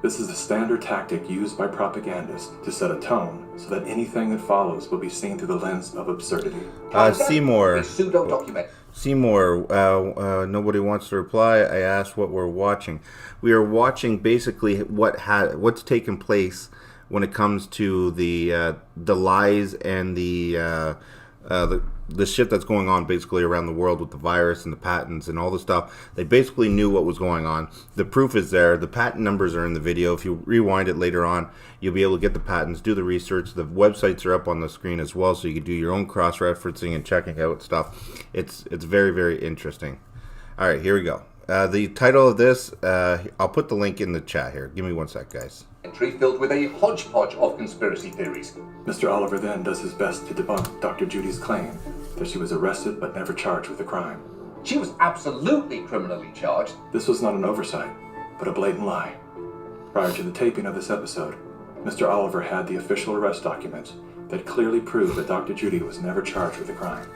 Speaker 28: This is a standard tactic used by propagandists to set a tone so that anything that follows will be seen through the lens of absurdity.
Speaker 1: Seymour, nobody wants to reply. I asked what we're watching. We are watching basically what's taken place when it comes to the lies and the shit that's going on basically around the world with the virus and the patents and all the stuff. They basically knew what was going on. The proof is there. The patent numbers are in the video. If you rewind it later on, you'll be able to get the patents, do the research. The websites are up on the screen as well, so you can do your own cross-referencing and checking out stuff. It's very, very interesting. All right, here we go. The title of this, I'll put the link in the chat here. Give me 1 sec, guys.
Speaker 2: Entry filled with a hodgepodge of conspiracy theories.
Speaker 28: Mr. Oliver then does his best to debunk Dr. Judy's claim that she was arrested but never charged with a crime.
Speaker 2: She was absolutely criminally charged.
Speaker 28: This was not an oversight, but a blatant lie. Prior to the taping of this episode, Mr. Oliver had the official arrest documents that clearly prove that Dr. Judy was never charged with a crime.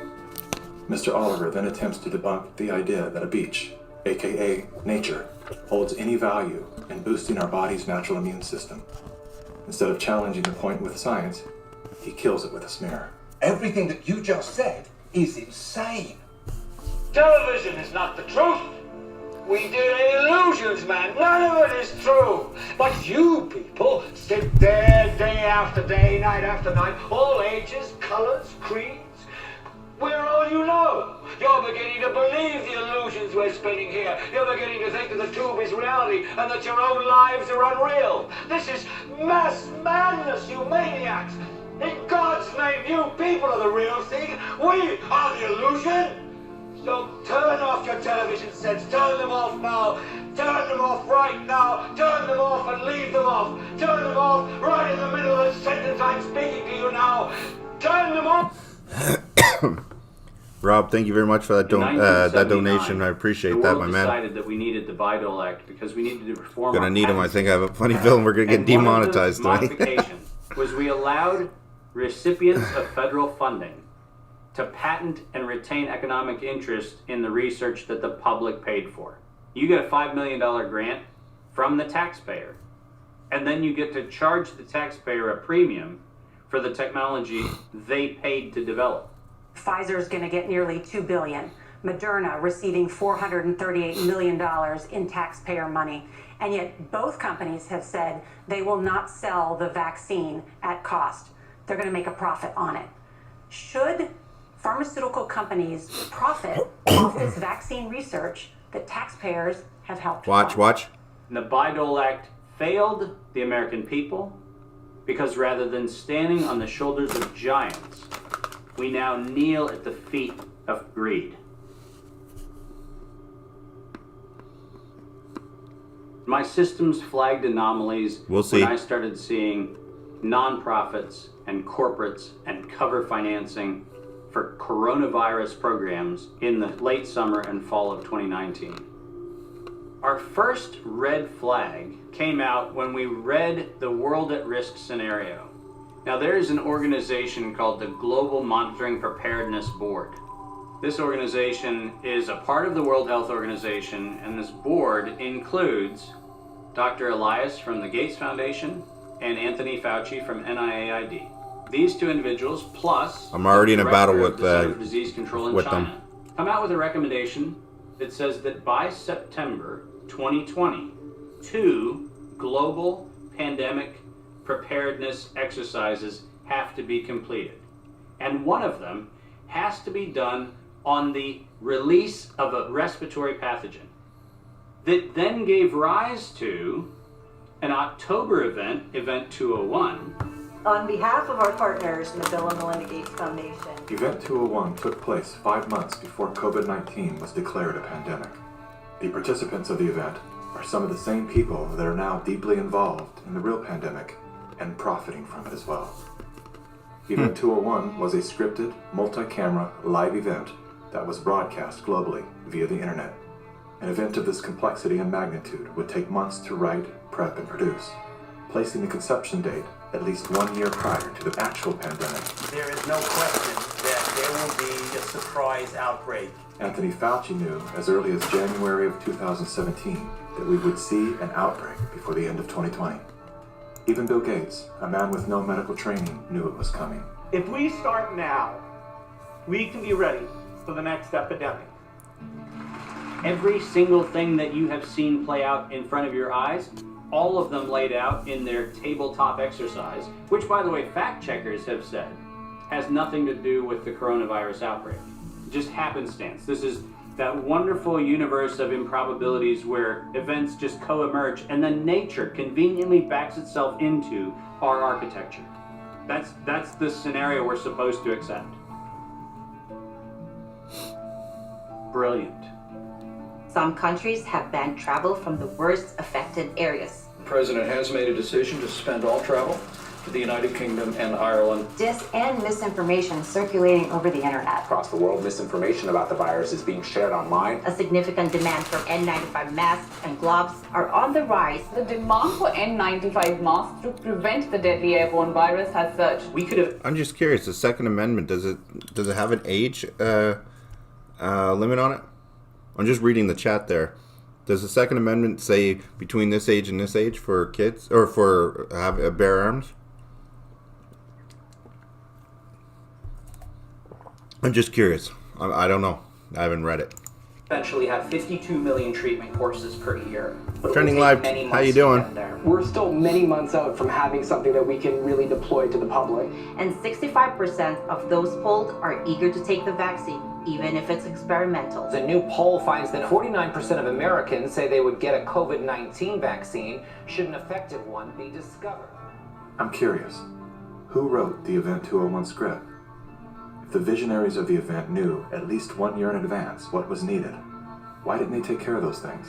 Speaker 28: Mr. Oliver then attempts to debunk the idea that a beach, aka nature, holds any value in boosting our body's natural immune system. Instead of challenging the point with science, he kills it with a smear.
Speaker 2: Everything that you just said
Speaker 8: is insane.
Speaker 19: Television is not the truth. We did illusions, man. None of it is true. But you people sit there day after day, night after night, all ages, colors, creeds. We're all you know. You're beginning to believe the illusions we're spinning here. You're beginning to think that the tube is reality and that your own lives are unreal. This is mass madness, you maniacs. In God's name, you people are the real thing. We are the illusion. So turn off your television sets. Turn them off now. Turn them off right now. Turn them off and leave them off. Turn them off right in the middle of the sentence I'm speaking to you now. Turn them off.
Speaker 1: Rob, thank you very much for that donation. I appreciate that, my man.
Speaker 3: Decided that we needed the Bayh-Dole Act because we needed to reform.
Speaker 1: Gonna need him. I think I have a funny film. We're gonna get demonetized tonight.
Speaker 3: Modification was we allowed recipients of federal funding to patent and retain economic interest in the research that the public paid for. You get a $5 million grant from the taxpayer, and then you get to charge the taxpayer a premium for the technology they paid to develop.
Speaker 20: Pfizer's going to get nearly $2 billion. Moderna receiving $438 million in taxpayer money. And yet both companies have said they will not sell the vaccine at cost. They're going to make a profit on it. Should pharmaceutical companies profit off this vaccine research that taxpayers have helped fund?
Speaker 1: Watch.
Speaker 3: The Bayh-Dole Act failed the American people because rather than standing on the shoulders of giants, we now kneel at the feet of greed. My systems flagged anomalies when I started seeing nonprofits and corporates and cover financing for coronavirus programs in the late summer and fall of 2019. Our first red flag came out when we read the World at Risk scenario. Now, there is an organization called the Global Monitoring Preparedness Board. This organization is a part of the World Health Organization, and this board includes Dr. Elias from the Gates Foundation and Anthony Fauci from NIAID. These two individuals, plus
Speaker 1: I'm already in a battle with
Speaker 3: Disease Control in China, come out with a recommendation that says that by September 2020, 2 global pandemic preparedness exercises have to be completed. And one of them has to be done on the release of a respiratory pathogen. That then gave rise to an October event, Event 201.
Speaker 22: On behalf of our partners in the Bill and Melinda Gates Foundation.
Speaker 28: Event 201 took place 5 months before COVID-19 was declared a pandemic. The participants of the event are some of the same people that are now deeply involved in the real pandemic and profiting from it as well. Event 201 was a scripted, multi-camera, live event that was broadcast globally via the internet. An event of this complexity and magnitude would take months to write, prep, and produce, placing the conception date at least 1 year prior to the actual pandemic.
Speaker 8: There is no question that there will be a surprise outbreak.
Speaker 28: Anthony Fauci knew as early as January of 2017 that we would see an outbreak before the end of 2020. Even Bill Gates, a man with no medical training, knew it was coming.
Speaker 23: If we start now, we can be ready for the next epidemic.
Speaker 3: Every single thing that you have seen play out in front of your eyes, all of them laid out in their tabletop exercise, which, by the way, fact checkers have said has nothing to do with the coronavirus outbreak. Just happenstance. This is that wonderful universe of improbabilities where events just co-emerge and then nature conveniently backs itself into our architecture. That's the scenario we're supposed to accept. Brilliant.
Speaker 25: Some countries have banned travel from the worst affected areas.
Speaker 26: The President has made a decision to suspend all travel to the United Kingdom and Ireland.
Speaker 15: Dis and misinformation circulating over the internet.
Speaker 27: Across the world, misinformation about the virus is being shared online.
Speaker 25: A significant demand for N95 masks and gloves are on the rise.
Speaker 29: The demand for N95 masks to prevent the deadly airborne virus has surged.
Speaker 3: We could have.
Speaker 1: I'm just curious. The Second Amendment, does it have an age limit on it? I'm just reading the chat there. Does the Second Amendment say between this age and this age for kids or for bear arms? I'm just curious. I don't know. I haven't read it.
Speaker 4: Eventually have 52 million treatment courses per year.
Speaker 1: Trending Live, how you doing?
Speaker 5: We're still many months out from having something that we can really deploy to the public.
Speaker 25: And 65% of those polled are eager to take the vaccine, even if it's experimental.
Speaker 6: The new poll finds that 49% of Americans say they would get a COVID-19 vaccine should an effective one be discovered.
Speaker 28: I'm curious, who wrote the Event 201 script? If the visionaries of the event knew, at least 1 year in advance, what was needed, why didn't they take care of those things?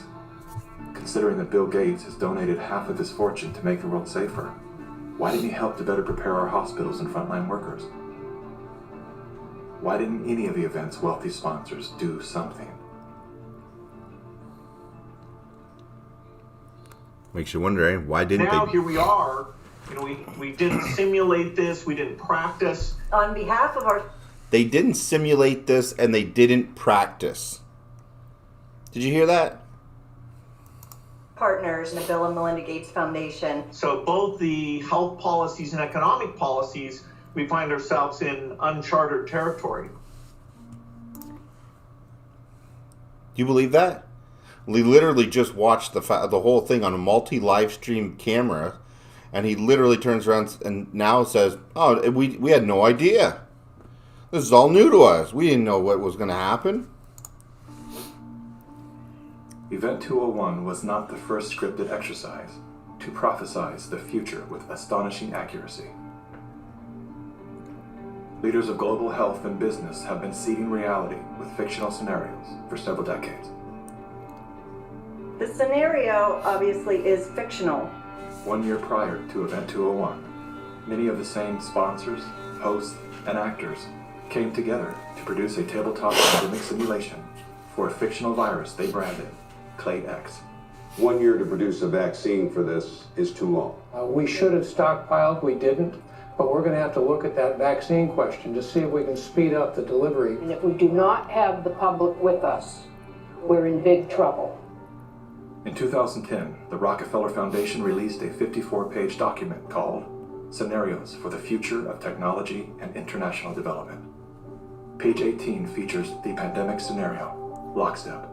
Speaker 28: Considering that Bill Gates has donated half of his fortune to make the world safer, why didn't he help to better prepare our hospitals and frontline workers? Why didn't any of the event's wealthy sponsors do something?
Speaker 1: Makes you wonder, eh? Why didn't
Speaker 23: now,
Speaker 1: they?
Speaker 23: Here we are. You know, we didn't simulate this. We didn't practice.
Speaker 22: On behalf of our...
Speaker 1: They didn't simulate this and they didn't practice. Did you hear that?
Speaker 22: Partners, the Bill and Melinda Gates Foundation.
Speaker 23: So both the health policies and economic policies, we find ourselves in uncharted territory.
Speaker 1: Do you believe that? We literally just watched the whole thing on a multi-live stream camera, and he literally turns around and now says, "Oh, we had no idea. This is all new to us. We didn't know what was going to happen."
Speaker 28: Event 201 was not the first scripted exercise to prophesize the future with astonishing accuracy. Leaders of global health and business have been seeding reality with fictional scenarios for several decades.
Speaker 22: The scenario obviously is fictional.
Speaker 28: 1 year prior to Event 201, many of the same sponsors, hosts, and actors came together to produce a tabletop pandemic simulation for a fictional virus they branded Clade X.
Speaker 7: 1 year to produce a vaccine for this is too long.
Speaker 5: We should have stockpiled, we didn't, but we're going to have to look at that vaccine question to see if we can speed up the delivery.
Speaker 9: And if we do not have the public with us, we're in big trouble.
Speaker 28: In 2010, the Rockefeller Foundation released a 54-page document called Scenarios for the Future of Technology and International Development. Page 18 features the pandemic scenario, Lockstep,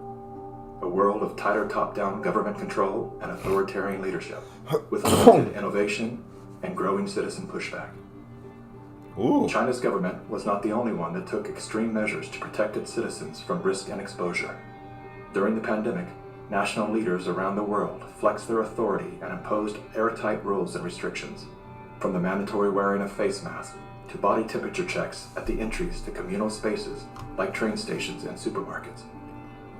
Speaker 28: a world of tighter top-down government control and authoritarian leadership, with limited innovation and growing citizen pushback.
Speaker 1: Ooh.
Speaker 28: China's government was not the only one that took extreme measures to protect its citizens from risk and exposure. During the pandemic, national leaders around the world flexed their authority and imposed airtight rules and restrictions, from the mandatory wearing of face masks to body temperature checks at the entries to communal spaces like train stations and supermarkets.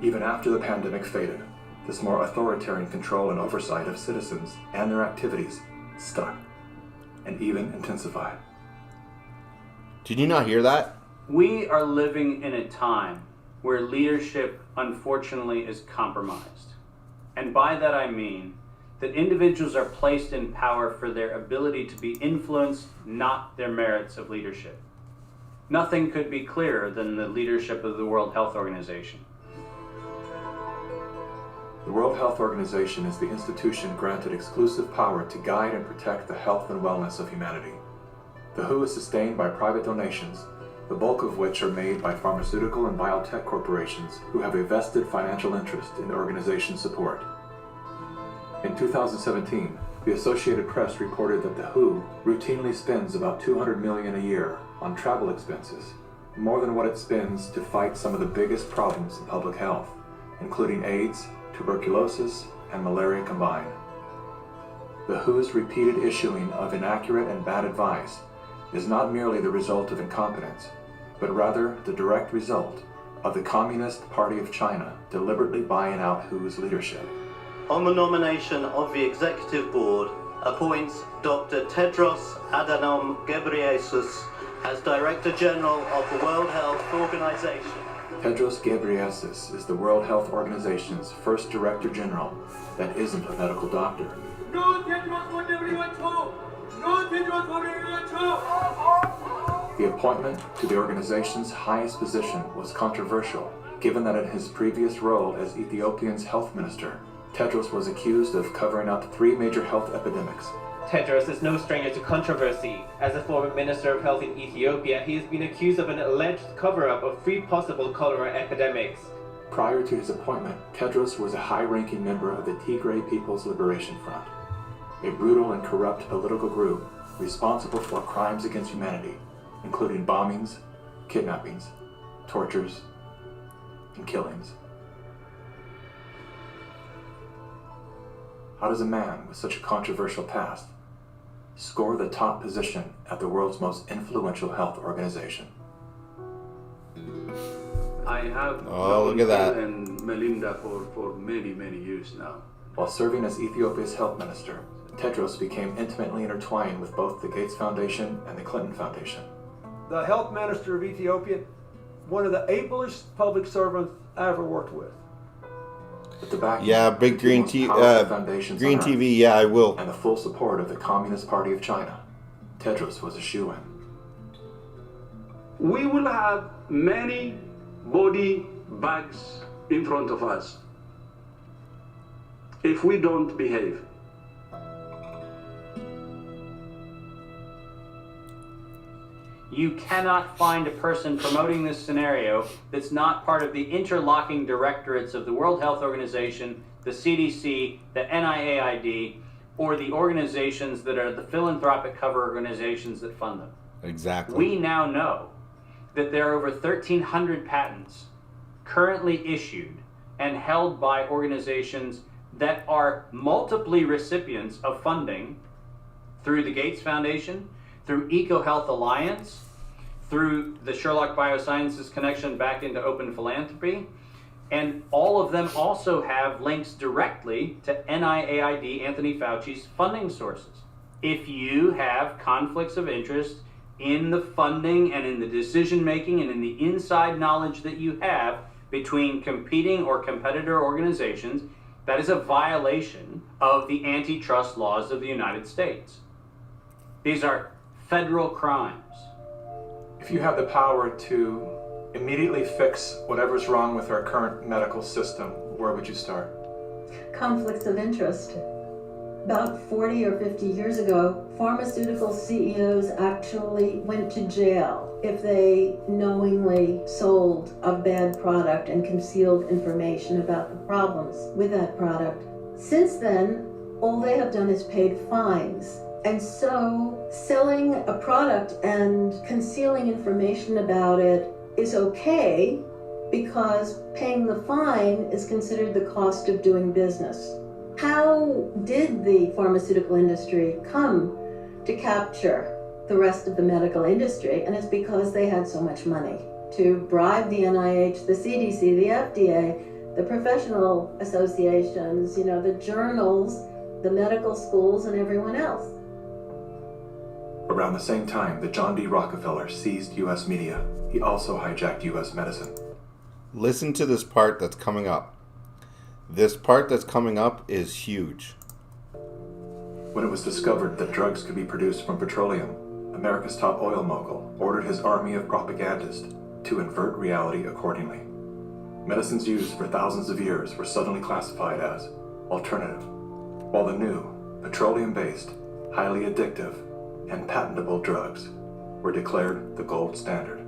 Speaker 28: Even after the pandemic faded, this more authoritarian control and oversight of citizens and their activities stuck and even intensified.
Speaker 1: Did you not hear that?
Speaker 3: We are living in a time where leadership, unfortunately, is compromised. And by that I mean that individuals are placed in power for their ability to be influenced, not their merits of leadership. Nothing could be clearer than the leadership of the World Health Organization.
Speaker 28: The World Health Organization is the institution granted exclusive power to guide and protect the health and wellness of humanity. The WHO is sustained by private donations, the bulk of which are made by pharmaceutical and biotech corporations who have a vested financial interest in the organization's support. In 2017, the Associated Press reported that the WHO routinely spends about $200 million a year on travel expenses, more than what it spends to fight some of the biggest problems in public health, including AIDS, tuberculosis, and malaria combined. The WHO's repeated issuing of inaccurate and bad advice is not merely the result of incompetence, but rather the direct result of the Communist Party of China deliberately buying out WHO's leadership.
Speaker 10: On the nomination of the Executive Board, appoints Dr. Tedros Adhanom Ghebreyesus as Director General of the World Health Organization.
Speaker 28: Tedros Ghebreyesus is the World Health Organization's first Director General that isn't a medical doctor.
Speaker 19: No Tedros for WHO! No Tedros for WHO!
Speaker 28: The appointment to the organization's highest position was controversial, given that in his previous role as Ethiopia's health minister, Tedros was accused of covering up 3 major health epidemics,
Speaker 6: Tedros is no stranger to controversy. As a former Minister of Health in Ethiopia, he has been accused of an alleged cover-up of 3 possible cholera epidemics.
Speaker 28: Prior to his appointment, Tedros was a high-ranking member of the Tigray People's Liberation Front, a brutal and corrupt political group responsible for crimes against humanity, including bombings, kidnappings, tortures, and killings. How does a man with such a controversial past score the top position at the world's most influential health organization?
Speaker 11: I have
Speaker 1: look at that.
Speaker 11: and Melinda for many, many years now.
Speaker 28: While serving as Ethiopia's health minister, Tedros became intimately intertwined with both the Gates Foundation and the Clinton Foundation.
Speaker 12: The health minister of Ethiopia, one of the ablest public servants I ever worked with.
Speaker 28: With the backing
Speaker 1: Yeah, big green green TV. Yeah, I will.
Speaker 28: And the full support of the Communist Party of China, Tedros was a shoo-in.
Speaker 11: We will have many body bags in front of us if we don't behave.
Speaker 3: You cannot find a person promoting this scenario that's not part of the interlocking directorates of the World Health Organization, the CDC, the NIAID, or the organizations that are the philanthropic cover organizations that fund them.
Speaker 1: Exactly.
Speaker 3: We now know that there are over 1,300 patents currently issued and held by organizations that are multiply recipients of funding through the Gates Foundation, through EcoHealth Alliance, through the Sherlock Biosciences connection back into open philanthropy, and all of them also have links directly to NIAID, Anthony Fauci's funding sources. If you have conflicts of interest in the funding and in the decision making and in the inside knowledge that you have between competing or competitor organizations, that is a violation of the antitrust laws of the United States. These are federal crimes.
Speaker 28: If you have the power to immediately fix whatever's wrong with our current medical system, where would you start?
Speaker 22: Conflicts of interest. About 40 or 50 years ago, pharmaceutical CEOs actually went to jail if they knowingly sold a bad product and concealed information about the problems with that product. Since then, all they have done is paid fines. And so selling a product and concealing information about it is okay because paying the fine is considered the cost of doing business. How did the pharmaceutical industry come to capture the rest of the medical industry? And it's because they had so much money to bribe the NIH, the CDC, the FDA, the professional associations, the journals, the medical schools, and everyone else.
Speaker 28: Around the same time that John D. Rockefeller seized U.S. media, he also hijacked U.S. medicine.
Speaker 1: Listen to this part that's coming up. This part that's coming up is huge.
Speaker 28: When it was discovered that drugs could be produced from petroleum, America's top oil mogul ordered his army of propagandists to invert reality accordingly. Medicines used for thousands of years were suddenly classified as alternative, while the new, petroleum-based, highly addictive, and patentable drugs were declared the gold standard.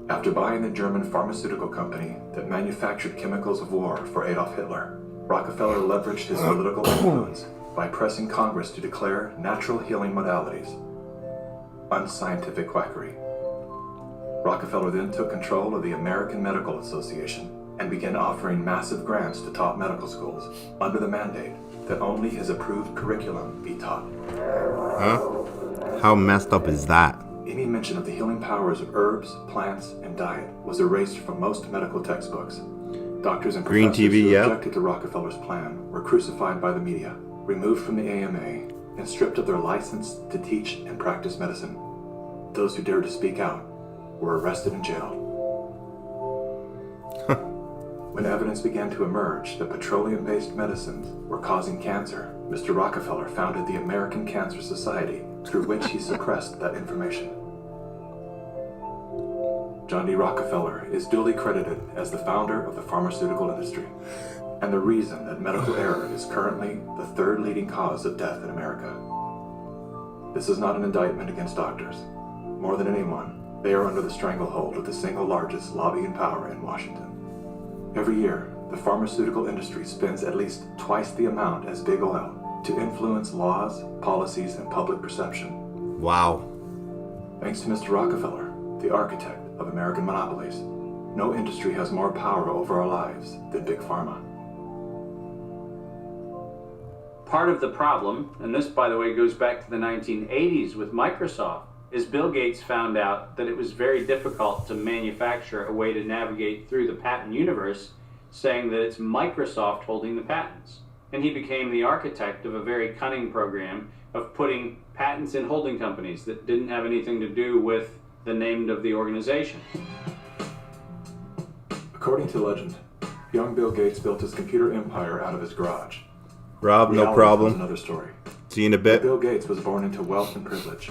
Speaker 28: After buying the German pharmaceutical company that manufactured chemicals of war for Adolf Hitler, Rockefeller leveraged his political influence by pressing Congress to declare natural healing modalities unscientific quackery. Rockefeller then took control of the American Medical Association and began offering massive grants to top medical schools under the mandate that only his approved curriculum be taught.
Speaker 1: Huh? How messed up is that?
Speaker 28: Any mention of the healing powers of herbs, plants, and diet was erased from most medical textbooks. Doctors and
Speaker 1: Green
Speaker 28: professors
Speaker 1: TV,
Speaker 28: who
Speaker 1: yep.
Speaker 28: objected to Rockefeller's plan were crucified by the media, removed from the AMA, and stripped of their license to teach and practice medicine. Those who dared to speak out were arrested and jailed. When evidence began to emerge that petroleum-based medicines were causing cancer, Mr. Rockefeller founded the American Cancer Society, through which he suppressed that information. John D. Rockefeller is duly credited as the founder of the pharmaceutical industry, and the reason that medical error is currently the third leading cause of death in America. This is not an indictment against doctors. More than anyone, they are under the stranglehold of the single largest lobbying power in Washington. Every year, the pharmaceutical industry spends at least twice the amount as big oil to influence laws, policies, and public perception.
Speaker 1: Wow.
Speaker 28: Thanks to Mr. Rockefeller, the architect of American monopolies, no industry has more power over our lives than Big Pharma.
Speaker 3: Part of the problem, and this, by the way, goes back to the 1980s with Microsoft, is Bill Gates found out that it was very difficult to manufacture a way to navigate through the patent universe, saying that it's Microsoft holding the patents. And he became the architect of a very cunning program of putting patents in holding companies that didn't have anything to do with the name of the organization.
Speaker 28: According to legend, young Bill Gates built his computer empire out of his garage.
Speaker 1: Rob, no
Speaker 28: Reality
Speaker 1: problem.
Speaker 28: was another story.
Speaker 1: See you in a bit.
Speaker 28: Bill Gates was born into wealth and privilege.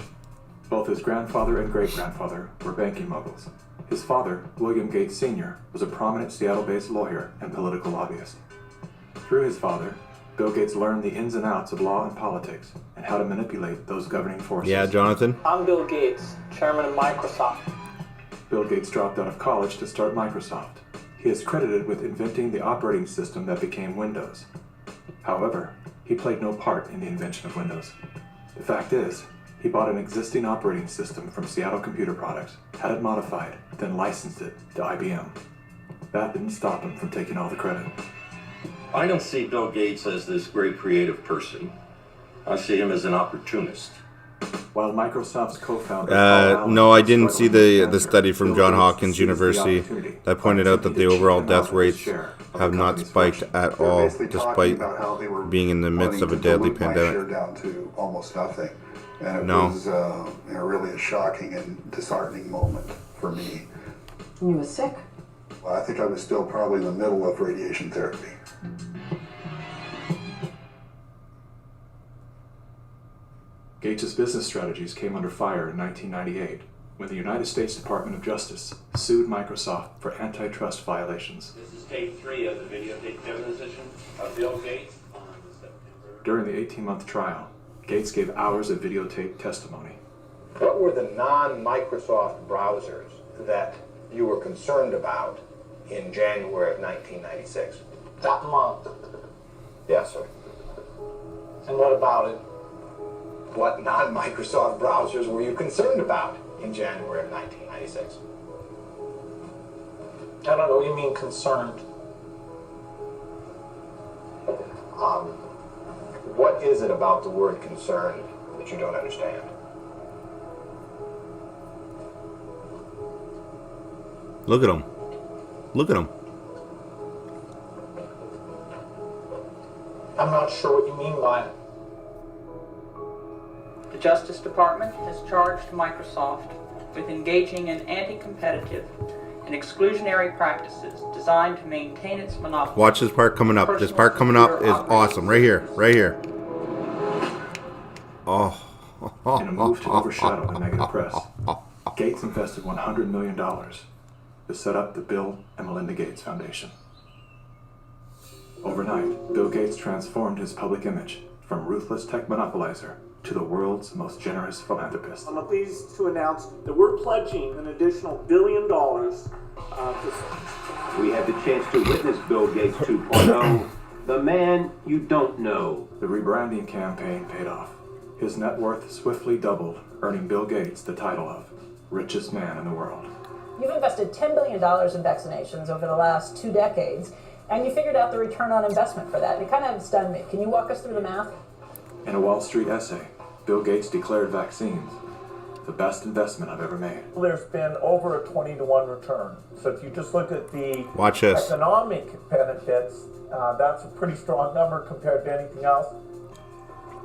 Speaker 28: Both his grandfather and great-grandfather were banking moguls. His father, William Gates Sr., was a prominent Seattle-based lawyer and political lobbyist. Through his father, Bill Gates learned the ins and outs of law and politics and how to manipulate those governing forces.
Speaker 1: Yeah, Jonathan?
Speaker 8: I'm Bill Gates, chairman of Microsoft.
Speaker 28: Bill Gates dropped out of college to start Microsoft. He is credited with inventing the operating system that became Windows. However, he played no part in the invention of Windows. The fact is, he bought an existing operating system from Seattle Computer Products, had it modified, then licensed it to IBM. That didn't stop him from taking all the credit.
Speaker 2: I don't see Bill Gates as this great creative person. I see him as an opportunist.
Speaker 28: While Microsoft's co-founder...
Speaker 1: no, I didn't see the study from Johns Hopkins University that pointed out that the overall death rates have not spiked at all, despite being in the midst of a deadly pandemic.
Speaker 13: Down to almost nothing. And it
Speaker 1: No.
Speaker 13: was really a shocking and disheartening moment for me.
Speaker 9: You were sick?
Speaker 13: Well, I think I was still probably in the middle of radiation therapy.
Speaker 28: Gates' business strategies came under fire in 1998 when the United States Department of Justice sued Microsoft for antitrust violations.
Speaker 6: This is tape 3 of the videotape deposition of Bill Gates on September.
Speaker 28: During the 18-month trial, Gates gave hours of videotape testimony.
Speaker 27: What were the non-Microsoft browsers that you were concerned about in January of 1996?
Speaker 8: That month.
Speaker 27: Yes, sir.
Speaker 8: And what about it?
Speaker 27: What non-Microsoft browsers were you concerned about in January of 1996?
Speaker 8: I don't know what you mean concerned.
Speaker 27: What is it about the word concerned that you don't understand?
Speaker 1: Look at him. Look at him.
Speaker 8: I'm not sure what you mean by it.
Speaker 14: The Justice Department has charged Microsoft with engaging in anti-competitive and exclusionary practices designed to maintain its monopoly.
Speaker 1: Watch this part coming up. This part coming up is awesome. Right here. Right here. Oh.
Speaker 28: In a move to overshadow the negative press, Gates invested $100 million to set up the Bill and Melinda Gates Foundation. Overnight, Bill Gates transformed his public image from ruthless tech monopolizer to the world's most generous philanthropist.
Speaker 12: I'm pleased to announce that we're pledging an additional $1 billion
Speaker 16: We had the chance to witness Bill Gates 2.0, the man you don't know.
Speaker 28: The rebranding campaign paid off. His net worth swiftly doubled, earning Bill Gates the title of richest man in the world.
Speaker 17: You've invested $10 billion in vaccinations over the last 2 decades, and you figured out the return on investment for that. It kind of stunned me. Can you walk us through the math?
Speaker 28: In a Wall Street essay, Bill Gates declared vaccines the best investment I've ever made.
Speaker 12: There's been over a 20-to-1 return. So if you just look at the
Speaker 1: Watch this.
Speaker 12: economic benefits, that's a pretty strong number compared to anything else.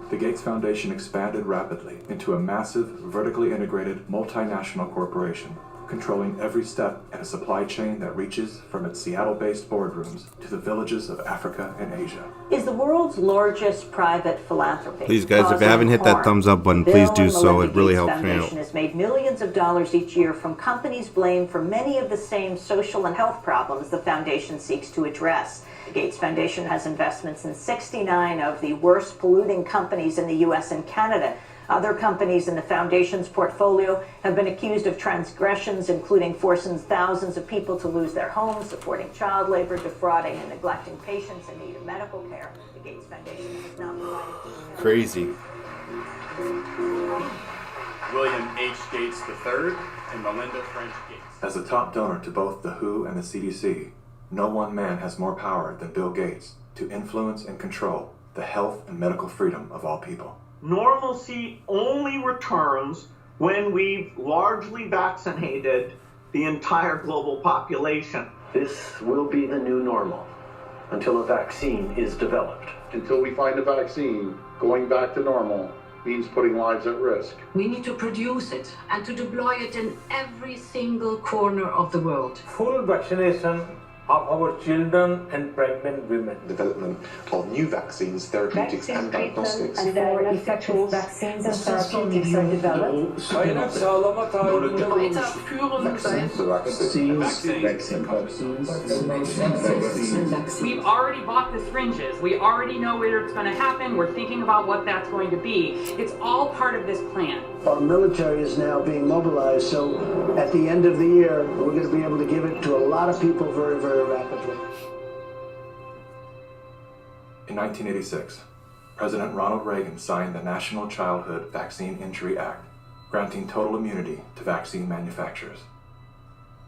Speaker 28: The Gates Foundation expanded rapidly into a massive, vertically integrated, multinational corporation, controlling every step in a supply chain that reaches from its Seattle-based boardrooms to the villages of Africa and Asia.
Speaker 18: Is the world's largest private philanthropy.
Speaker 1: Please, guys, if you haven't hit that thumbs up button, please do so. It really helps me out.
Speaker 18: Has made millions of dollars each year from companies blamed for many of the same social and health problems the foundation seeks to address. The Gates Foundation has investments in 69 of the worst polluting companies in the U.S. and Canada. Other companies in the foundation's portfolio have been accused of transgressions, including forcing thousands of people to lose their homes, supporting child labor, defrauding and neglecting patients in need of medical care. The Gates Foundation has not provided...
Speaker 1: Crazy.
Speaker 4: William H. Gates III and Melinda French Gates.
Speaker 28: As the top donor to both the WHO and the CDC, no one man has more power than Bill Gates to influence and control the health and medical freedom of all people.
Speaker 15: Normalcy only returns when we've largely vaccinated the entire global population.
Speaker 20: This will be the new normal until a vaccine is developed.
Speaker 13: Until we find a vaccine, going back to normal means putting lives at risk.
Speaker 21: We need to produce it and to deploy it in every single corner of the world.
Speaker 23: Full vaccination of our children and pregnant women.
Speaker 24: Development of new vaccines, therapeutics and diagnostics.
Speaker 17: And more effective vaccines and therapeutics are developed.
Speaker 25: We've already bought the syringes. We already know where it's going to happen. We're thinking about what that's going to be. It's all part of this plan.
Speaker 26: Our military is now being mobilized, so at the end of the year, we're going to be able to give it to a lot of people very, very rapidly.
Speaker 28: In 1986, President Ronald Reagan signed the National Childhood Vaccine Injury Act, granting total immunity to vaccine manufacturers.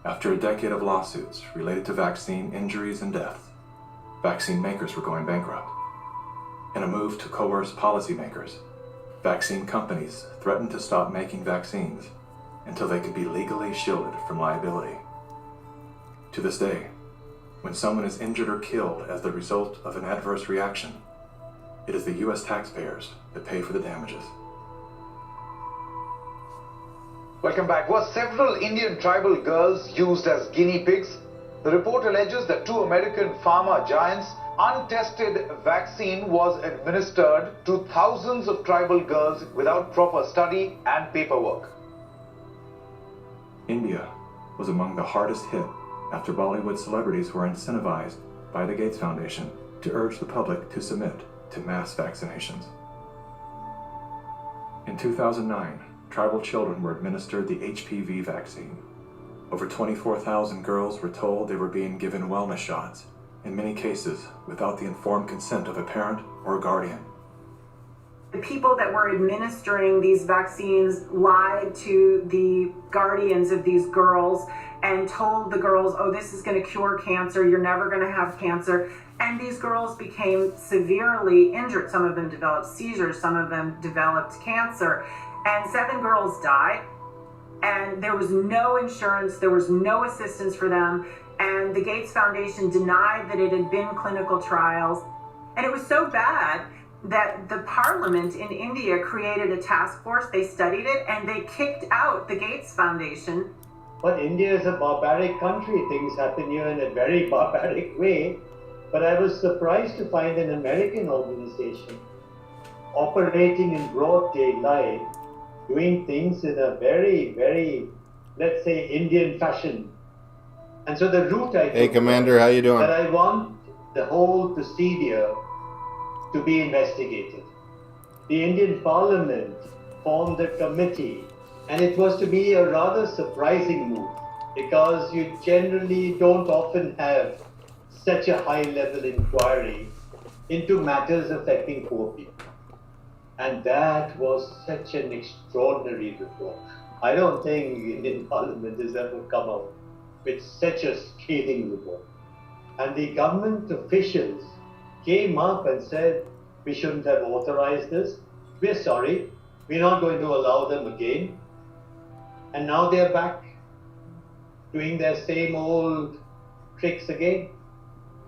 Speaker 28: After a decade of lawsuits related to vaccine injuries and deaths, vaccine makers were going bankrupt. In a move to coerce policymakers, vaccine companies threatened to stop making vaccines until they could be legally shielded from liability. To this day, when someone is injured or killed as the result of an adverse reaction, it is the U.S. taxpayers that pay for the damages.
Speaker 29: Welcome back. Were several Indian tribal girls used as guinea pigs? The report alleges that 2 American pharma giants' untested vaccine was administered to thousands of tribal girls without proper study and paperwork.
Speaker 28: India was among the hardest hit after Bollywood celebrities were incentivized by the Gates Foundation to urge the public to submit to mass vaccinations. In 2009, tribal children were administered the HPV vaccine. Over 24,000 girls were told they were being given wellness shots, in many cases without the informed consent of a parent or a guardian.
Speaker 30: The people that were administering these vaccines lied to the guardians of these girls and told the girls, oh, this is going to cure cancer, you're never going to have cancer. And these girls became severely injured. Some of them developed seizures, some of them developed cancer. And 7 girls died. And there was no insurance, there was no assistance for them. And the Gates Foundation denied that it had been clinical trials. And it was so bad that the parliament in India created a task force, they studied it, and they kicked out the Gates Foundation.
Speaker 31: But India is a barbaric country. Things happen here in a very barbaric way. But I was surprised to find an American organization operating in broad daylight, doing things in a very, very, let's say, Indian fashion. And so the route I took,
Speaker 1: hey, Commander, how you doing?
Speaker 31: That I want the whole procedure to be investigated. The Indian Parliament formed a committee, and it was to me a rather surprising move because you generally don't often have such a high-level inquiry into matters affecting poor people. And that was such an extraordinary report. I don't think the Indian Parliament has ever come out with such a scathing report. And the government officials came up and said, we shouldn't have authorized this. We're sorry. We're not going to allow them again. And now they're back doing their same old tricks again.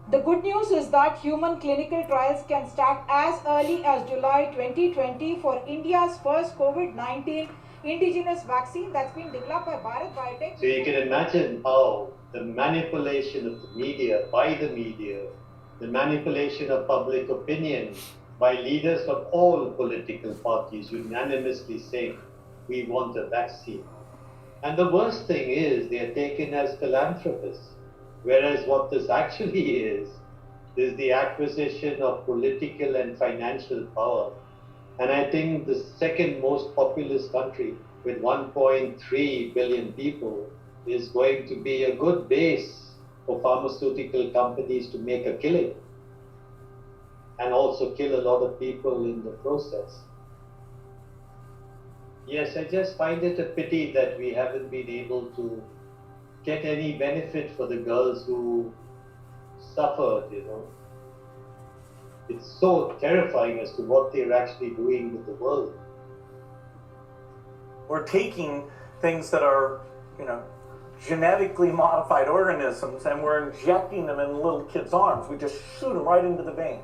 Speaker 32: The good news is that human clinical trials can start as early as July 2020 for India's first COVID-19 indigenous vaccine that's been developed by Bharat Biotech.
Speaker 31: So you can imagine how the manipulation of the media, by the media, the manipulation of public opinion by leaders of all political parties unanimously saying, we want a vaccine. And the worst thing is they are taken as philanthropists. Whereas what this actually is There's the acquisition of political and financial power. And I think the second most populous country with 1.3 billion people is going to be a good base for pharmaceutical companies to make a killing and also kill a lot of people in the process. Yes, I just find it a pity that we haven't been able to get any benefit for the girls who suffered, you know. It's so terrifying as to what they're actually doing with the world.
Speaker 2: We're taking things that are, genetically modified organisms, and we're injecting them in little kids' arms. We just shoot them right into the vein.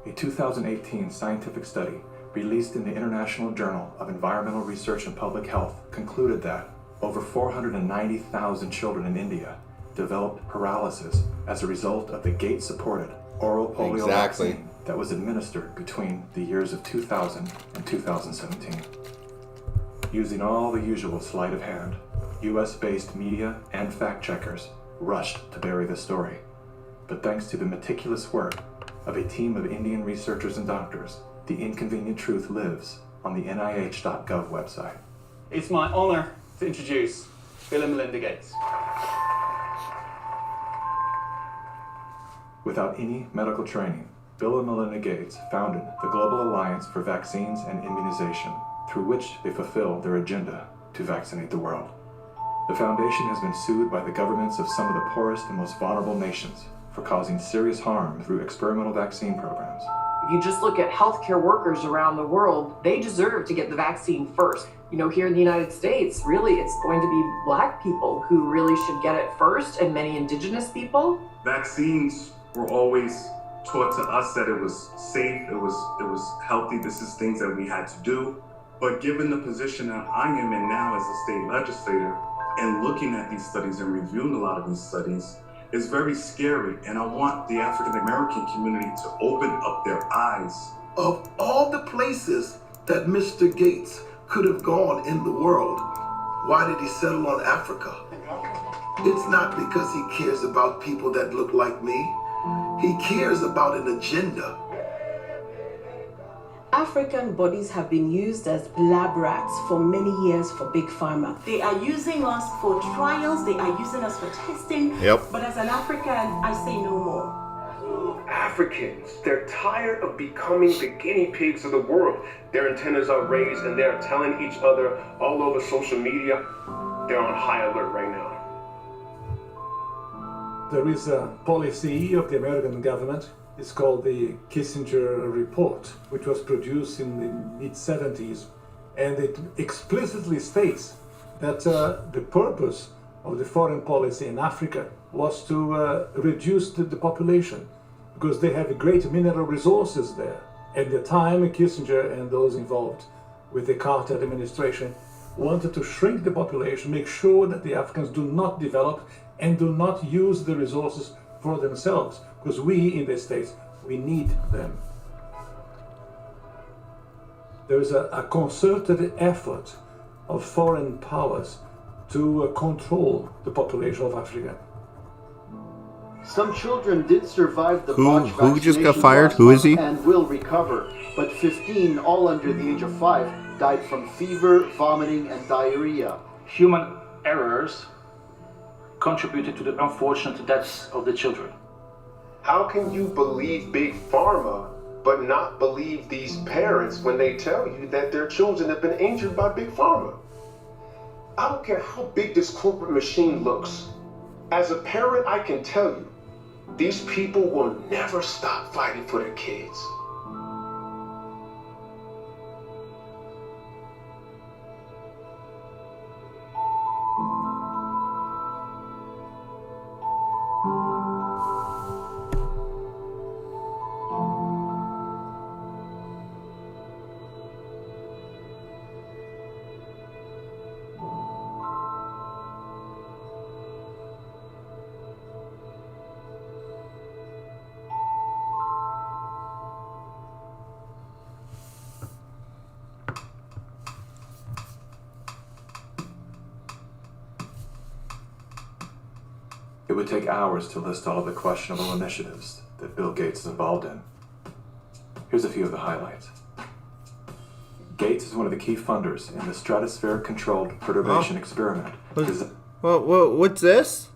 Speaker 28: A 2018 scientific study released in the International Journal of Environmental Research and Public Health concluded that over 490,000 children in India developed paralysis as a result of the Gates-supported oral polio vaccine that was administered between the years of 2000 and 2017. Using all the usual sleight of hand, US-based media and fact-checkers rushed to bury the story. But thanks to the meticulous work of a team of Indian researchers and doctors, the inconvenient truth lives on the NIH.gov website.
Speaker 3: It's my honor to introduce Bill and Melinda Gates.
Speaker 28: Without any medical training, Bill and Melinda Gates founded the Global Alliance for Vaccines and Immunization, through which they fulfill their agenda to vaccinate the world. The foundation has been sued by the governments of some of the poorest and most vulnerable nations for causing serious harm through experimental vaccine programs.
Speaker 5: If you just look at healthcare workers around the world, they deserve to get the vaccine first. Here in the United States, really, it's going to be Black people who really should get it first, and many Indigenous people.
Speaker 6: Vaccines were always taught to us that it was safe, it was healthy, this is things that we had to do. But given the position that I am in now as a state legislator, and looking at these studies and reviewing a lot of these studies, it's very scary. And I want the African American community to open up their eyes.
Speaker 7: Of all the places that Mr. Gates could have gone in the world, why did he settle on Africa? It's not because he cares about people that look like me. He cares about an agenda.
Speaker 8: African bodies have been used as lab rats for many years for Big Pharma. They are using us for trials, they are using us for testing. But as an African, I say no more.
Speaker 9: Africans, they're tired of becoming the guinea pigs of the world. Their antennas are raised and they're telling each other all over social media. They're on high alert right now.
Speaker 10: There is a policy of the American government. It's called the Kissinger Report, which was produced in the mid-70s. And it explicitly states that the purpose of the foreign policy in Africa was to reduce the population, because they have great mineral resources there. At the time, Kissinger and those involved with the Carter administration wanted to shrink the population, make sure that the Africans do not develop and do not use the resources for themselves, because we in the States, we need them. There is a concerted effort of foreign powers to control the population of Africa.
Speaker 11: Some children did survive the botched
Speaker 1: Who just got
Speaker 11: vaccination
Speaker 1: fired?
Speaker 11: last
Speaker 1: Who is he?
Speaker 11: month and will recover, but 15, all under the age of 5, died from fever, vomiting, and diarrhea.
Speaker 19: Human errors contributed to the unfortunate deaths of the children.
Speaker 9: How can you believe Big Pharma but not believe these parents when they tell you that their children have been injured by Big Pharma? I don't care how big this corporate machine looks. As a parent, I can tell you, these people will never stop fighting for their kids.
Speaker 28: It would take hours to list all of the questionable initiatives that Bill Gates is involved in. Here's a few of the highlights. Gates is one of the key funders in the stratosphere-controlled perturbation experiment.
Speaker 1: What's this?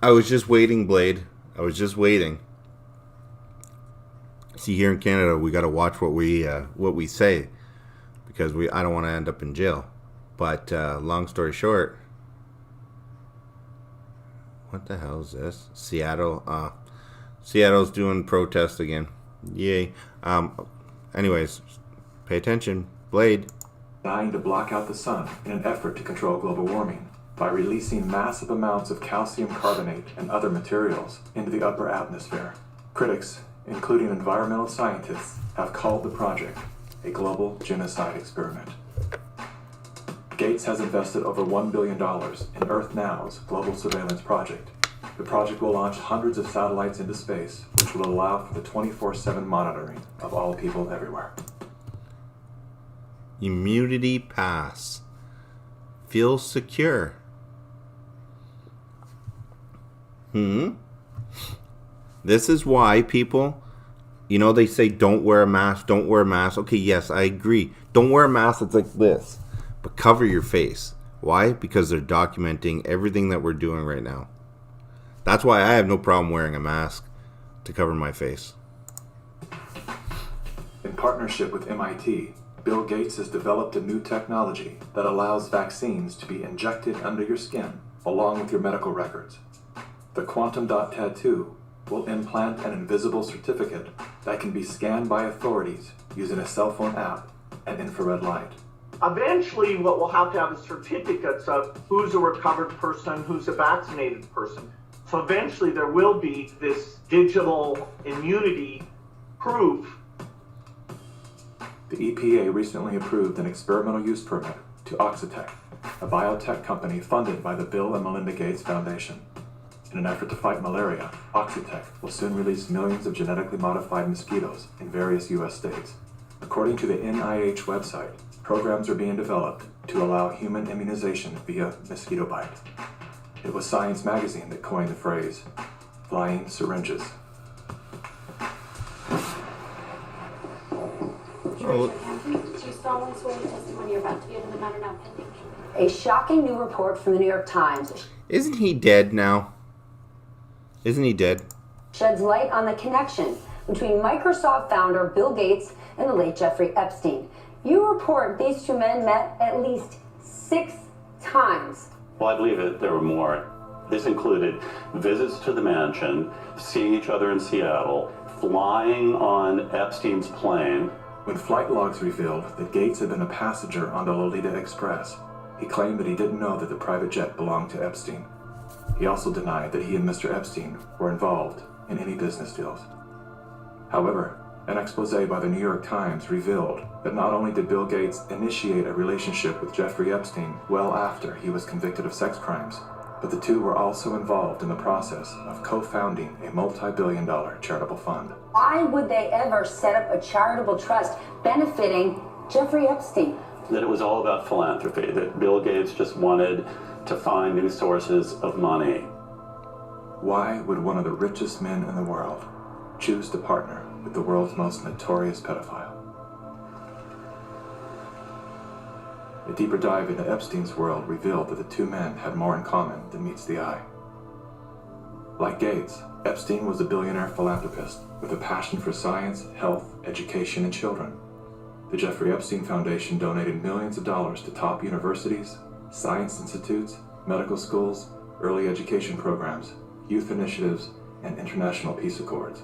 Speaker 1: I was just waiting, Blade. I was just waiting. See, here in Canada, we got to watch what we say, because I don't want to end up in jail. But long story short, what the hell is this? Seattle. Seattle's doing protest again. Yay. Anyways, pay attention. Blade.
Speaker 28: Dying to block out the sun in an effort to control global warming by releasing massive amounts of calcium carbonate and other materials into the upper atmosphere. Critics, including environmental scientists, have called the project a global genocide experiment. Gates has invested over $1 billion in Earth Now's global surveillance project. The project will launch hundreds of satellites into space, which will allow for the 24/7 monitoring of all people everywhere.
Speaker 1: Immunity pass. Feel secure. This is why people, they say don't wear a mask, don't wear a mask. Okay, yes, I agree. Don't wear a mask that's like this, but cover your face. Why? Because they're documenting everything that we're doing right now. That's why I have no problem wearing a mask to cover my face.
Speaker 28: In partnership with MIT, Bill Gates has developed a new technology that allows vaccines to be injected under your skin along with your medical records. The quantum dot tattoo will implant an invisible certificate that can be scanned by authorities using a cell phone app and infrared light.
Speaker 2: Eventually, what we'll have to have is certificates of who's a recovered person, who's a vaccinated person. So eventually there will be this digital immunity proof.
Speaker 28: The EPA recently approved an experimental use permit to Oxitec, a biotech company funded by the Bill and Melinda Gates Foundation. In an effort to fight malaria, Oxitec will soon release millions of genetically modified mosquitoes in various U.S. states. According to the NIH website, programs are being developed to allow human immunization via mosquito bite. It was Science magazine that coined the phrase, flying syringes.
Speaker 4: A shocking new report from the New York Times.
Speaker 1: Isn't he dead now? Isn't he dead?
Speaker 4: Sheds light on the connection between Microsoft founder Bill Gates and the late Jeffrey Epstein. You report these two men met at least 6 times.
Speaker 12: Well, I believe there were more. This included visits to the mansion, seeing each other in Seattle, flying on Epstein's plane.
Speaker 28: When flight logs revealed that Gates had been a passenger on the Lolita Express, he claimed that he didn't know that the private jet belonged to Epstein. He also denied that he and Mr. Epstein were involved in any business deals. However, an expose by the New York Times revealed that not only did Bill Gates initiate a relationship with Jeffrey Epstein well after he was convicted of sex crimes, but the two were also involved in the process of co-founding a multi-billion-dollar charitable fund.
Speaker 4: Why would they ever set up a charitable trust benefiting Jeffrey Epstein?
Speaker 12: That it was all about philanthropy, that Bill Gates just wanted to find new sources of money.
Speaker 28: Why would one of the richest men in the world choose to partner with the world's most notorious pedophile? A deeper dive into Epstein's world revealed that the two men had more in common than meets the eye. Like Gates, Epstein was a billionaire philanthropist with a passion for science, health, education, and children. The Jeffrey Epstein Foundation donated millions of dollars to top universities, science institutes, medical schools, early education programs, youth initiatives, and international peace accords.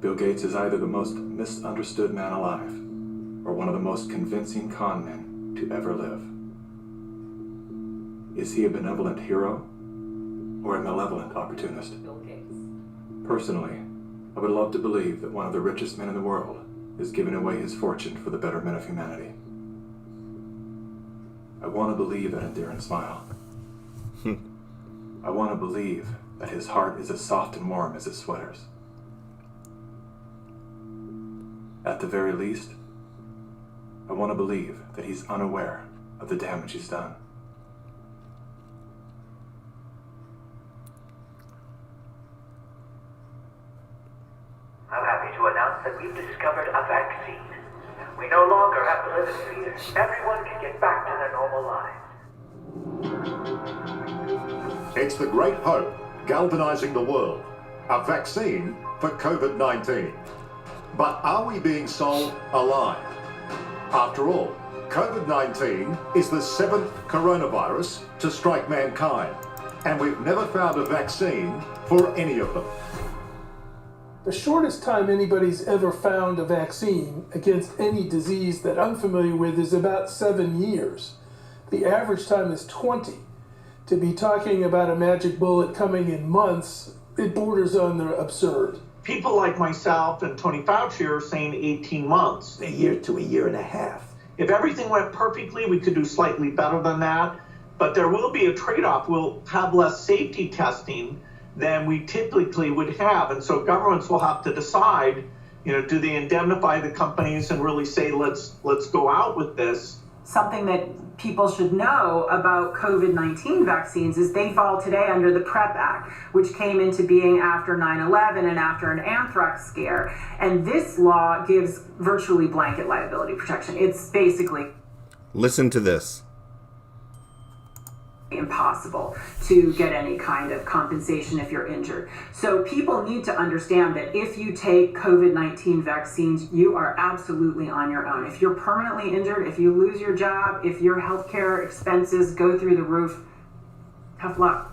Speaker 28: Bill Gates is either the most misunderstood man alive or one of the most convincing con men to ever live. Is he a benevolent hero or a malevolent opportunist?
Speaker 4: Bill Gates.
Speaker 28: Personally, I would love to believe that one of the richest men in the world is giving away his fortune for the betterment of humanity. I want to believe that endearing smile. I want to believe that his heart is as soft and warm as his sweaters. At the very least, I want to believe that he's unaware of the damage he's done.
Speaker 13: announced that we've discovered a vaccine. We no longer have to live in fear. Everyone can get back to their normal lives.
Speaker 14: It's the great hope galvanizing the world. A vaccine for COVID-19. But are we being sold a lie? After all, COVID-19 is the 7th coronavirus to strike mankind, and we've never found a vaccine for any of them.
Speaker 15: The shortest time anybody's ever found a vaccine against any disease that I'm familiar with is about 7 years. The average time is 20. To be talking about a magic bullet coming in months, it borders on the absurd.
Speaker 2: People like myself and Tony Fauci are saying 18 months.
Speaker 16: A year to a year and a half.
Speaker 2: If everything went perfectly, we could do slightly better than that. But there will be a trade-off. We'll have less safety testing than we typically would have. And so governments will have to decide, do they indemnify the companies and really say, let's go out with this?
Speaker 30: Something that people should know about COVID-19 vaccines is they fall today under the PrEP Act, which came into being after 9/11 and after an anthrax scare. And this law gives virtually blanket liability protection. It's basically
Speaker 1: Listen to this.
Speaker 30: Impossible to get any kind of compensation if you're injured. So people need to understand that if you take COVID-19 vaccines, you are absolutely on your own. If you're permanently injured, if you lose your job, if your healthcare expenses go through the roof, tough luck.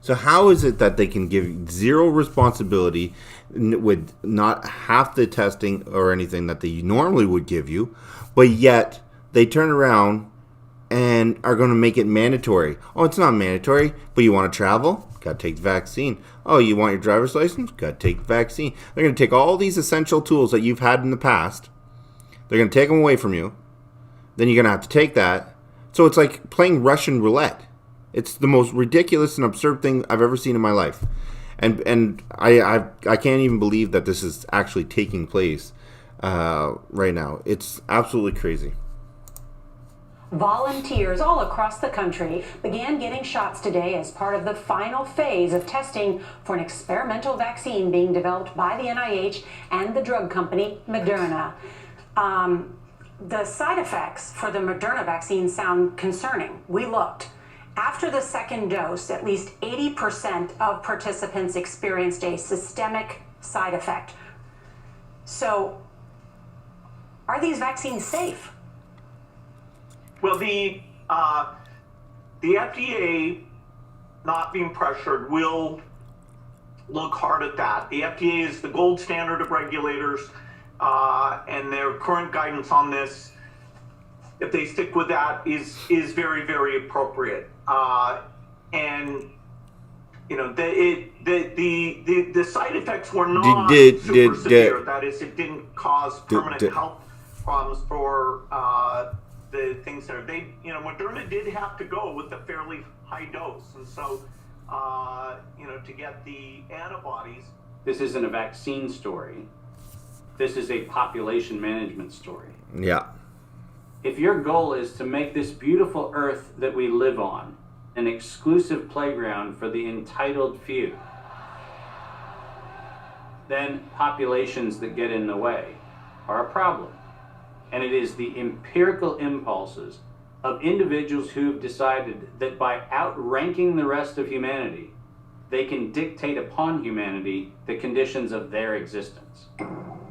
Speaker 1: So how is it that they can give zero responsibility with not half the testing or anything that they normally would give you, but yet they turn around and are going to make it mandatory? Oh, it's not mandatory, but you want to travel? Got to take the vaccine. Oh, you want your driver's license? Got to take the vaccine. They're going to take all these essential tools that you've had in the past. They're going to take them away from you. Then you're going to have to take that. So it's like playing Russian roulette. It's the most ridiculous and absurd thing I've ever seen in my life. And I can't even believe that this is actually taking place right now. It's absolutely crazy.
Speaker 17: Volunteers all across the country began getting shots today as part of the final phase of testing for an experimental vaccine being developed by the NIH and the drug company Moderna. The side effects for the Moderna vaccine sound concerning. We looked. After the second dose, at least 80% of participants experienced a systemic side effect. So, are these vaccines safe?
Speaker 2: Well, the FDA, not being pressured, will look hard at that. The FDA is the gold standard of regulators, and their current guidance on this, if they stick with that, is very, very appropriate. And the side effects were not super severe. That is, it didn't cause permanent health problems for the things that are, Moderna did have to go with a fairly high dose. And so, to get the antibodies.
Speaker 19: This isn't a vaccine story. This is a population management story.
Speaker 1: Yeah.
Speaker 19: If your goal is to make this beautiful earth that we live on an exclusive playground for the entitled few, then populations that get in the way are a problem. And it is the empirical impulses of individuals who have decided that by outranking the rest of humanity, they can dictate upon humanity the conditions of their existence.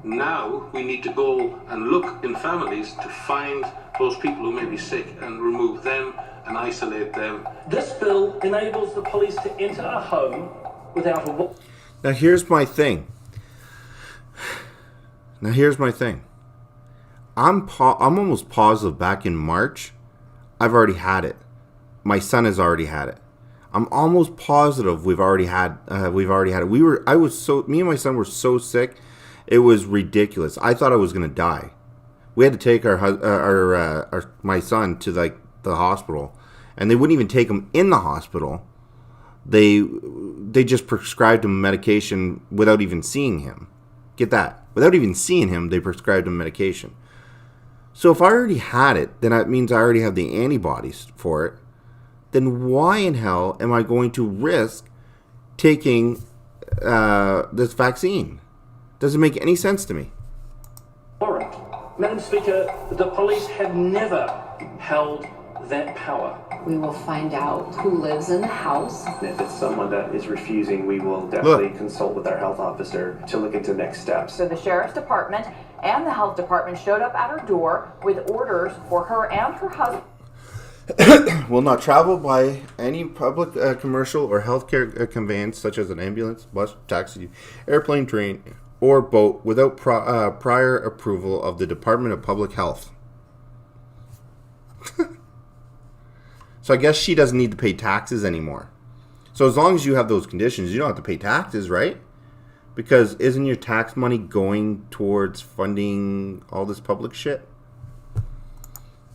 Speaker 18: Now we need to go and look in families to find those people who may be sick and remove them and isolate them.
Speaker 20: This bill enables the police to enter a home without a...
Speaker 1: Now here's my thing. I'm almost positive back in March, I've already had it. My son has already had it. I'm almost positive we've already had it. Me and my son were so sick, it was ridiculous. I thought I was gonna die. We had to take my son to the hospital, and they wouldn't even take him in the hospital. They just prescribed him medication without even seeing him. Get that? Without even seeing him, they prescribed him medication. So if I already had it, then that means I already have the antibodies for it. Then why in hell am I going to risk taking this vaccine? Doesn't make any sense to me.
Speaker 20: Warrant. Madam Speaker, the police have never held that power.
Speaker 3: We will find out who lives in the house.
Speaker 5: If it's someone that is refusing, we will definitely consult with our health officer to look into next steps.
Speaker 21: So the sheriff's department and the health department showed up at her door with orders for her and her husband.
Speaker 1: Will not travel by any public, commercial, or healthcare conveyance such as an ambulance, bus, taxi, airplane, train, or boat without prior approval of the Department of Public Health. So I guess she doesn't need to pay taxes anymore. So as long as you have those conditions, you don't have to pay taxes, right? Because isn't your tax money going towards funding all this public shit?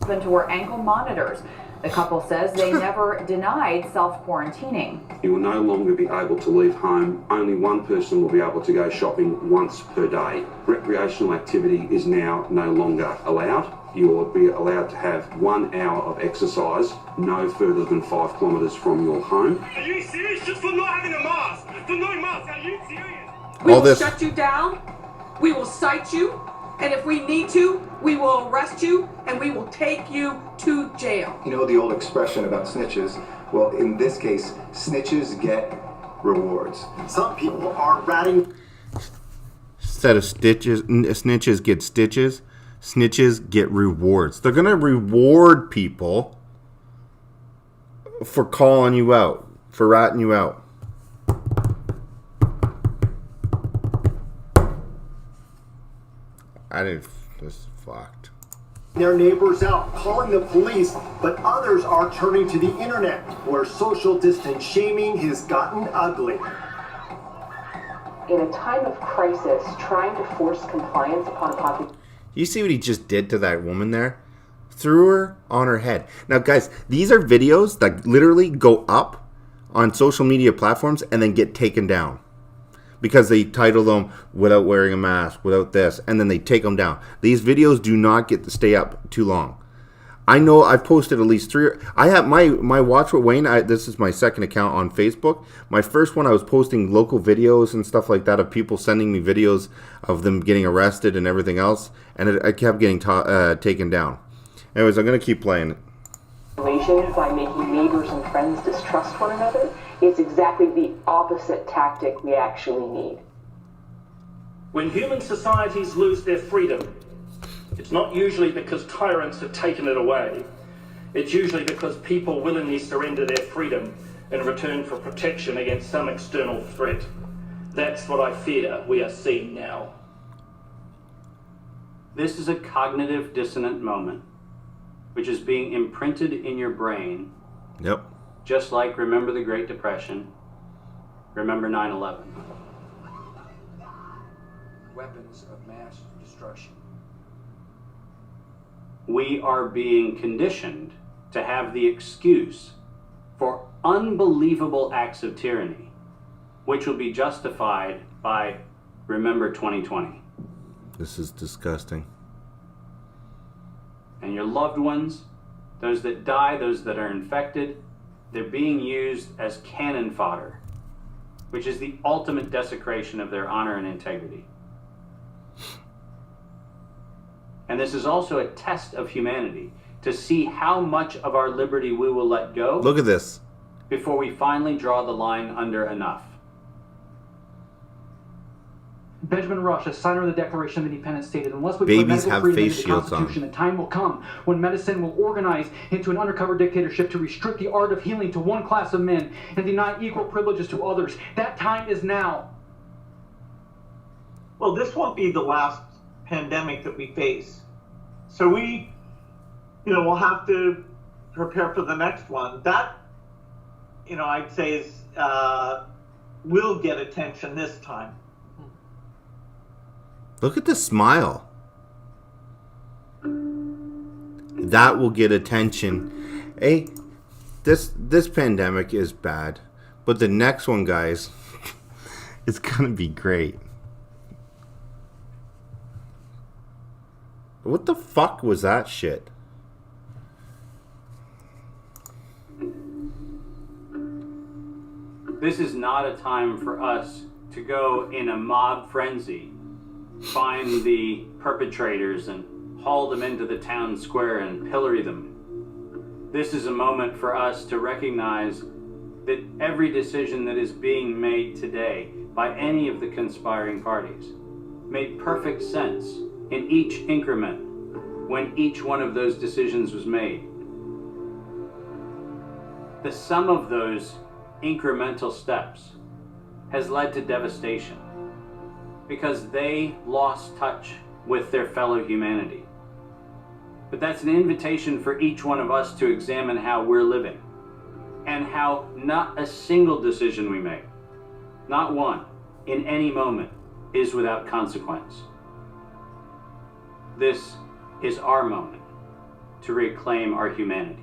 Speaker 21: To wear ankle monitors. The couple says they never denied self-quarantining.
Speaker 22: You will no longer be able to leave home. Only one person will be able to go shopping once per day. Recreational activity is now no longer allowed. You will be allowed to have 1 hour of exercise no further than 5 kilometres from your home.
Speaker 23: Are you serious? Just for not having a mask? For no mask? Are you serious?
Speaker 24: We will shut you down. We will cite you. And if we need to, we will arrest you and we will take you to jail.
Speaker 25: You know the old expression about snitches? Well, in this case, snitches get rewards. Some people are ratting.
Speaker 1: Instead of snitches get stitches, snitches get rewards. They're going to reward people for calling you out, for ratting you out. This is fucked.
Speaker 25: Their neighbors out, calling the police, but others are turning to the internet, where social distance shaming has gotten ugly.
Speaker 26: In a time of crisis, trying to force compliance upon a population.
Speaker 1: You see what he just did to that woman there? Threw her on her head. Now, guys, these are videos that literally go up on social media platforms and then get taken down. Because they title them without wearing a mask, without this, and then they take them down. These videos do not get to stay up too long. I know I've posted at least 3. I have my Watch What Wayne. This is my second account on Facebook. My first one, I was posting local videos and stuff like that of people sending me videos of them getting arrested and everything else, and I kept getting taken down. Anyways, I'm gonna keep playing it.
Speaker 26: By making neighbors and friends distrust one another is exactly the opposite tactic we actually need.
Speaker 20: When human societies lose their freedom, it's not usually because tyrants have taken it away. It's usually because people willingly surrender their freedom in return for protection against some external threat. That's what I fear we are seeing now.
Speaker 19: This is a cognitive dissonant moment, which is being imprinted in your brain.
Speaker 1: Yep.
Speaker 19: Just like remember the Great Depression, remember 9/11.
Speaker 27: Weapons of mass destruction.
Speaker 19: We are being conditioned to have the excuse for unbelievable acts of tyranny, which will be justified by remember 2020.
Speaker 1: This is disgusting.
Speaker 19: And your loved ones, those that die, those that are infected, they're being used as cannon fodder, which is the ultimate desecration of their honor and integrity. And this is also a test of humanity, to see how much of our liberty we will let go.
Speaker 1: Look at this.
Speaker 19: Before we finally draw the line under enough.
Speaker 29: Benjamin Rush, a signer of the Declaration of Independence, stated, unless we
Speaker 1: Babies
Speaker 29: put
Speaker 1: have
Speaker 29: medical freedom
Speaker 1: face
Speaker 29: into the
Speaker 1: shields on.
Speaker 29: Constitution, the time will come when medicine will organize into an undercover dictatorship to restrict the art of healing to one class of men and deny equal privileges to others. That time is now.
Speaker 2: Well, this won't be the last pandemic that we face. So we, we'll have to prepare for the next one. That, I'd say is, will get attention this time.
Speaker 1: Look at the smile. That will get attention. Hey, this pandemic is bad, but the next one, guys, it's gonna be great. What the fuck was that shit?
Speaker 19: This is not a time for us to go in a mob frenzy find the perpetrators and haul them into the town square and pillory them. This is a moment for us to recognize that every decision that is being made today by any of the conspiring parties made perfect sense in each increment when each one of those decisions was made. The sum of those incremental steps has led to devastation because they lost touch with their fellow humanity. But that's an invitation for each one of us to examine how we're living and how not a single decision we make, not one, in any moment, is without consequence. This is our moment to reclaim our humanity.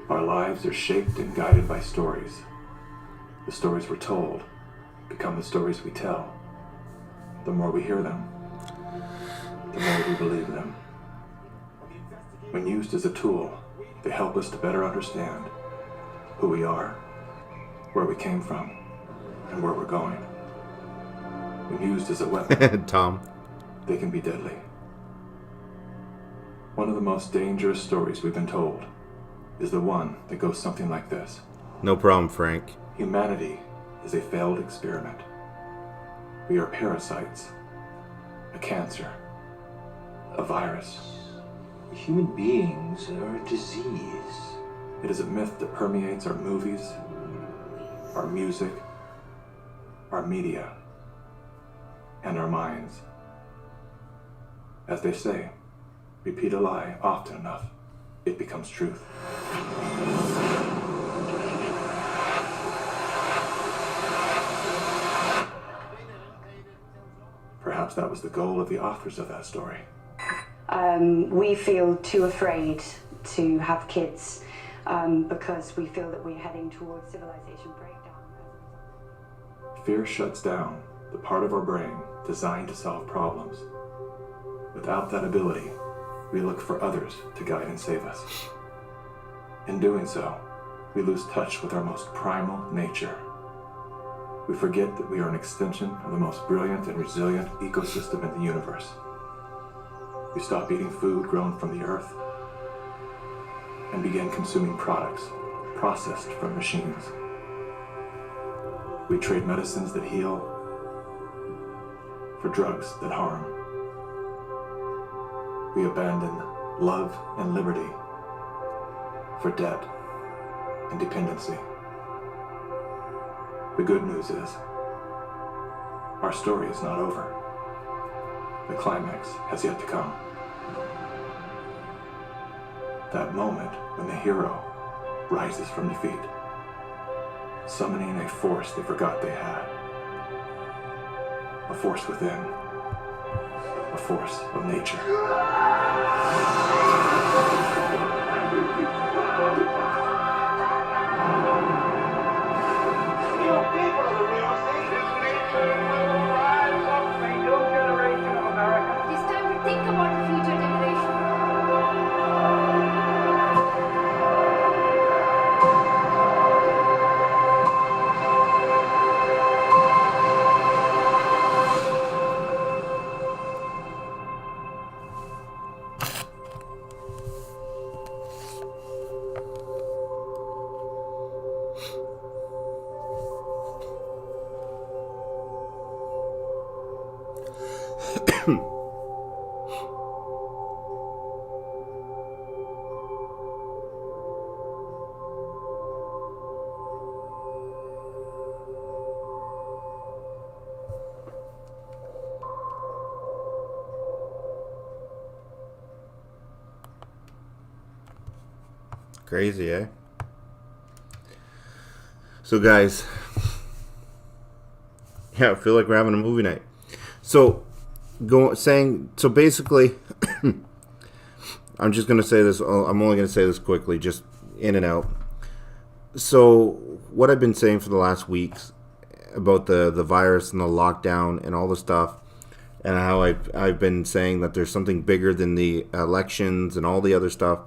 Speaker 4: Our lives are shaped and guided by stories. The stories we're told become the stories we tell. The more we hear them, the more we believe them. When used as a tool, they help us to better understand who we are, where we came from, and where we're going. When used as a weapon,
Speaker 1: Tom,
Speaker 4: they can be deadly. One of the most dangerous stories we've been told is the one that goes something like this.
Speaker 1: No problem, Frank.
Speaker 4: Humanity is a failed experiment. We are parasites, a cancer, a virus.
Speaker 6: Human beings are a disease.
Speaker 4: It is a myth that permeates our movies, our music, our media, and our minds. As they say, repeat a lie often enough, it becomes truth. Perhaps that was the goal of the authors of that story.
Speaker 7: We feel too afraid to have kids because we feel that we're heading towards civilization breakdown.
Speaker 4: Fear shuts down the part of our brain designed to solve problems. Without that ability, we look for others to guide and save us. In doing so, we lose touch with our most primal nature. We forget that we are an extension of the most brilliant and resilient ecosystem in the universe. We stop eating food grown from the earth and begin consuming products processed from machines. We trade medicines that heal for drugs that harm. We abandon love and liberty for debt and dependency. The good news is, our story is not over. The climax has yet to come. That moment when the hero rises from defeat, summoning a force they forgot they had. A force within. A force of nature.
Speaker 8: It's time to think about the future generation.
Speaker 1: Crazy, eh? So guys, yeah, I feel like we're having a movie night. So basically I'm just gonna say this, I'm only gonna say this quickly, just in and out. So what I've been saying for the last weeks about the virus and the lockdown and all the stuff, and how I've been saying that there's something bigger than the elections and all the other stuff.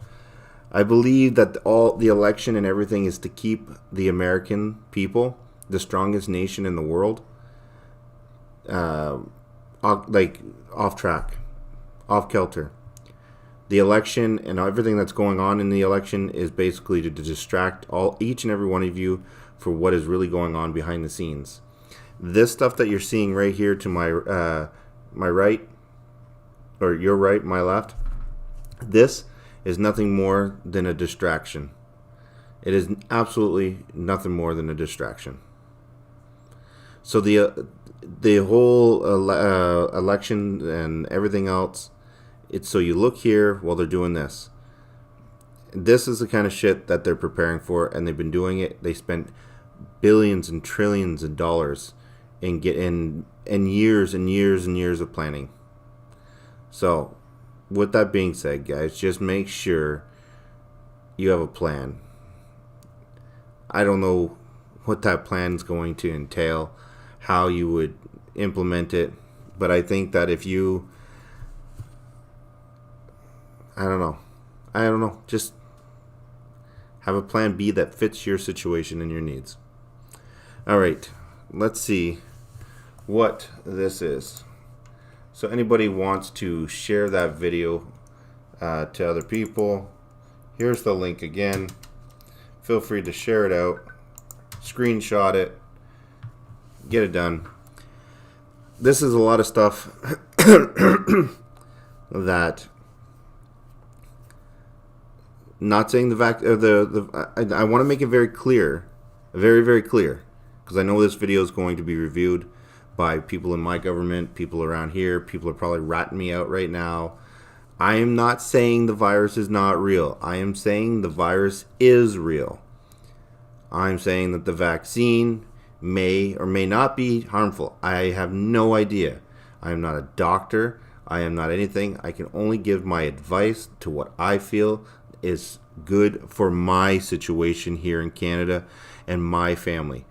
Speaker 1: I believe that all the election and everything is to keep the American people, the strongest nation in the world, off track, off kilter. The election and everything that's going on in the election is basically to distract each and every one of you for what is really going on behind the scenes. This stuff that you're seeing right here to my right, or your right, my left, this is nothing more than a distraction. It is absolutely nothing more than a distraction. So the whole election and everything else, it's so you look here while they're doing this. This is the kind of shit that they're preparing for, and they've been doing it. They spent billions and trillions of dollars in years and years and years of planning. So, with that being said, guys, just make sure you have a plan. I don't know what that plan is going to entail, how you would implement it, but I think that if you, I don't know, just have a plan B that fits your situation and your needs. All right, let's see what this is. So anybody wants to share that video to other people, here's the link again. Feel free to share it out, screenshot it, get it done. This is a lot of stuff that, not saying I want to make it very clear, very, very clear, because I know this video is going to be reviewed by people in my government, people around here. People are probably ratting me out right now. I am not saying the virus is not real. I am saying the virus is real. I'm saying that the vaccine may or may not be harmful. I have no idea. I am not a doctor. I am not anything. I can only give my advice to what I feel is good for my situation here in Canada and my family.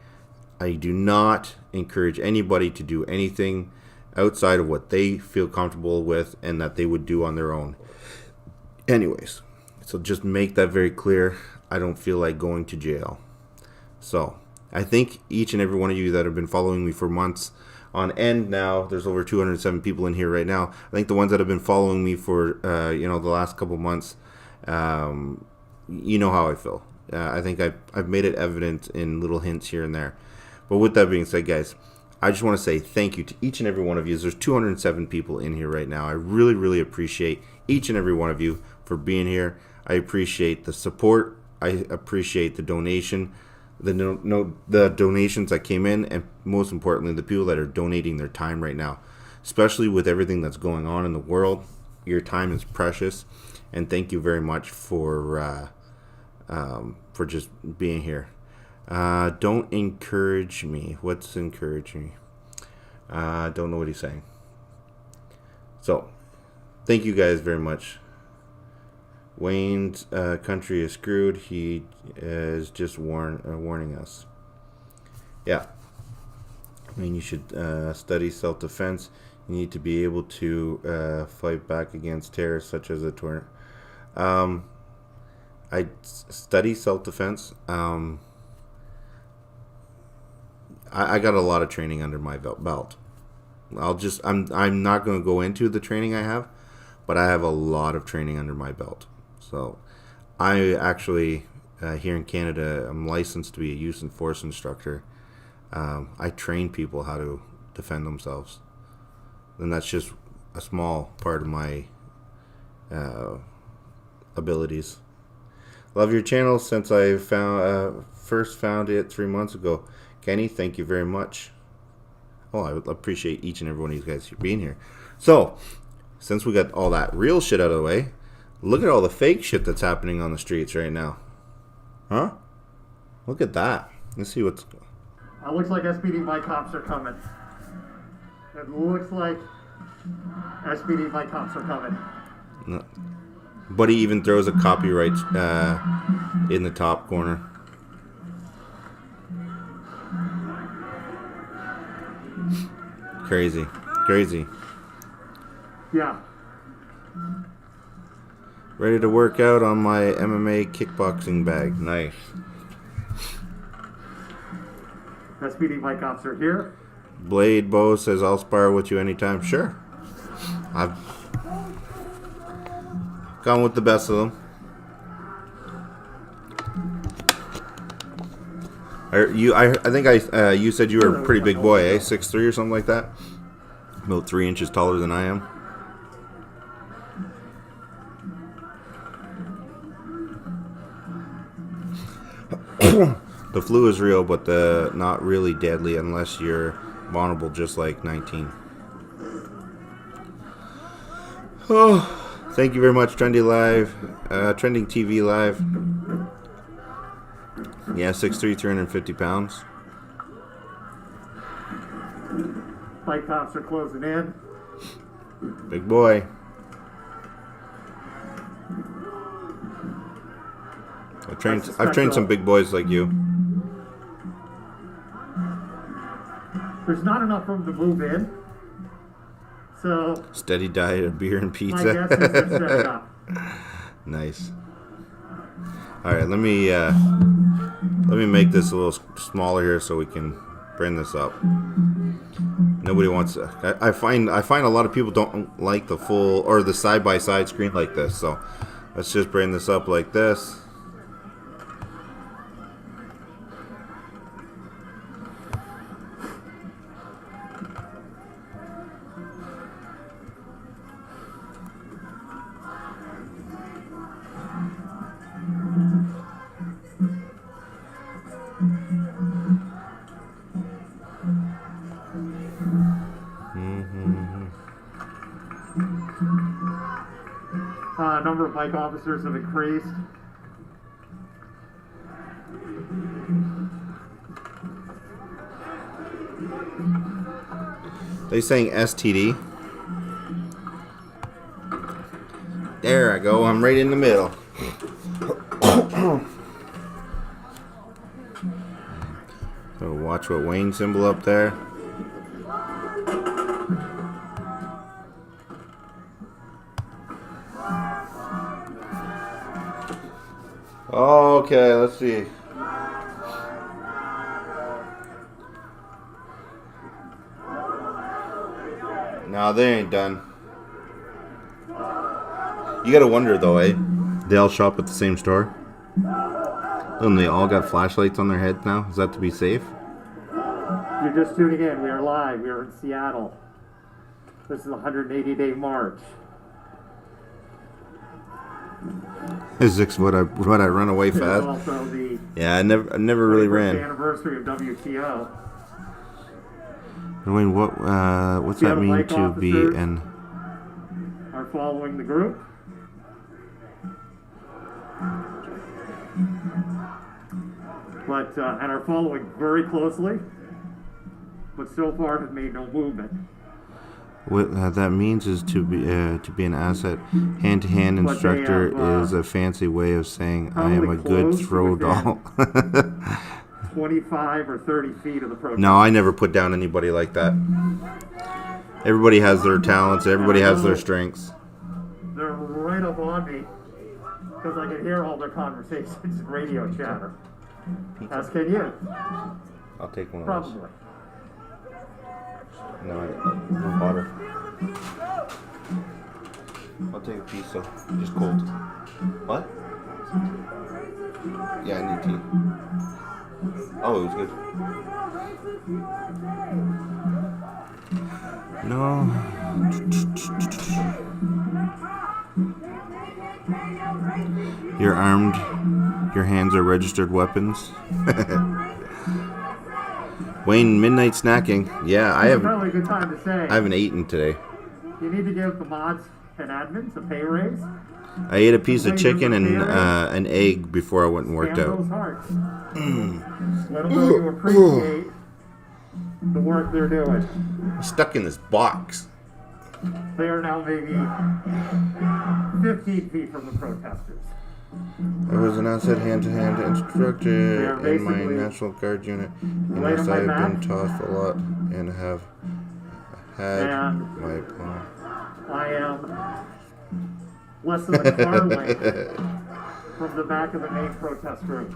Speaker 1: I do not encourage anybody to do anything outside of what they feel comfortable with and that they would do on their own. Anyways, so just make that very clear. I don't feel like going to jail. So I think each and every one of you that have been following me for months on end now, there's over 207 people in here right now. I think the ones that have been following me for the last couple months, you know how I feel. I think I've made it evident in little hints here and there. But with that being said, guys, I just want to say thank you to each and every one of you. There's 207 people in here right now. I really, really appreciate each and every one of you for being here. I appreciate the support. I appreciate the donation, the donations that came in, and most importantly, the people that are donating their time right now, especially with everything that's going on in the world. Your time is precious, and thank you very much for just being here. Don't encourage me. What's encourage me? Don't know what he's saying. So, thank you guys very much. Wayne's country is screwed. He is just warning us. Yeah. I mean, you should study self-defense. You need to be able to fight back against terrorists such as a tornado. I study self-defense. I got a lot of training under my belt. I'm not going to go into the training I have, but I have a lot of training under my belt. So I actually, here in Canada, I'm licensed to be a use and force instructor. I train people how to defend themselves. And that's just a small part of my abilities. Love your channel since I first found it 3 months ago. Kenny, thank you very much. Oh, I would appreciate each and every one of you guys being here. So, since we got all that real shit out of the way, look at all the fake shit that's happening on the streets right now. Huh? Look at that. Let's see what's...
Speaker 9: It looks like SPD by cops are coming. It looks like SPD by cops are coming.
Speaker 1: No. But he even throws a copyright in the top corner. Crazy.
Speaker 9: Yeah.
Speaker 1: Ready to work out on my MMA kickboxing bag. Nice.
Speaker 9: SPD Mike Officer here.
Speaker 1: Blade Bo says, I'll spar with you anytime. Sure. I've gone with the best of them. I think you said you were a pretty big boy, eh? 6'3" or something like that? About 3 inches taller than I am. The flu is real, but not really deadly unless you're vulnerable, just like 19. Oh, thank you very much, Trending TV Live. Yeah, 6'3", 350 pounds.
Speaker 9: Fight cops are closing in.
Speaker 1: Big boy. I've trained some big boys like you.
Speaker 9: There's not enough room to move in. So
Speaker 1: steady diet of beer and pizza.
Speaker 9: My guess is they're set up.
Speaker 1: Nice. All right, let me make this a little smaller here so we can bring this up. Nobody wants. I find a lot of people don't like the full or the side-by-side screen like this. So let's just bring this up like this.
Speaker 9: Number of bike officers have increased.
Speaker 1: They saying STD. There I go. I'm right in the middle. So watch what Wayne symbol up there. Okay, let's see. No, they ain't done. You gotta wonder though, eh? They all shop at the same store? And they all got flashlights on their heads now? Is that to be safe?
Speaker 9: You're just tuning in. We are live. We are in Seattle. This is a 180-day march.
Speaker 1: Is this what I run away fast?
Speaker 9: Also the
Speaker 1: yeah, I never really ran.
Speaker 9: Anniversary of WTO.
Speaker 1: Wayne, what's that mean to be an?
Speaker 9: Are following the group. But and are following very closely, but so far have made no movement.
Speaker 1: What that means is to be an asset. Hand-to-hand instructor is a fancy way of saying I am a good throw doll.
Speaker 9: 25 or 30 feet of the protest.
Speaker 1: No, I never put down anybody like that. Everybody has their talents. Everybody has their strengths.
Speaker 9: They're right up on me because I can hear all their conversations and radio chatter. As can you.
Speaker 1: I'll take one of
Speaker 9: Probably.
Speaker 1: those. No, water. I'll take a piece though, just cold. What? Yeah, I need tea. Oh, it was good. No. You're armed. Your hands are registered weapons. Wayne, midnight snacking. Yeah, I
Speaker 9: probably a good time to say.
Speaker 1: I haven't eaten today.
Speaker 9: You need to give the mods and admins a pay raise.
Speaker 1: I ate a piece of chicken and an egg before I went and worked out.
Speaker 9: Those hearts. Let them know you appreciate the work they're doing.
Speaker 1: I'm stuck in this box.
Speaker 9: They are now maybe 15 feet from the protesters.
Speaker 1: I was an outside hand-to-hand instructor in my National Guard unit, and yes, I've been tossed a lot and have had my palm.
Speaker 9: I am less than a car length from the back of the main protest group.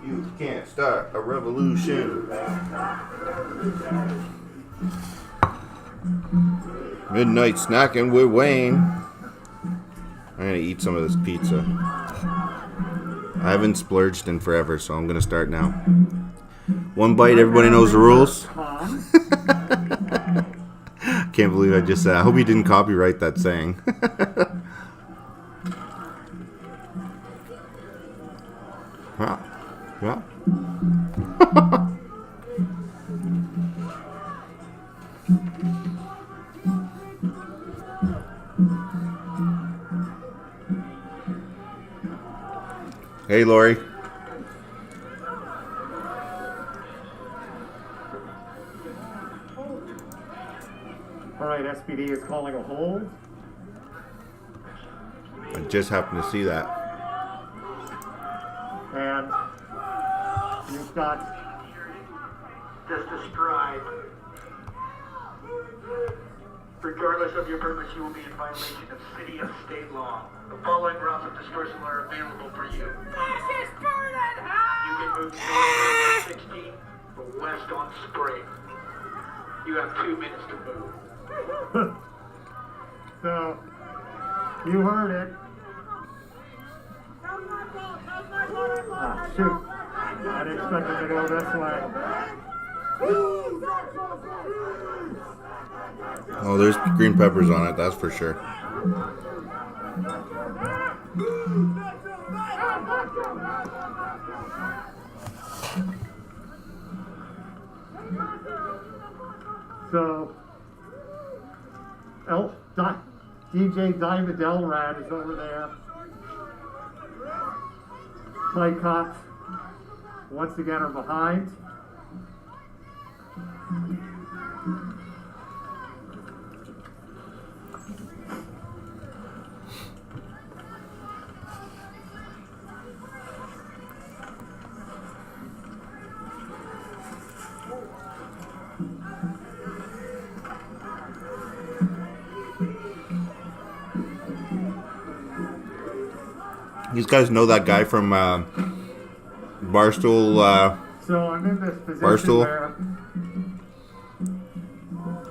Speaker 1: You can't start a revolution. Midnight snacking with Wayne. I'm gonna eat some of this pizza. I haven't splurged in forever, so I'm gonna start now. One bite, everybody knows the rules. Can't believe I just said. I hope you didn't copyright that saying. Yeah. Hey, Lori.
Speaker 9: All right, SPD is calling a hold.
Speaker 1: I just happened to see that.
Speaker 9: And you've got
Speaker 10: Just described. Regardless of your purpose, you will be in violation of city and state law. The following routes of dispersal are available for you. You can move north on 60 or west on Spring. You have 2 minutes to move.
Speaker 9: So, you heard it. Ah, shoot. I didn't expect it to go this way.
Speaker 1: Oh, there's green peppers on it, that's for sure.
Speaker 9: So, DJ Diamond Elrad is over there. Night cops once again are behind.
Speaker 1: These guys know that guy from Barstool.
Speaker 9: So I'm in this position
Speaker 1: Barstool,
Speaker 9: where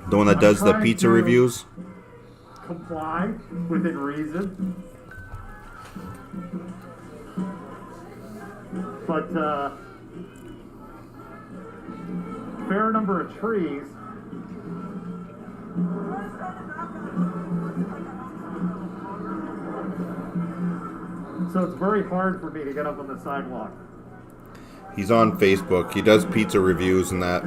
Speaker 1: the one that does the
Speaker 9: trying
Speaker 1: pizza
Speaker 9: to
Speaker 1: reviews.
Speaker 9: comply within reason. But fair number of trees. So it's very hard for me to get up on the sidewalk.
Speaker 1: He's on Facebook. He does pizza reviews and that.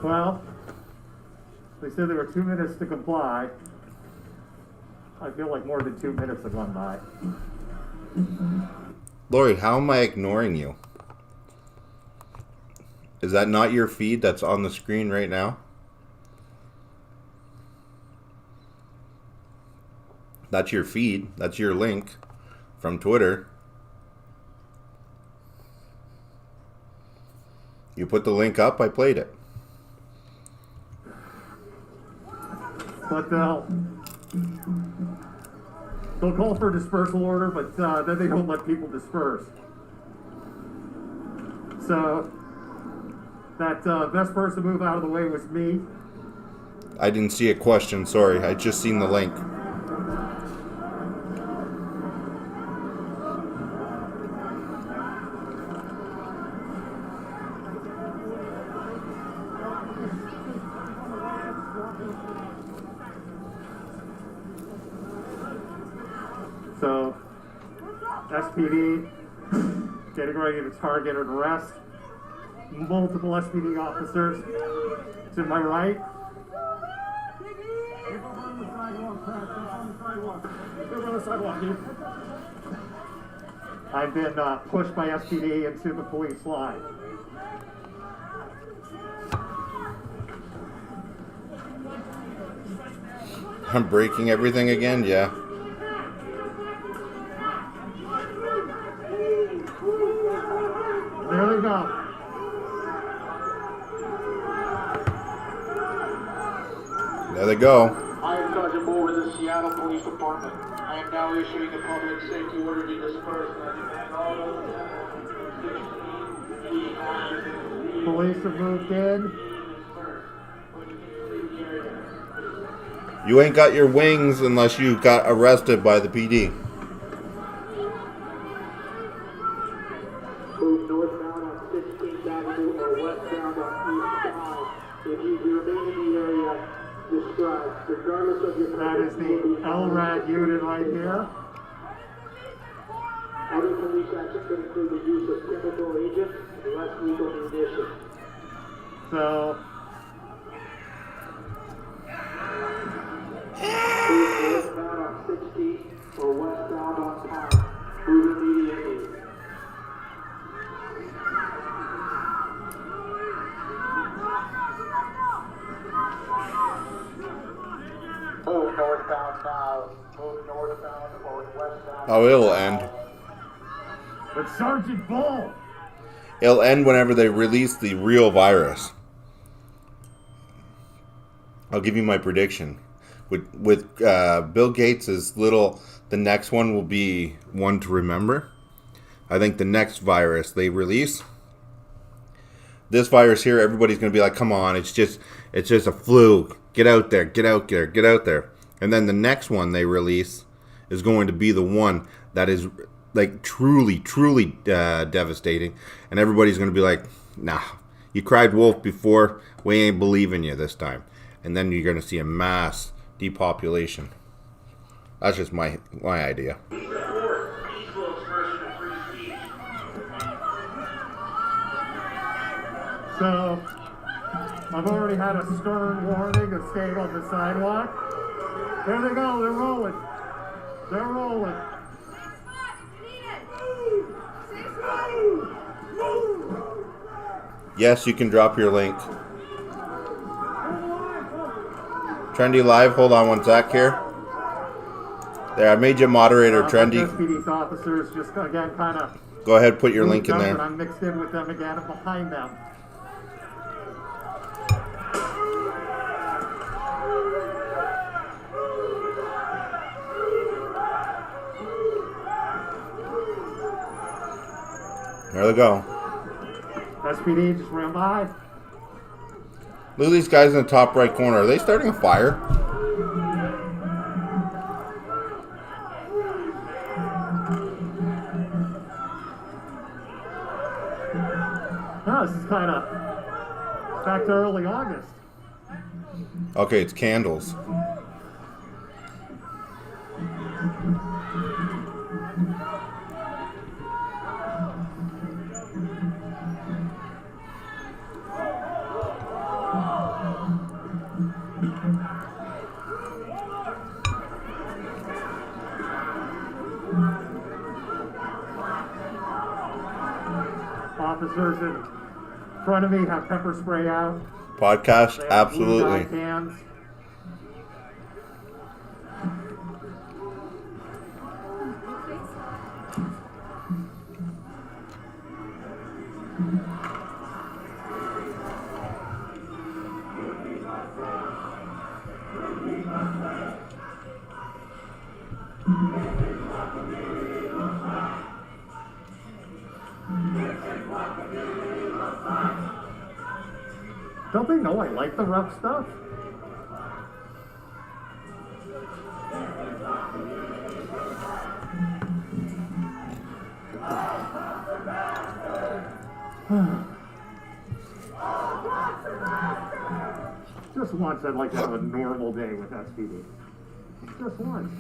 Speaker 9: Well, they said there were 2 minutes to comply. I feel like more than 2 minutes have gone by.
Speaker 1: Lori, how am I ignoring you? Is that not your feed that's on the screen right now? That's your feed. That's your link from Twitter. You put the link up, I played it.
Speaker 9: But they'll call for a dispersal order, but then they don't let people disperse. So that best person to move out of the way was me.
Speaker 1: I didn't see a question, sorry. I just seen the link.
Speaker 9: SPD getting ready to target and arrest multiple SPD officers. To my right. Get on the sidewalk, Pat. Get on the sidewalk. Get on the sidewalk, dude. I've been pushed by SPD into the police line.
Speaker 1: I'm breaking everything again, yeah.
Speaker 9: There we go.
Speaker 1: There they go.
Speaker 10: I am Sergeant Moore with the Seattle Police Department. I am now issuing a public safety order to disperse.
Speaker 9: Police have moved in.
Speaker 1: You ain't got your wings unless you got arrested by the PD.
Speaker 10: Move northbound on 16th Avenue or westbound on East Ave. If you remain in the area described, regardless of your
Speaker 9: That is the LRAD unit right here.
Speaker 10: Other police action could include the use of chemical agents and less lethal munitions.
Speaker 9: So,
Speaker 10: northbound on 16th or westbound on Pine. Move immediately. Move northbound now. Move northbound or westbound.
Speaker 1: Oh, it'll end.
Speaker 9: it's Sergeant Bull.
Speaker 1: It'll end whenever they release the real virus. I'll give you my prediction. With Bill Gates' little, the next one will be one to remember. I think the next virus they release, this virus here, everybody's going to be like, come on, it's just a flu. Get out there, get out there, get out there. And then the next one they release is going to be the one that is like truly devastating. And everybody's going to be like, nah, you cried wolf before, we ain't believing you this time. And then you're going to see a mass depopulation. That's just my idea.
Speaker 9: So, I've already had a stern warning of staying on the sidewalk. There they go, they're rolling. They're rolling.
Speaker 1: Yes, you can drop your link. Trendy Live, hold on one sec here. There, I made you moderator, Trendy.
Speaker 9: SPD's officers just again kind of.
Speaker 1: Go ahead, put your link in there.
Speaker 9: And I'm mixed in with them again and behind them.
Speaker 1: There they go.
Speaker 9: SPD just ran by.
Speaker 1: Look at these guys in the top right corner. Are they starting a fire?
Speaker 9: No, this is kind of back to early August.
Speaker 1: Okay, it's candles.
Speaker 9: Officers in front of me have pepper spray out.
Speaker 1: Podcast, absolutely.
Speaker 9: Cans. Don't they know I like the rough stuff? Just once I'd like to have a normal day with SPD. Just once.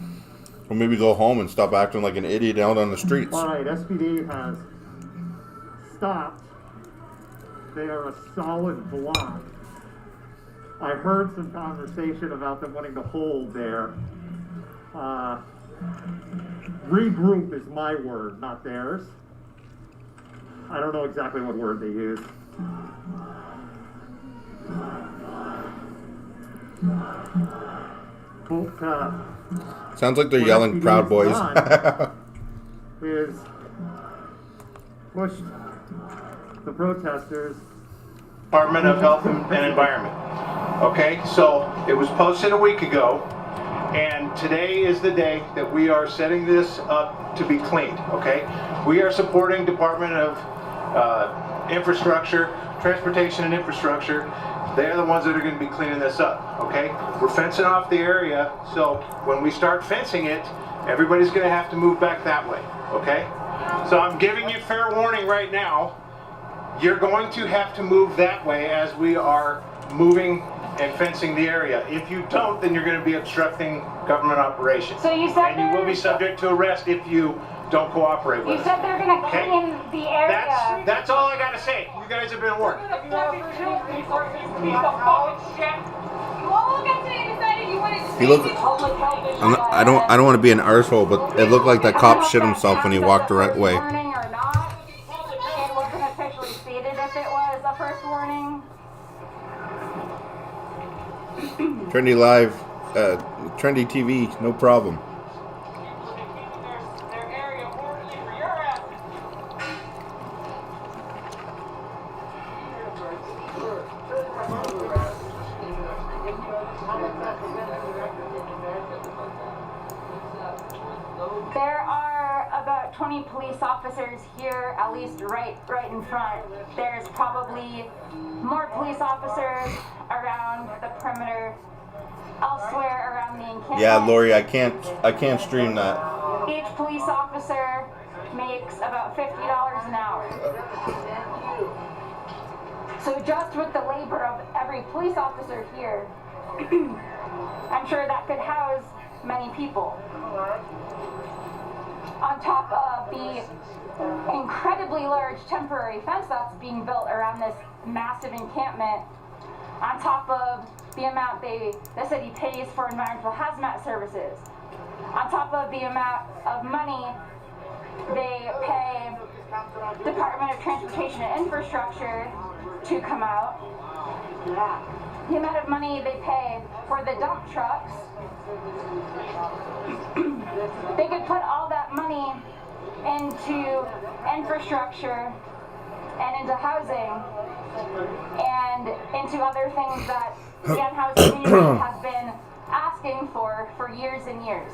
Speaker 1: Or maybe go home and stop acting like an idiot out on the streets.
Speaker 9: All right, SPD has stopped. They are a solid block. I heard some conversation about them wanting to hold there. Regroup is my word, not theirs. I don't know exactly what word they use.
Speaker 1: Sounds like they're yelling Proud Boys.
Speaker 9: Is pushed the protesters.
Speaker 11: Department of Health and Environment. Okay, so it was posted a week ago, and today is the day that we are setting this up to be cleaned. Okay, we are supporting Department of Infrastructure, Transportation and Infrastructure. They are the ones that are going to be cleaning this up. Okay, we're fencing off the area, so when we start fencing it, everybody's going to have to move back that way. Okay, so I'm giving you fair warning right now. You're going to have to move that way as we are moving and fencing the area. If you don't, then you're going to be obstructing government operations.
Speaker 8: So you said
Speaker 11: and you will be subject to arrest if you don't cooperate with us.
Speaker 8: You said they're going to clean the area.
Speaker 11: That's all I got to say. You guys have been warned.
Speaker 1: He looked. I don't want to be an arsehole, but it looked like that cop shit himself when he walked the right way. Trendy Live, Trendy TV, no problem.
Speaker 8: There are about 20 police officers here, at least right in front. There's probably more police officers around the perimeter, elsewhere around the encampment.
Speaker 1: Yeah, Lori, I can't stream that.
Speaker 8: Each police officer makes about $50 an hour. So just with the labor of every police officer here, I'm sure that could house many people. On top of the incredibly large temporary fence that's being built around this massive encampment, on top of the amount the city pays for environmental hazmat services, on top of the amount of money they pay Department of Transportation and Infrastructure to come out, the amount of money they pay for the dump trucks, they could put all that money into infrastructure and into housing and into other things that the unhoused community has been asking for years and years.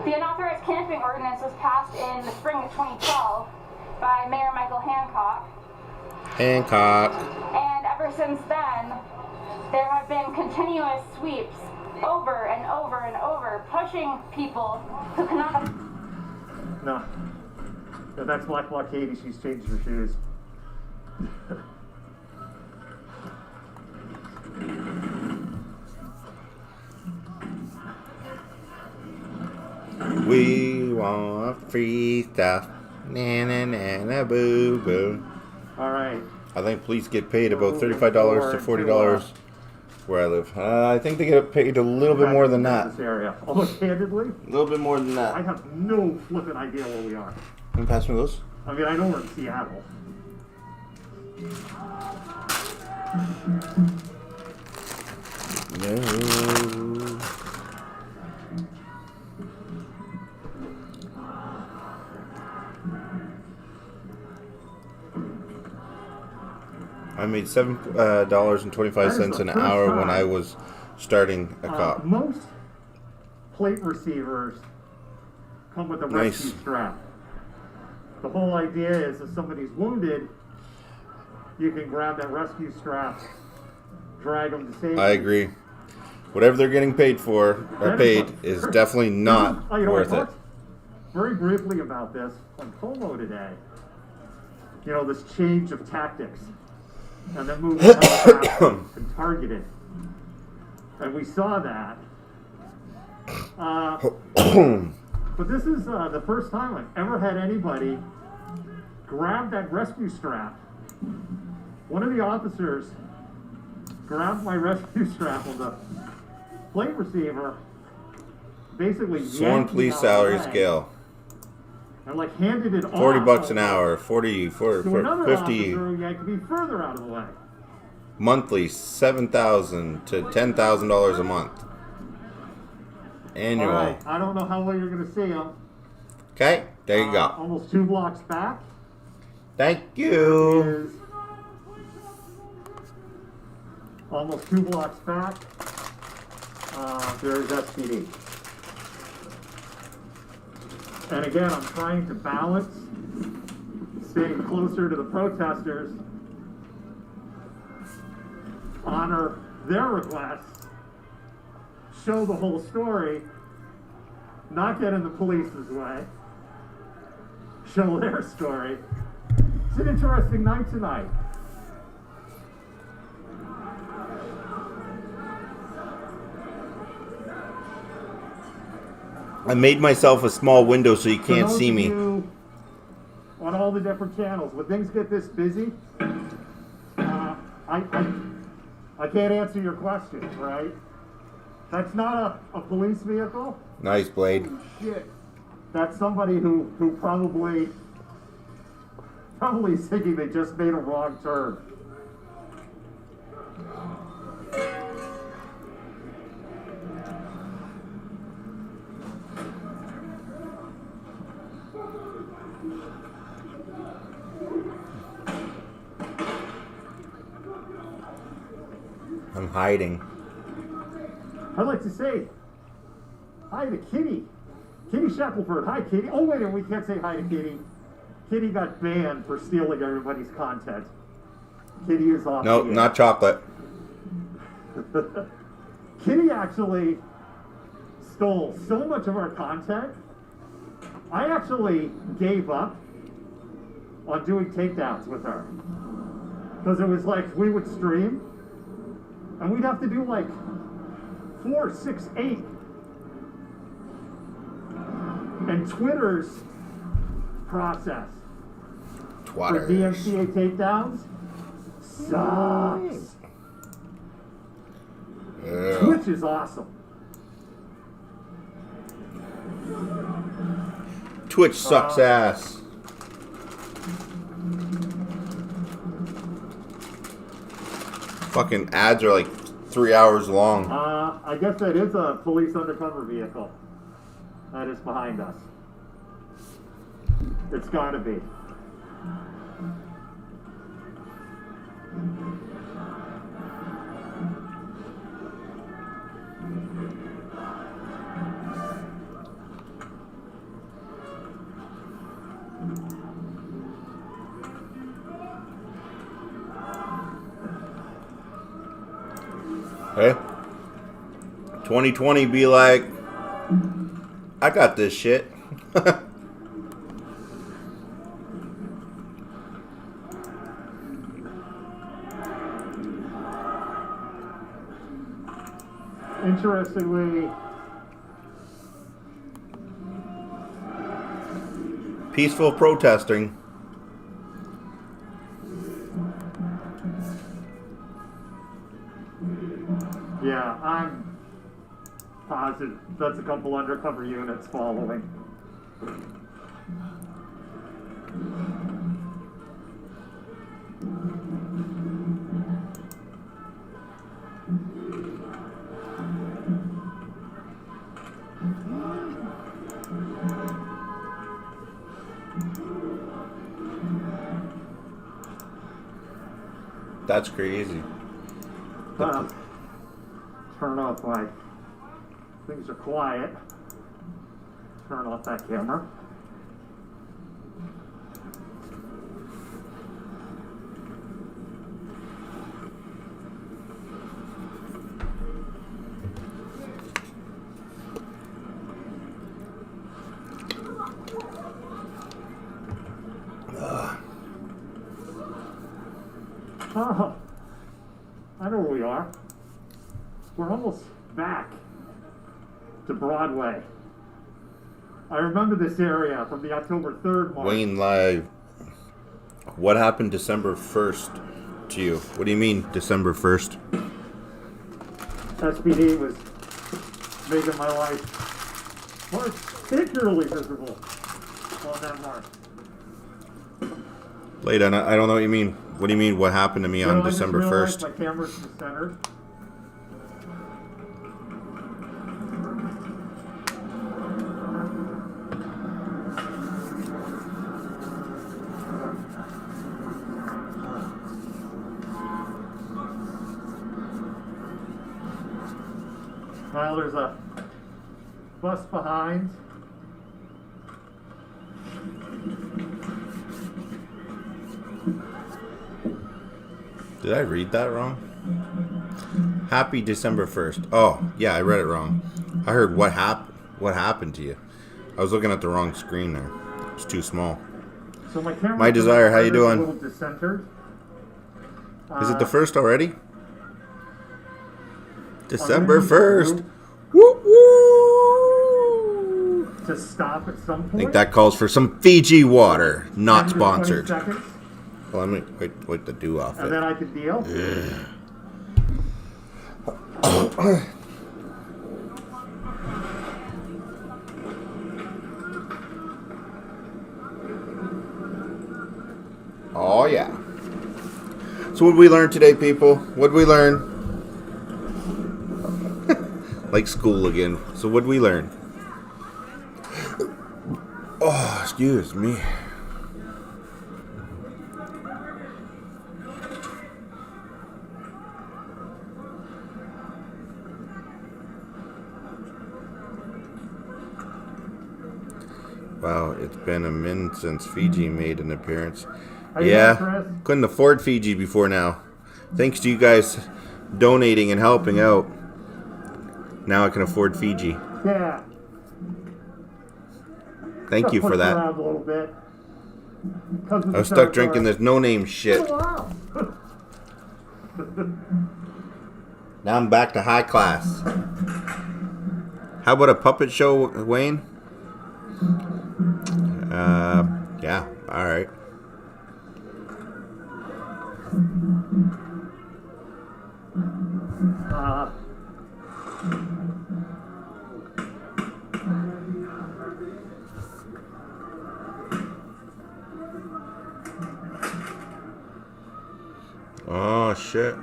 Speaker 8: The unauthorized camping ordinance was passed in the spring of 2012 by Mayor Michael Hancock. And ever since then, there have been continuous sweeps over and over and over, pushing people who cannot...
Speaker 9: No, that's Black Katie. She's changed her shoes.
Speaker 1: We want free stuff. Na na na na boo boo.
Speaker 9: All right.
Speaker 1: I think police get paid about $35 to $40 where I live. I think they get paid a little bit more than that.
Speaker 9: This area. Almost candidly,
Speaker 1: a little bit more than that.
Speaker 9: I have no flipping idea where we are.
Speaker 1: Can you pass me those?
Speaker 9: I mean, I know we're in Seattle.
Speaker 1: No. I made $7.25 an hour when I was starting a cop.
Speaker 9: Most plate receivers come with a rescue strap. The whole idea is if somebody's wounded, you can grab that rescue strap, drag them to safety.
Speaker 1: I agree. Whatever they're getting paid for, or paid, is definitely not worth it.
Speaker 9: Very briefly about this on FOMO today. You know, this change of tactics. and then move the helicopter and target it. And we saw that. But this is the first time I've ever had anybody grab that rescue strap. One of the officers grabbed my rescue strap with a plate receiver, basically
Speaker 1: Sworn police salary scale.
Speaker 9: And like handed it
Speaker 1: $40 an hour, 40 for
Speaker 9: to another
Speaker 1: 50
Speaker 9: officer who yanked me further out of the way.
Speaker 1: monthly, $7,000 to $10,000 a month. Annual.
Speaker 9: All right, I don't know how well you're going to see them.
Speaker 1: Okay, there you go.
Speaker 9: Almost 2 blocks back.
Speaker 1: Thank you.
Speaker 9: Almost 2 blocks back. There's SPD. And again, I'm trying to balance staying closer to the protesters, honor their requests, show the whole story, not get in the police's way, show their story. It's an interesting night tonight.
Speaker 1: I made myself a small window so you can't see me.
Speaker 9: On all the different channels, when things get this busy, I can't answer your questions, right? That's not a police vehicle.
Speaker 1: Nice, Blade.
Speaker 9: Shit. That's somebody who probably is thinking they just made a wrong turn.
Speaker 1: I'm hiding.
Speaker 9: I'd like to say hi to Kitty. Kitty Shackelford. Hi, Kitty. Oh, wait, we can't say hi to Kitty. Kitty got banned for stealing everybody's content. Kitty is off.
Speaker 1: Nope, not chocolate.
Speaker 9: Kitty actually stole so much of our content. I actually gave up on doing takedowns with her. Because it was like we would stream and we'd have to do like 4, 6, 8. And Twitter's process for DMCA takedowns sucks.
Speaker 1: Yeah.
Speaker 9: Twitch is awesome.
Speaker 1: Twitch sucks ass. Fucking ads are like 3 hours long.
Speaker 9: I guess that is a police undercover vehicle that is behind us. It's gotta be.
Speaker 1: Hey, 2020 be like, I got this shit.
Speaker 9: Interestingly,
Speaker 1: peaceful protesting.
Speaker 9: yeah, I'm positive that's a couple undercover units following.
Speaker 1: That's crazy.
Speaker 9: Turn off my things are quiet. Turn off that camera. Oh, I know where we are. We're almost back to Broadway. I remember this area from the October 3rd march.
Speaker 1: Wayne Live. What happened December 1st to you? What do you mean December 1st?
Speaker 9: SPD was making my life particularly visible on that march.
Speaker 1: Late on, I don't know what you mean. What do you mean what happened to me on December 1st?
Speaker 9: My camera's centered. Well, there's a bus behind.
Speaker 1: Did I read that wrong? Happy December 1st. Oh, yeah, I read it wrong. I heard what happened to you. I was looking at the wrong screen there. It was too small.
Speaker 9: So my camera.
Speaker 1: My Desire, how you doing?
Speaker 9: A little discentered.
Speaker 1: Is it the 1st already? December 1st. Woo woo!
Speaker 9: To stop at some point.
Speaker 1: I think that calls for some Fiji water, not sponsored. Well, let me wait the dew off it.
Speaker 9: And then I can deal.
Speaker 1: Oh yeah. So what did we learn today, people? What did we learn? Like school again. So what did we learn? Oh, excuse me. Wow, it's been a minute since Fiji made an appearance. Yeah, couldn't afford Fiji before now. Thanks to you guys donating and helping out. Now I can afford Fiji.
Speaker 9: Yeah.
Speaker 1: Thank you for that.
Speaker 9: A little bit.
Speaker 1: I was stuck drinking this no-name shit.
Speaker 9: Wow.
Speaker 1: Now I'm back to high class. How about a puppet show, Wayne? Yeah, alright. Oh shit.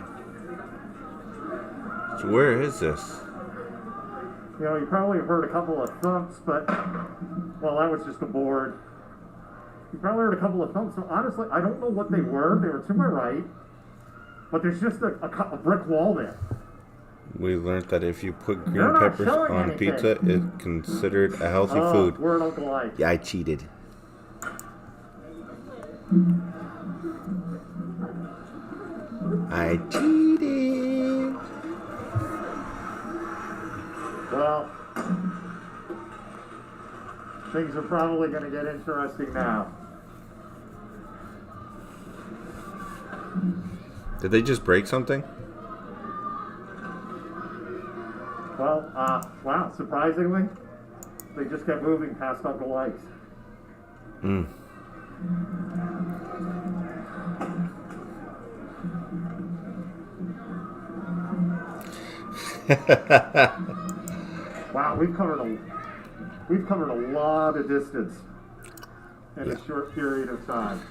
Speaker 1: So where is this?
Speaker 9: You know, you probably heard a couple of thumps, but well, that was just a board. You probably heard a couple of thumps. So honestly, I don't know what they were. They were to my right, but there's just a brick wall there.
Speaker 1: We learned that if you put green peppers on pizza, it's considered a healthy food.
Speaker 9: Word Uncle Ike.
Speaker 1: Yeah, I cheated. I cheated.
Speaker 9: Well, things are probably going to get interesting now.
Speaker 1: Did they just break something?
Speaker 9: Well, wow, surprisingly, they just kept moving past Uncle Ike's.
Speaker 1: Hmm.
Speaker 9: Wow, we've covered a lot of distance in a short period of time.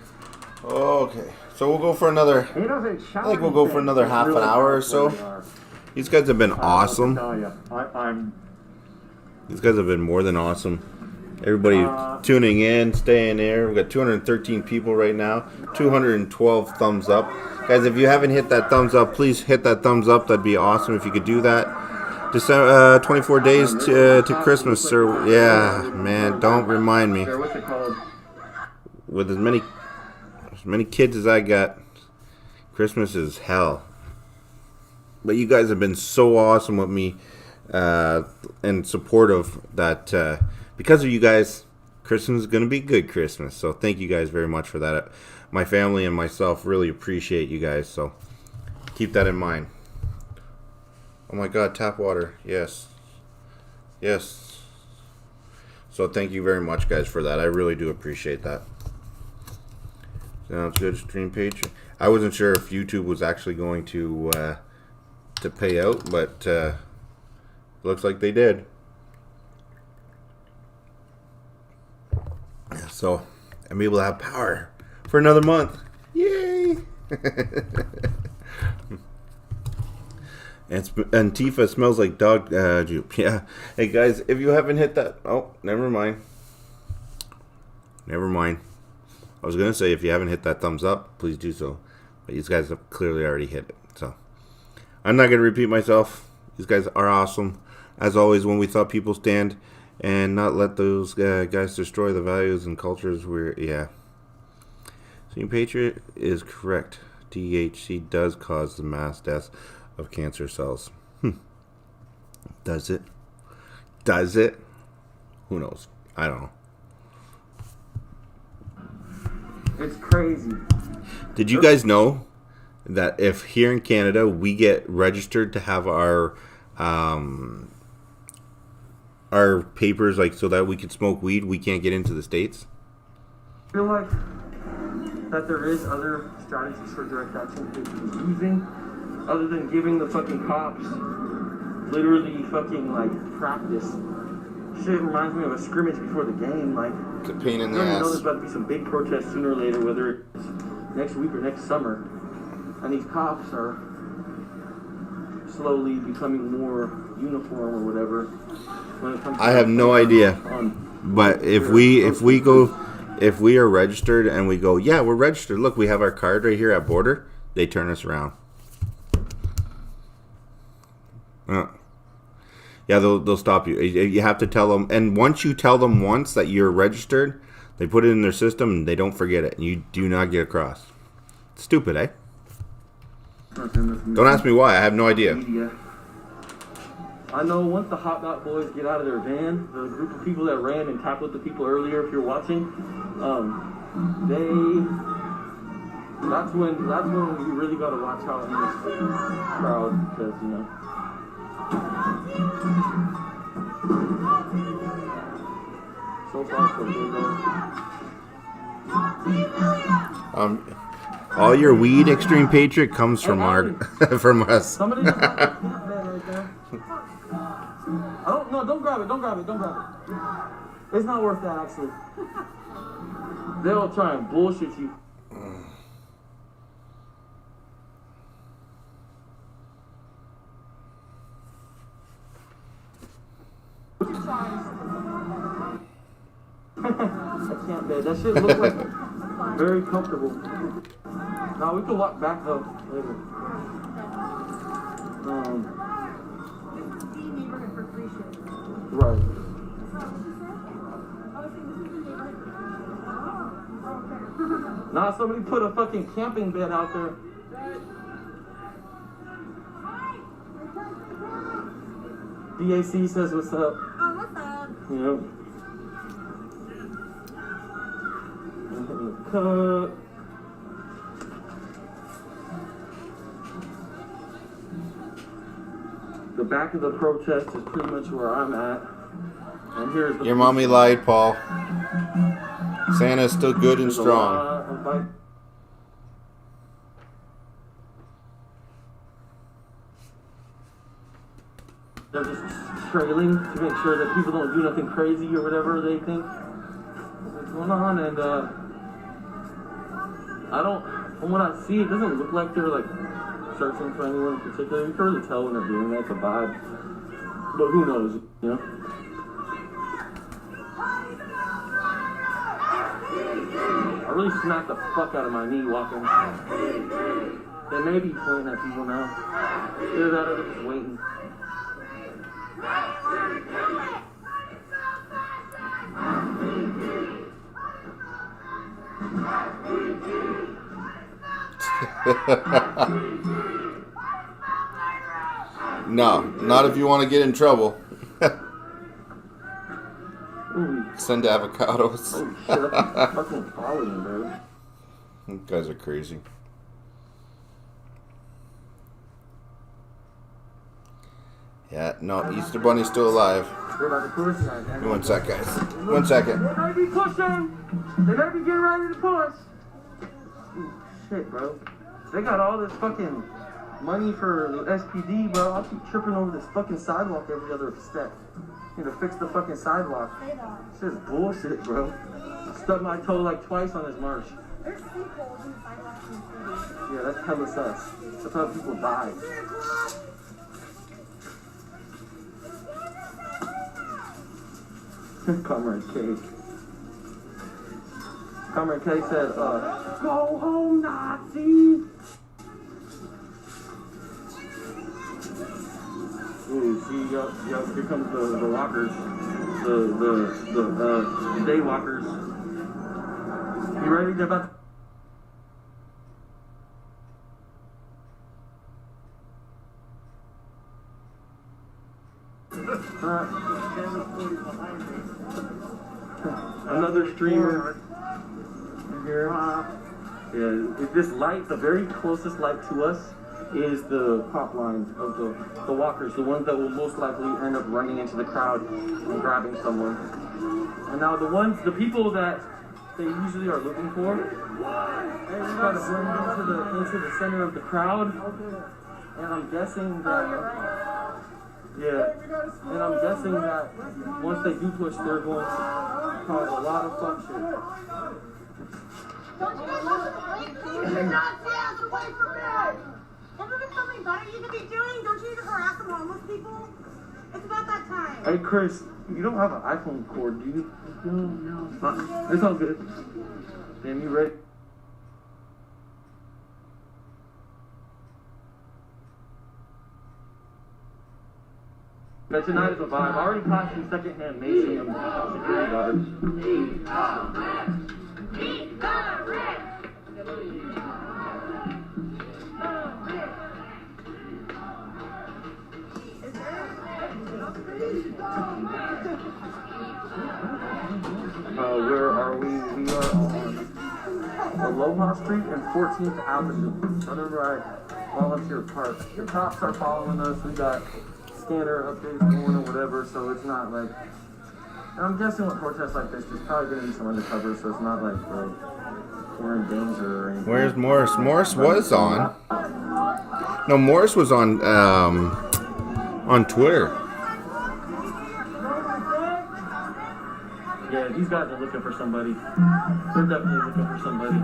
Speaker 1: Okay, so we'll go for another. I think we'll go for another half an hour or so. These guys have been awesome. These guys have been more than awesome. Everybody tuning in, staying there. We've got 213 people right now. 212 thumbs up. Guys, if you haven't hit that thumbs up, please hit that thumbs up. That'd be awesome if you could do that. December, 24 days to Christmas, sir. Yeah, man, don't remind me. With as many kids as I got, Christmas is hell. But you guys have been so awesome with me and supportive that because of you guys, Christmas is going to be good Christmas. So thank you guys very much for that. my family and myself really appreciate you guys. So keep that in mind. Oh my God, tap water. Yes. Yes. So thank you very much, guys, for that. I really do appreciate that. Sounds good, stream page. I wasn't sure if YouTube was actually going to pay out, but looks like they did. So I'm able to have power for another month. Yay! And Tifa smells like dog juice. Yeah. Hey guys, if you haven't hit that, oh, never mind. Never mind. I was gonna say if you haven't hit that thumbs up, please do so. But these guys have clearly already hit it. So I'm not gonna repeat myself. These guys are awesome. As always, when we thought people stand and not let those guys destroy the values and cultures yeah. Team Patriot is correct. THC does cause the mass deaths of cancer cells. Does it? Does it? Who knows? I don't know.
Speaker 3: It's crazy.
Speaker 1: Did you guys know that if here in Canada we get registered to have our papers like so that we can smoke weed, we can't get into the States?
Speaker 3: I feel like that there is other strategies for direct action people are using other than giving the fucking cops literally fucking like practice. Shit reminds me of a scrimmage before the game. Like,
Speaker 1: it's a pain in the
Speaker 3: ass. You know there's about to be some big protests sooner or later, whether it's next week or next summer, and these cops are slowly becoming more uniform or whatever. When it comes to
Speaker 1: I have no idea, but if we are registered and we go, yeah, we're registered. Look, we have our card right here at border. They turn us around. Yeah, they'll stop you. You have to tell them, and once you tell them once that you're registered, they put it in their system and they don't forget it. And you do not get across. Stupid, eh? Don't ask me why. I have no idea.
Speaker 3: I know once the Hot Dot Boys get out of their van, the group of people that ran and tackled the people earlier, if you're watching, that's when you really gotta watch out in this crowd, because you know. So far, so good, though.
Speaker 1: All your weed, Extreme Patriot, comes from from us.
Speaker 3: Somebody just left a camp bed right there. Don't grab it. It's not worth that, actually. They'll try and bullshit you. That camp bed. That shit looks like very comfortable. Now we can walk back though later. Right. Now somebody put a fucking camping bed out there. DAC says what's up.
Speaker 12: Oh, what's up?
Speaker 3: Yep. Cut. The back of the protest is pretty much where I'm at. And here's the
Speaker 1: Your mommy lied, Paul. Santa's still good and strong.
Speaker 3: They're just trailing to make sure that people don't do nothing crazy or whatever they think is going on. And from what I see, it doesn't look like they're like searching for anyone in particular. You can really tell when they're doing that. It's a vibe. But who knows, you know? I really smacked the fuck out of my knee walking. They may be pointing at people now. Either that or they're just waiting.
Speaker 1: No, not if you want to get in trouble. Send avocados.
Speaker 3: Oh shit, that's fucking following, bro.
Speaker 1: You guys are crazy. Yeah, no, Easter Bunny's still alive. Give me 1 sec, guys. 1 second.
Speaker 3: They might be pushing. They might be getting ready to push. Ooh, shit, bro. They got all this fucking money for the SPD, bro. I'll keep tripping over this fucking sidewalk every other step. Need to fix the fucking sidewalk. This is bullshit, bro. I stubbed my toe like twice on this march.
Speaker 5: There's sinkholes in the sidewalks in the city.
Speaker 3: Yeah, that's hella sus. That's how people die. Comrade K. Comrade K said, go home, Nazi! Ooh, see, here comes the walkers. The day walkers. You ready? They're about another streamer here. Yeah, this light, the very closest light to us, is the pop line of the walkers, the ones that will most likely end up running into the crowd and grabbing someone. And now the people that they usually are looking for, they try to blend into the center of the crowd. And I'm guessing that. Yeah, and I'm guessing that once they do push, they're going to cause a lot of fuck shit.
Speaker 5: Don't you guys listen to the police? You're not CHAZ away from me! Isn't there something better you could be doing? Don't you need to harass some homeless people? It's about that time.
Speaker 3: Hey, Chris, you don't have an iPhone cord, do you? No. It's all good. Damn, you ready? But tonight is a vibe. I already passed some secondhand Mason and security guards. Where are we? We are on Aloha Street and 14th Avenue. Whenever I volunteer park. The cops are following us. We got scanner updates going or whatever, so it's not like. And I'm guessing with protests like this, there's probably going to be some undercover, so it's not like we're in danger or anything.
Speaker 1: Where's Morris? Morris was on. No, Morris was on Twitter.
Speaker 3: Yeah, these guys are looking for somebody. They're definitely looking for somebody.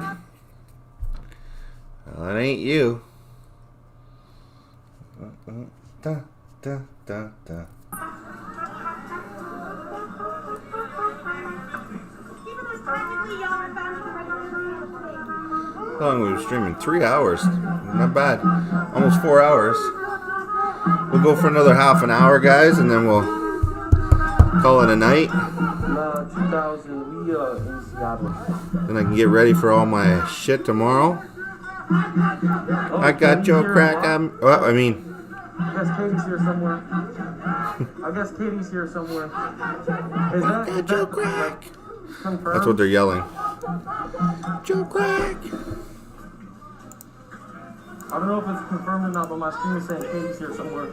Speaker 1: Well, it ain't you. Da, da, da. How long we were streaming? 3 hours. Not bad. Almost 4 hours. We'll go for another half an hour, guys, and then we'll call it a night.
Speaker 3: 2000, we in Seattle.
Speaker 1: Then I can get ready for all my shit tomorrow. I got your crack.
Speaker 3: I guess Katie's here somewhere. Is that
Speaker 1: Joe Crack?
Speaker 3: Confirmed?
Speaker 1: That's what they're yelling. Joe Crack.
Speaker 3: I don't know if it's confirmed or not, but my screen is saying Katie's here somewhere.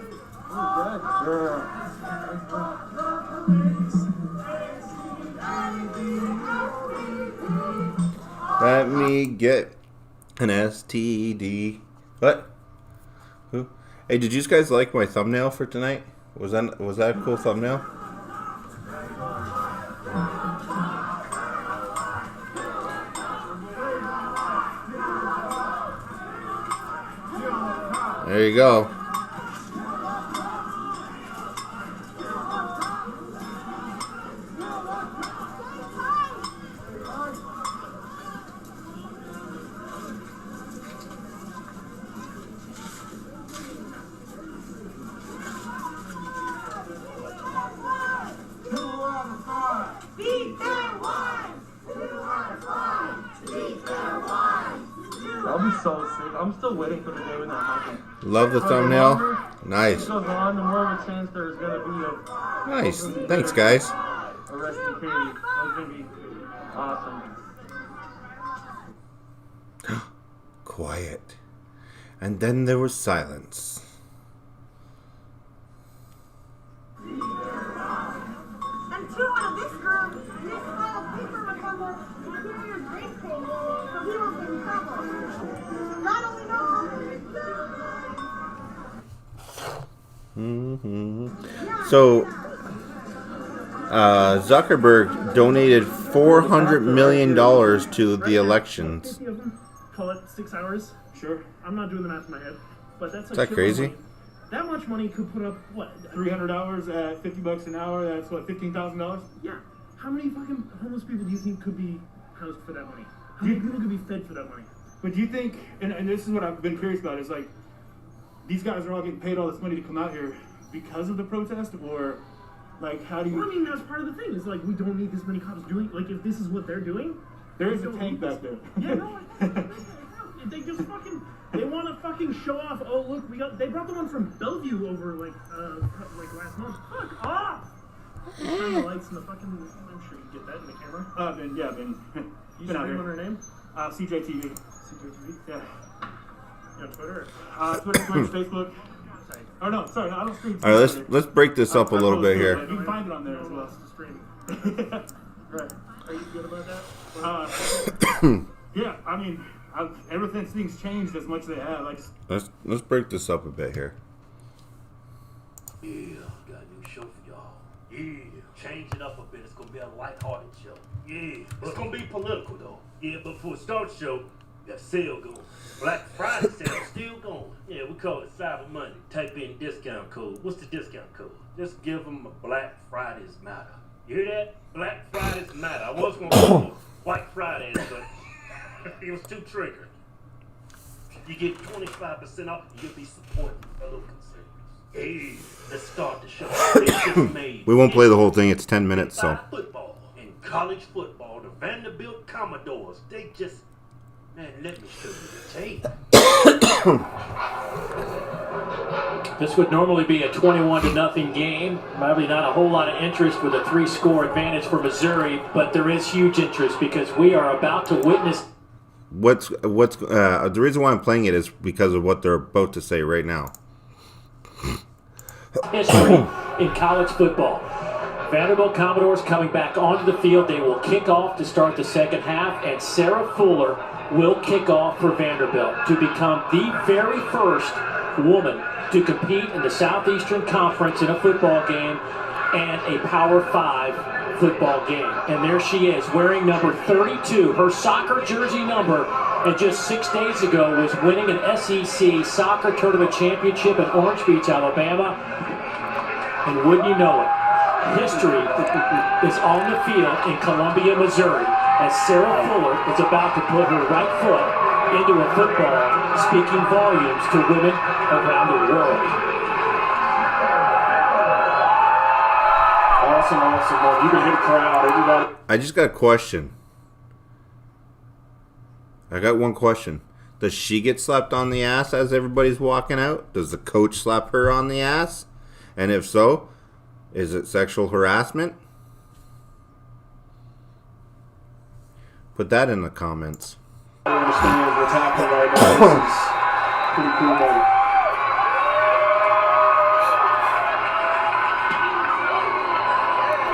Speaker 1: Let me get an STD. What? Who? Hey, did you guys like my thumbnail for tonight? Was that a cool thumbnail? There you go.
Speaker 3: I'll be so sick. I'm still waiting for the day when that happens.
Speaker 1: Love the thumbnail. Nice.
Speaker 3: It goes on, the more of a chance there's going to be of.
Speaker 1: Nice. Thanks, guys.
Speaker 3: Arresting Katie. That's going to be awesome.
Speaker 1: Quiet. And then there was silence.
Speaker 5: And two out of this girl, this pile of paper was on the interior drink table, so he was in trouble. God only knows.
Speaker 1: So, Zuckerberg donated $400 million to the elections.
Speaker 12: Call it 6 hours. Sure. I'm not doing the math in my head, but that's
Speaker 1: Is that crazy?
Speaker 12: That much money could put up what? 300 hours at $50 an hour. That's what, $15,000? Yeah. How many fucking homeless people do you think could be housed for that money? How many people could be fed for that money? But do you think? And this is what I've been curious about. Is like these guys are all getting paid all this money to come out here because of the protest, or like how do you? Well, I mean, that's part of the thing. Is like we don't need this many cops doing. Like if this is what they're doing, there is a tank back there. Yeah, no. They just fucking. They want to fucking show off. Oh look, they brought the one from Bellevue over like last month. Fuck off! Turn the lights and the fucking. I'm sure you get that in the camera. Ben. You been out here. Her name? CJTV. CJTV. Yeah. You on Twitter? Twitter, Twitch, Facebook. Oh no, sorry, no, I don't stream.
Speaker 1: All right, let's break this up a little bit here.
Speaker 12: You can find it on there as well. Right. Are you good about that? Yeah, I mean. Ever since things changed as much as they have, like
Speaker 1: let's break this up a bit here.
Speaker 13: Yeah, got a new show for y'all. Yeah, change it up a bit. It's gonna be a lighthearted show. Yeah, it's gonna be political though. Yeah, but for a start show, we got a sale going. Black Friday sale still going. Yeah, we call it Cyber Monday. Type in discount code. What's the discount code? Just give them a Black Fridays matter. You hear that? Black Fridays matter. I was gonna call it White Fridays, but it was too triggered. You get 25% off, you'll be supporting fellow conservatives. Hey, let's start the show. It's just made.
Speaker 1: We won't play the whole thing. It's 10 minutes, so.
Speaker 13: Football and college football, the Vanderbilt Commodores, they just, man, let me show you the tape.
Speaker 14: This would normally be a 21-0 game. Probably not a whole lot of interest with a 3-score advantage for Missouri, but there is huge interest because we are about to witness.
Speaker 1: The reason why I'm playing it is because of what they're about to say right now.
Speaker 14: History in college football. Vanderbilt Commodores coming back onto the field. They will kick off to start the second half, and Sarah Fuller will kick off for Vanderbilt to become the very first woman to compete in the Southeastern Conference in a football game and a Power 5 football game. And there she is, wearing number 32, her soccer jersey number, and just 6 days ago was winning an SEC soccer tournament championship in Orange Beach, Alabama. And wouldn't you know it, history is on the field in Columbia, Missouri, as Sarah Fuller is about to put her right foot into a football, speaking volumes to women around the world. Awesome. Well, you can hear the crowd, everybody.
Speaker 1: I just got a question. I got one question. Does she get slapped on the ass as everybody's walking out? Does the coach slap her on the ass? And if so, is it sexual harassment? Put that in the comments.
Speaker 14: I understand what's happening right now. This is pretty cool moment.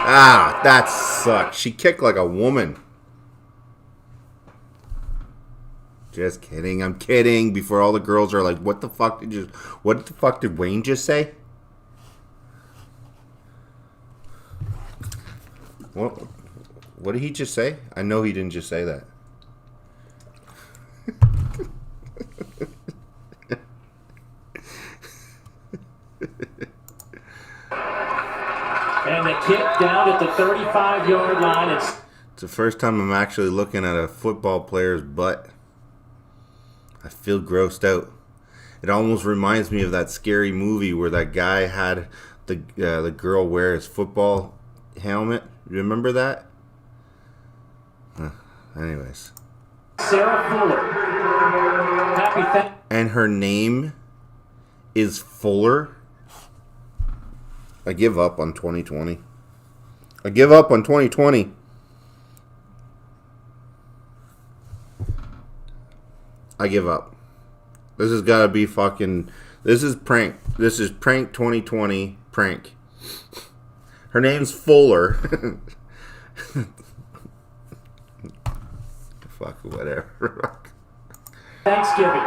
Speaker 1: Ah, that sucks. She kicked like a woman. Just kidding. I'm kidding. Before all the girls are like, what the fuck did Wayne just say? What did he just say? I know he didn't just say that.
Speaker 14: And the kick down at the 35-yard line.
Speaker 1: It's the first time I'm actually looking at a football player's butt. I feel grossed out. It almost reminds me of that scary movie where that guy had the girl wear his football helmet. You remember that? Anyways.
Speaker 14: Sarah Fuller.
Speaker 1: And her name is Fuller. I give up on 2020. I give up on 2020. I give up. This has got to be fucking... This is prank. This is prank 2020 prank. Her name's Fuller. Fuck, whatever.
Speaker 14: Thanksgiving.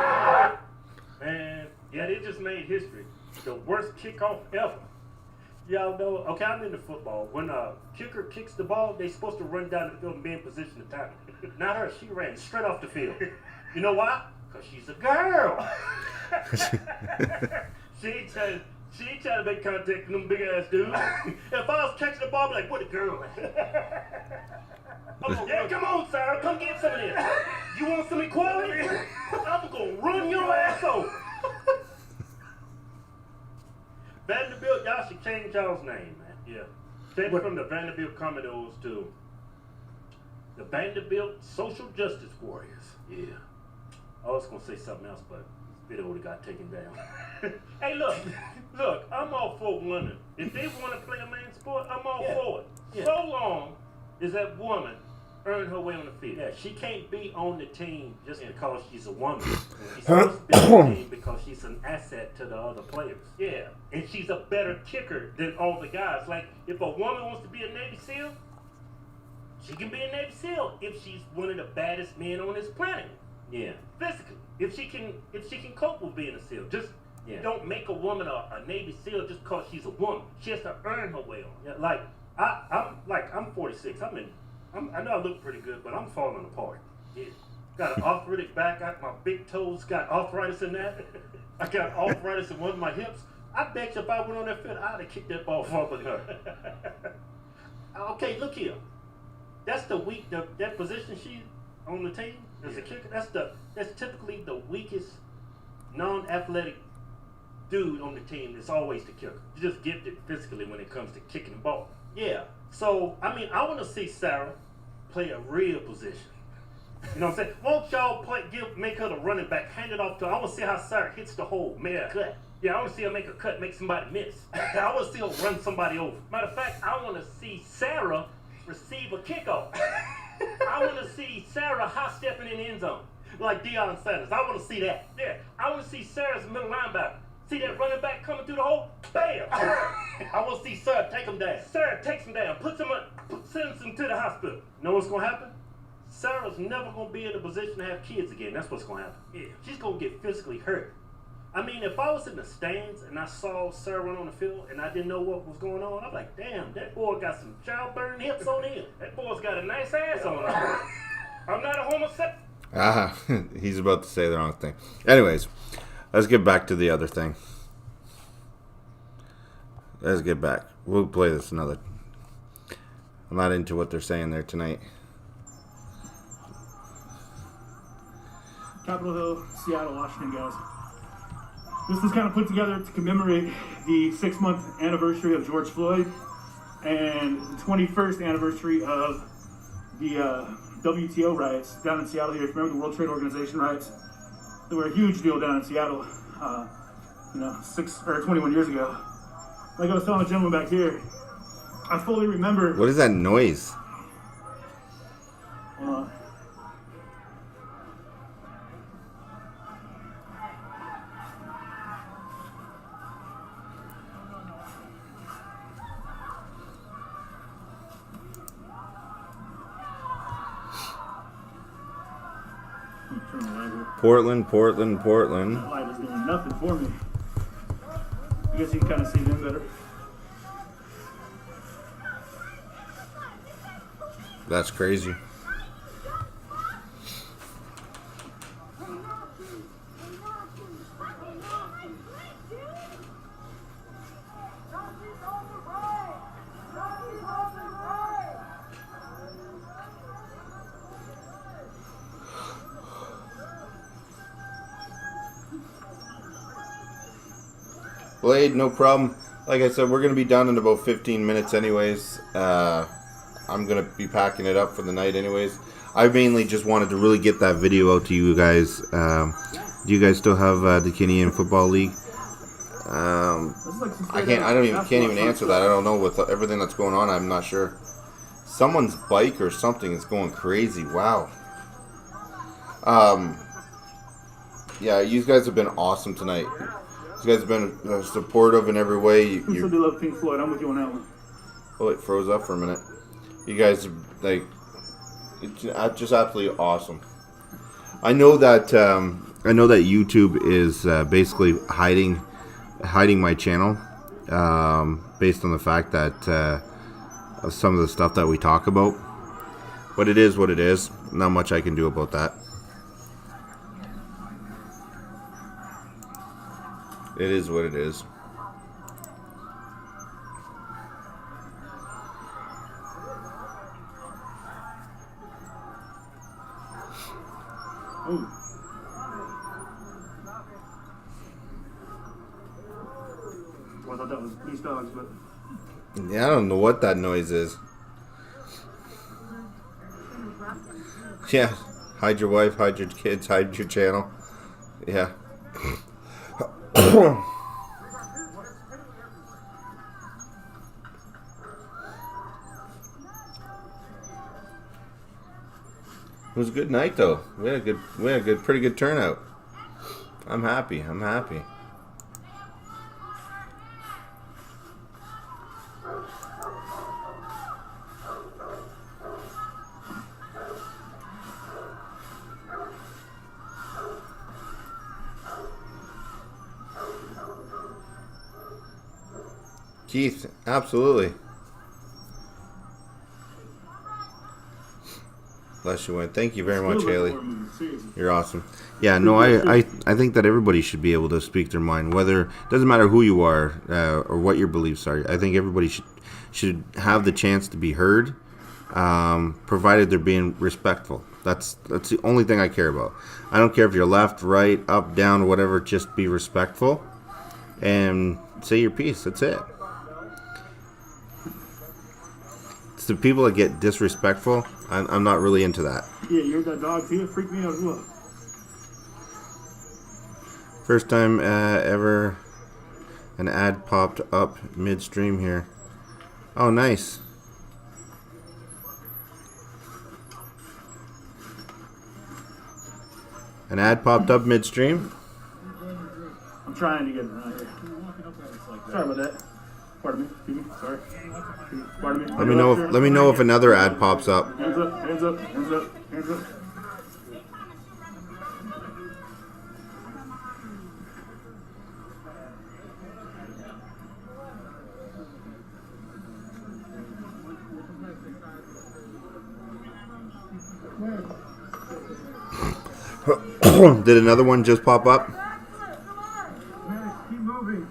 Speaker 13: Man, yeah, they just made history. The worst kickoff ever. Y'all know, okay, I'm into football. When a kicker kicks the ball, they supposed to run down the field and be in position to tackle. Not her, she ran straight off the field. You know why? Because she's a girl. She ain't trying to make contact with them big ass dudes. If I was catching the ball, I'd be like, what a girl. Yeah, come on, Sarah, come get some of this. You want some equality? I'm gonna run your ass over. Vanderbilt, y'all should change y'all's name, man. Yeah. Change it from the Vanderbilt Commodores to the Vanderbilt Social Justice Warriors. Yeah. I was gonna say something else, but this video would have got taken down. Hey, look, I'm all for women. If they want to play a man's sport, I'm all for it. Yeah. So long as that woman earn her way on the field. Yeah, she can't be on the team just because she's a woman. She's supposed to be on the team because she's an asset to the other players. Yeah, and she's a better kicker than all the guys. Like, if a woman wants to be a Navy SEAL, she can be a Navy SEAL if she's one of the baddest men on this planet. Yeah, physically. If she can cope with being a SEAL, just don't make a woman a Navy SEAL just because she's a woman. She has to earn her way on. Yeah, like I'm 46. I know I look pretty good, but I'm falling apart. Yeah. Got an arthritic back. My big toes got arthritis in that. I got arthritis in one of my hips. I bet you if I went on that field, I'd have kicked that ball farther than her. Okay, look here. That's that position she on the team as a kicker. That's typically the weakest non-athletic dude on the team. That's always the kicker. You're just gifted physically when it comes to kicking the ball. Yeah. So, I mean, I want to see Sarah play a real position. You know what I'm saying? Won't y'all make her the running back, hand it off to her? I want to see how Sarah hits the hole, make a cut. Yeah, I want to see her make a cut, make somebody miss. I want to see her run somebody over. Matter of fact, I want to see Sarah receive a kickoff. I want to see Sarah high-stepping in the end zone, like Deion Sanders. I want to see that. Yeah, I want to see Sarah's middle linebacker. See that running back coming through the hole? Bam! I want to see Sarah take him down. Sarah takes him down, sends him to the hospital. You know what's going to happen? Sarah's never going to be in a position to have kids again. That's what's going to happen. Yeah, she's going to get physically hurt. I mean, if I was in the stands and I saw Sarah run on the field and I didn't know what was going on, I'm like, damn, that boy got some childbearing hips on him. That boy's got a nice ass on him. I'm not a homosexual.
Speaker 1: He's about to say the wrong thing. Anyways, let's get back to the other thing. Let's get back. We'll play this another. I'm not into what they're saying there tonight.
Speaker 12: Capitol Hill, Seattle, Washington, guys. This was kind of put together to commemorate the 6-month anniversary of George Floyd and the 21st anniversary of the WTO riots down in Seattle here. If you remember the World Trade Organization riots, they were a huge deal down in Seattle, 21 years ago. Like I was telling the gentleman back here, I fully remember.
Speaker 1: What is that noise? Portland.
Speaker 12: That light is doing nothing for me. I guess you can kind of see them better.
Speaker 1: That's crazy. Blade, no problem. Like I said, we're going to be done in about 15 minutes anyways. I'm going to be packing it up for the night anyways. I mainly just wanted to really get that video out to you guys. Do you guys still have the Canadian Football League? I can't even answer that. I don't know with everything that's going on. I'm not sure. Someone's bike or something is going crazy. Wow. Yeah, you guys have been awesome tonight. You guys have been supportive in every way.
Speaker 12: Who said they love Pink Floyd? I'm with you on that one.
Speaker 1: Oh, it froze up for a minute. You guys are, like, it's just absolutely awesome. I know that YouTube is basically hiding my channel based on the fact that of some of the stuff that we talk about. But it is what it is. Not much I can do about that. It is what it is.
Speaker 12: Oh. Well, I thought that was police dogs, but...
Speaker 1: Yeah, I don't know what that noise is. Yeah, hide your wife, hide your kids, hide your channel. Yeah. It was a good night, though. We had a pretty good turnout. I'm happy. I'm happy. Keith, absolutely. Bless you, Wayne. Thank you very much, Haley. You're awesome. Yeah, no, I think that everybody should be able to speak their mind. Whether doesn't matter who you are or what your beliefs are. I think everybody should have the chance to be heard, provided they're being respectful. That's the only thing I care about. I don't care if you're left, right, up, down, whatever. Just be respectful and say your piece. That's it. It's the people that get disrespectful. I'm not really into that.
Speaker 12: Yeah, you heard that dog too? It freaked me out as well.
Speaker 1: First time ever an ad popped up midstream here. Oh, nice. An ad popped up midstream?
Speaker 12: I'm trying to get it around here. Sorry about that. Pardon me. Sorry. Pardon me.
Speaker 1: Let me know if another ad pops up.
Speaker 12: Hands up, hands up, hands up, hands up.
Speaker 1: Did another one just pop up?
Speaker 12: Keep moving.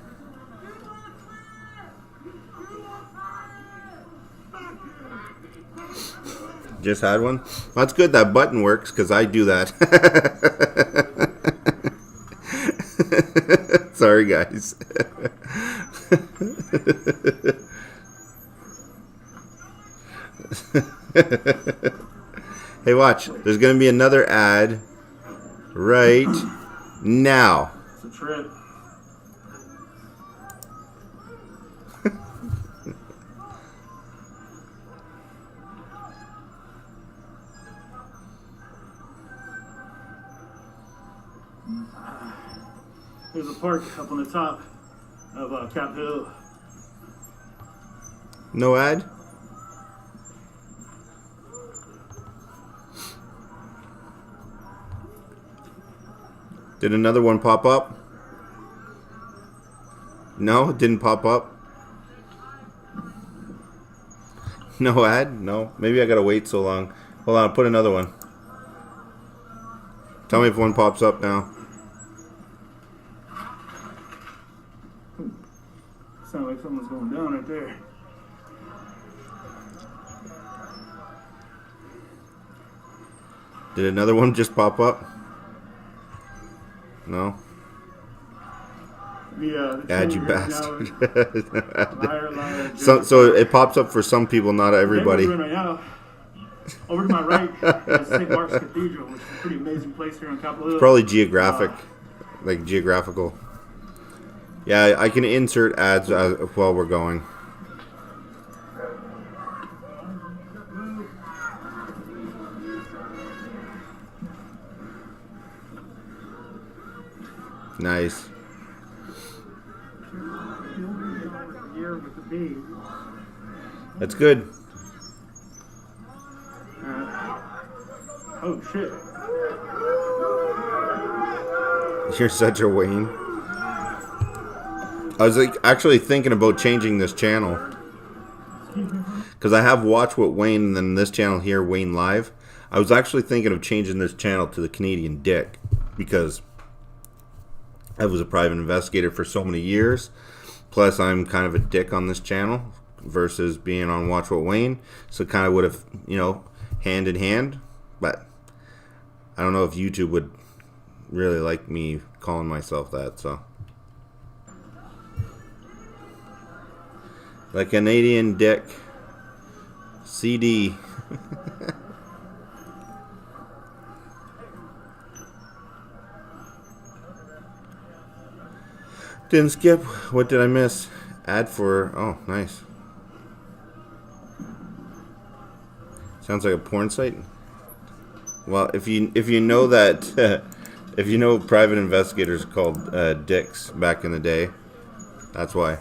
Speaker 1: Just had one? Well, that's good that button works, because I do that. Sorry, guys. Hey, watch. There's going to be another ad right now.
Speaker 12: It's a trip. There's a park up on the top of Cap Hill.
Speaker 1: No ad? Did another one pop up? No, it didn't pop up. No ad? No. Maybe I gotta wait so long. Hold on, I'll put another one. Tell me if one pops up now.
Speaker 12: Sounds like someone's going down right there.
Speaker 1: Did another one just pop up? No. Ad, you bastard.
Speaker 12: Liar,
Speaker 1: so it pops up for some people, not everybody.
Speaker 12: Right now, over to my right is St. Mark's Cathedral, which is a pretty amazing place here on Capitol Hill.
Speaker 1: Probably geographic, like geographical. Yeah, I can insert ads while we're going. Nice. That's good.
Speaker 12: Oh shit.
Speaker 1: You're such a Wayne. I was like actually thinking about changing this channel. Because I have Watch What Wayne and then this channel here, Wayne Live. I was actually thinking of changing this channel to the Canadian Dick. Because I was a private investigator for so many years. Plus I'm kind of a dick on this channel. Versus being on Watch What Wayne. So kind of would have, you know, hand in hand. But I don't know if YouTube would really like me calling myself that, so. The Canadian Dick CD. Didn't skip. What did I miss? Ad for, oh, nice. Sounds like a porn site. Well, if you know that if you know private investigators called dicks back in the day, that's why.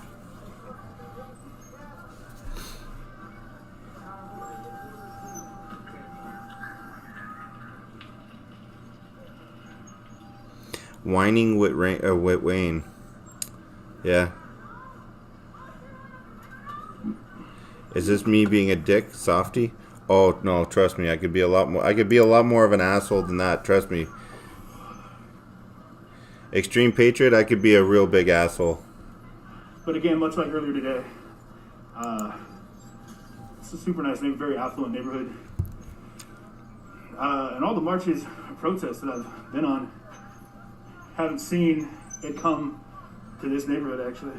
Speaker 1: Whining with Wayne. Yeah. Is this me being a dick, softy? Oh no, trust me, I could be a lot more of an asshole than that, trust me. Extreme Patriot, I could be a real big asshole.
Speaker 12: But again, much like earlier today, it's a super nice neighborhood, very affluent neighborhood. And all the marches and protests that I've been on, haven't seen it come to this neighborhood actually.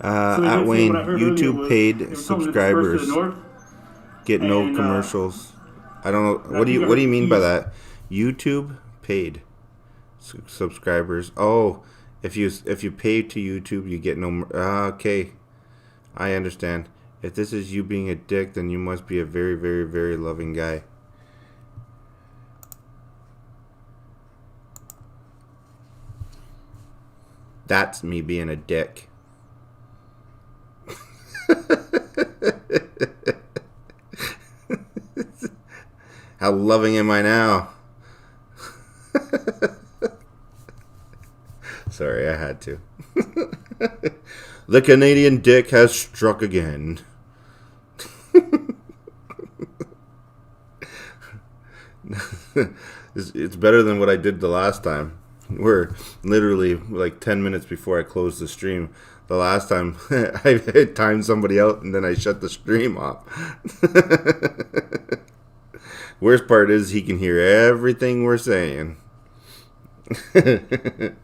Speaker 1: At Wayne, YouTube paid subscribers get no commercials. I don't know. What do you mean by that? YouTube paid subscribers. Oh, if you pay to YouTube, you get no. Okay, I understand. If this is you being a dick, then you must be a very, very, very loving guy. That's me being a dick. How loving am I now? Sorry, I had to. The Canadian Dick has struck again. It's better than what I did the last time. We're literally like 10 minutes before I closed the stream. The last time I timed somebody out and then I shut the stream off. Worst part is he can hear everything we're saying. Am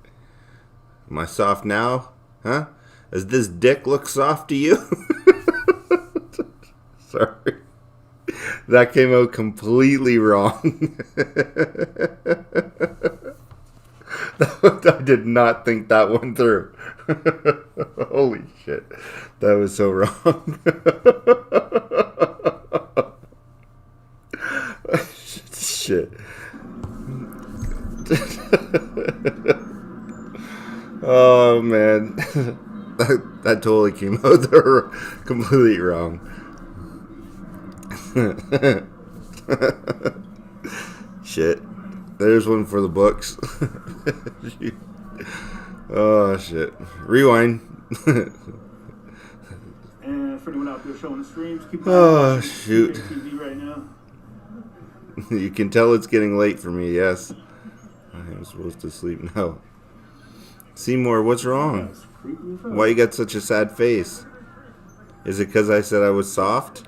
Speaker 1: I soft now? Huh? Does this dick look soft to you? Sorry. That came out completely wrong. I did not think that one through. Holy shit. That was so wrong. Shit. Oh man. That totally came out there completely wrong. Shit. There's one for the books. Oh shit. Rewind.
Speaker 12: And for anyone out there showing the streams, keep
Speaker 1: shoot.
Speaker 12: TV right now.
Speaker 1: You can tell it's getting late for me, yes. I am supposed to sleep now. Seymour, what's wrong? Why you got such a sad face? Is it because I said I was soft?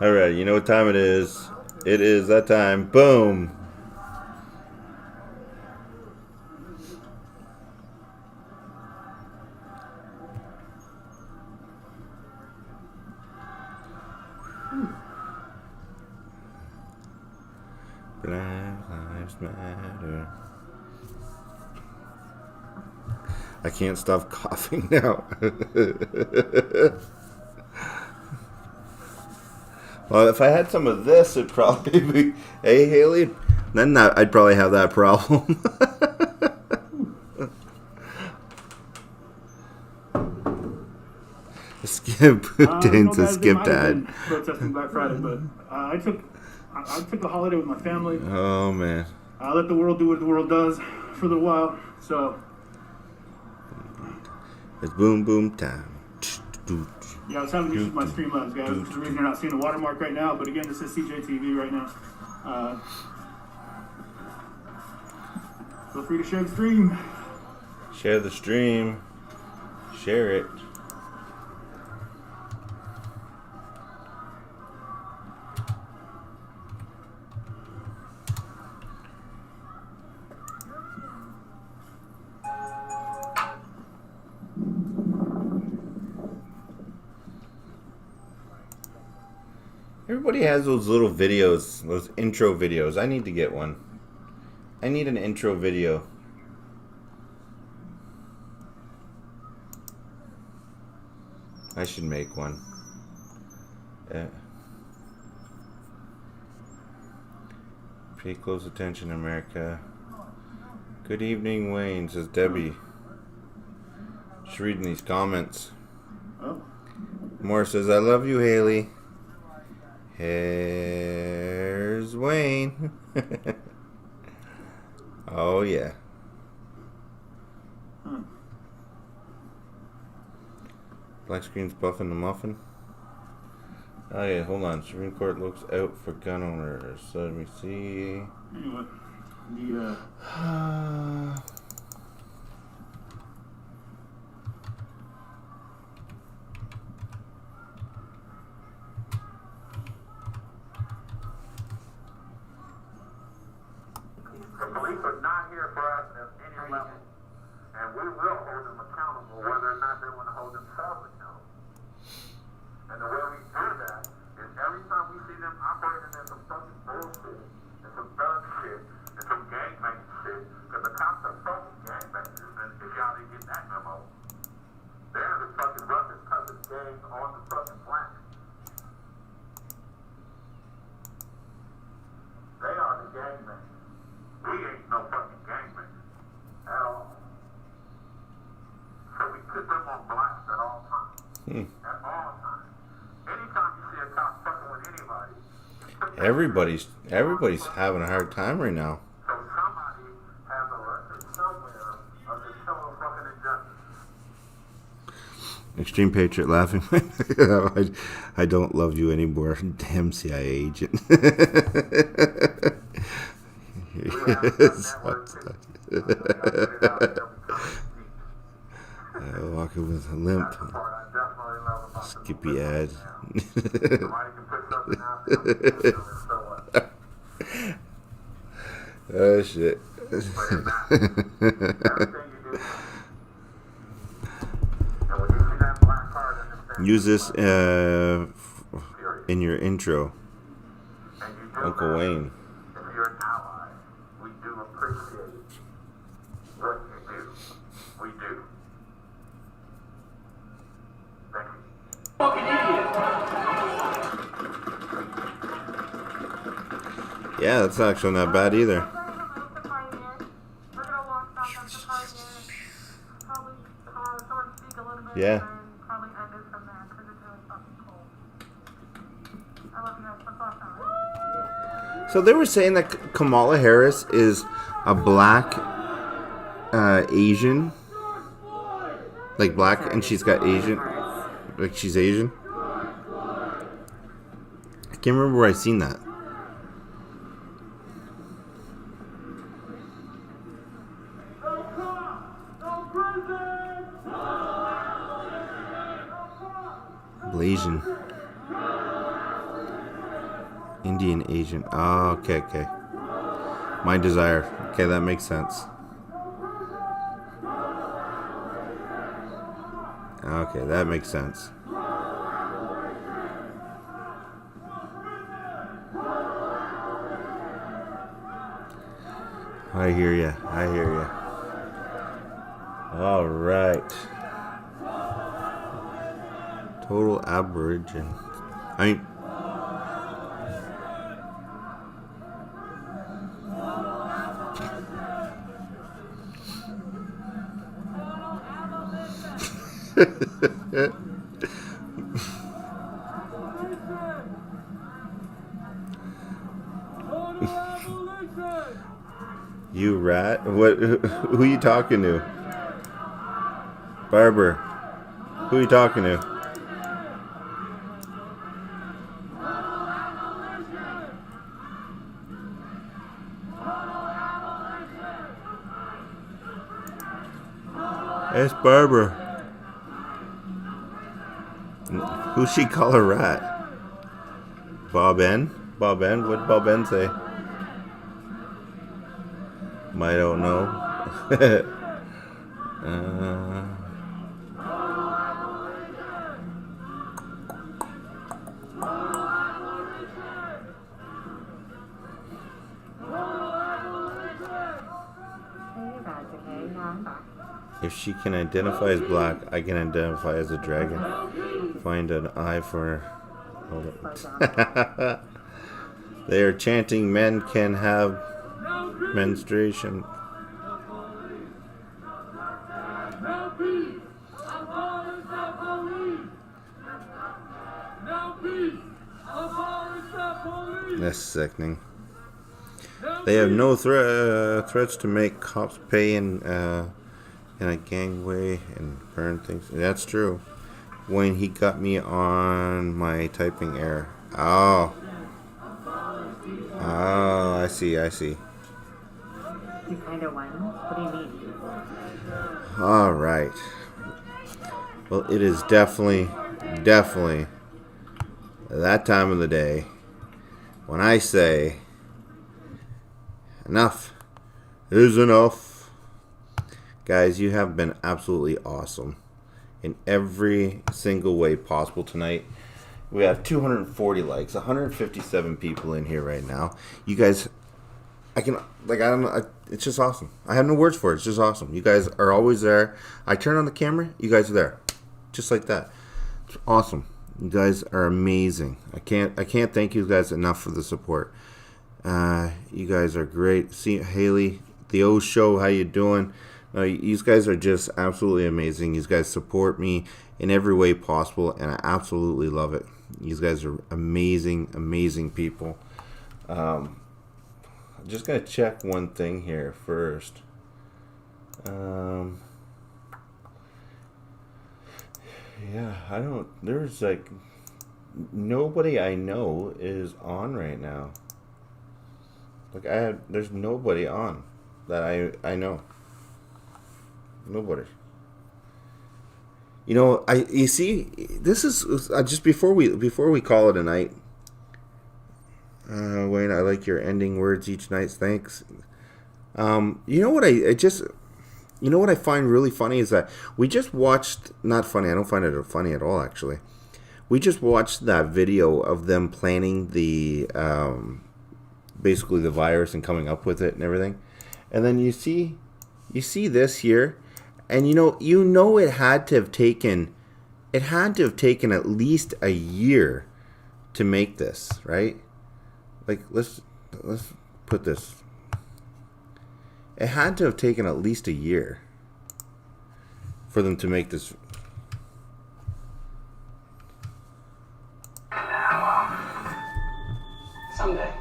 Speaker 1: Alright, you know what time it is. It is that time. Boom! Black Lives Matter. I can't stop coughing now. Well, if I had some of this, it'd probably be, hey, Haley, then I'd probably have that problem. Skip Putin's a skip dad.
Speaker 12: Protesting Black Friday, but I took the holiday with my family.
Speaker 1: Oh, man.
Speaker 12: I let the world do what the world does for a little while, so.
Speaker 1: It's boom, boom time.
Speaker 12: Yeah, I was having issues with my Streamlabs, guys. That's the reason you're not seeing the watermark right now, but again, this is CJTV right now. Feel free to share the stream.
Speaker 1: Share the stream. Share it. Everybody has those little videos, those intro videos. I need to get one. I need an intro video. I should make one. Pay close attention, America. Good evening, Wayne, says Debbie. Just reading these comments.
Speaker 12: Oh.
Speaker 1: Moore says, I love you, Haley. Here's Wayne. Oh, yeah. Black screen's buffing the muffin. Oh, yeah, hold on. Supreme Court looks out for gun owners. So let me see.
Speaker 12: Anyway,
Speaker 15: The police are not here for us at any level, and we will hold them accountable whether or not they want to hold themselves accountable. And the way we do that is every time we see them operating in some fucking bullshit, and some thug shit, and some gangbanging shit, because the cops are fucking gangbangers, and if y'all didn't get that memo, they're the fucking roughest, toughest gangs on the fucking planet. They are the gangbangers. We ain't no fucking gangbangers at all. So we put them on blast at all times. At all times. Anytime you see a cop fucking with anybody,
Speaker 1: Everybody's having a hard time right now.
Speaker 15: so somebody has a record somewhere of this total fucking injustice.
Speaker 1: Extreme Patriot laughing. I don't love you anymore. Damn CIA agent. Walking with a limp. Skippy ad. Oh shit. Use this in your intro, Uncle Wayne.
Speaker 15: If you're an ally, we do appreciate what you do. We do. Thank you.
Speaker 14: Fucking idiot.
Speaker 1: Yeah, that's actually not bad either. Yeah. So they were saying that Kamala Harris is a black Asian, like black, and she's got Asian, like she's Asian. I can't remember where I seen that. Blasian. Indian Asian. Oh, okay. My desire. Okay, that makes sense. Okay, that makes sense. I hear ya. All right. Total Aborigine. I mean, You rat? What? Who you talking to? Barber. Who you talking to? It's Barber. Who she call a rat? Bob N? Bob N? What'd Bob N say? I don't know. If she can identify as black, I can identify as a dragon. Find an eye for her. They are chanting men can have menstruation. That's sickening. They have no threats to make cops pay in a gangway and burn things. That's true. When he got me on my typing error. Oh, I see.
Speaker 5: You kind of won? What do you mean?
Speaker 1: All right. Well, it is definitely that time of the day when I say enough is enough. Guys, you have been absolutely awesome in every single way possible tonight. We have 240 likes, 157 people in here right now. You guys, it's just awesome. I have no words for it. It's just awesome. You guys are always there. I turn on the camera, you guys are there. Just like that. It's awesome. You guys are amazing. I can't thank you guys enough for the support. You guys are great. See, Haley, the O Show, how you doing? You guys are just absolutely amazing. You guys support me in every way possible, and I absolutely love it. You guys are amazing people. I'm just going to check one thing here first. Yeah, there's like, nobody I know is on right now. Like, there's nobody on that I know. Nobody. You see, this is just before we call it a night. Wayne, I like your ending words each night. Thanks. You know what I find really funny is that we just watched, not funny, I don't find it funny at all actually. We just watched that video of them planning the basically the virus and coming up with it and everything. And then you see this here. And you know it had to have taken at least a year to make this, right? Like, let's put this. It had to have taken at least a year for them to make this.
Speaker 26: Someday.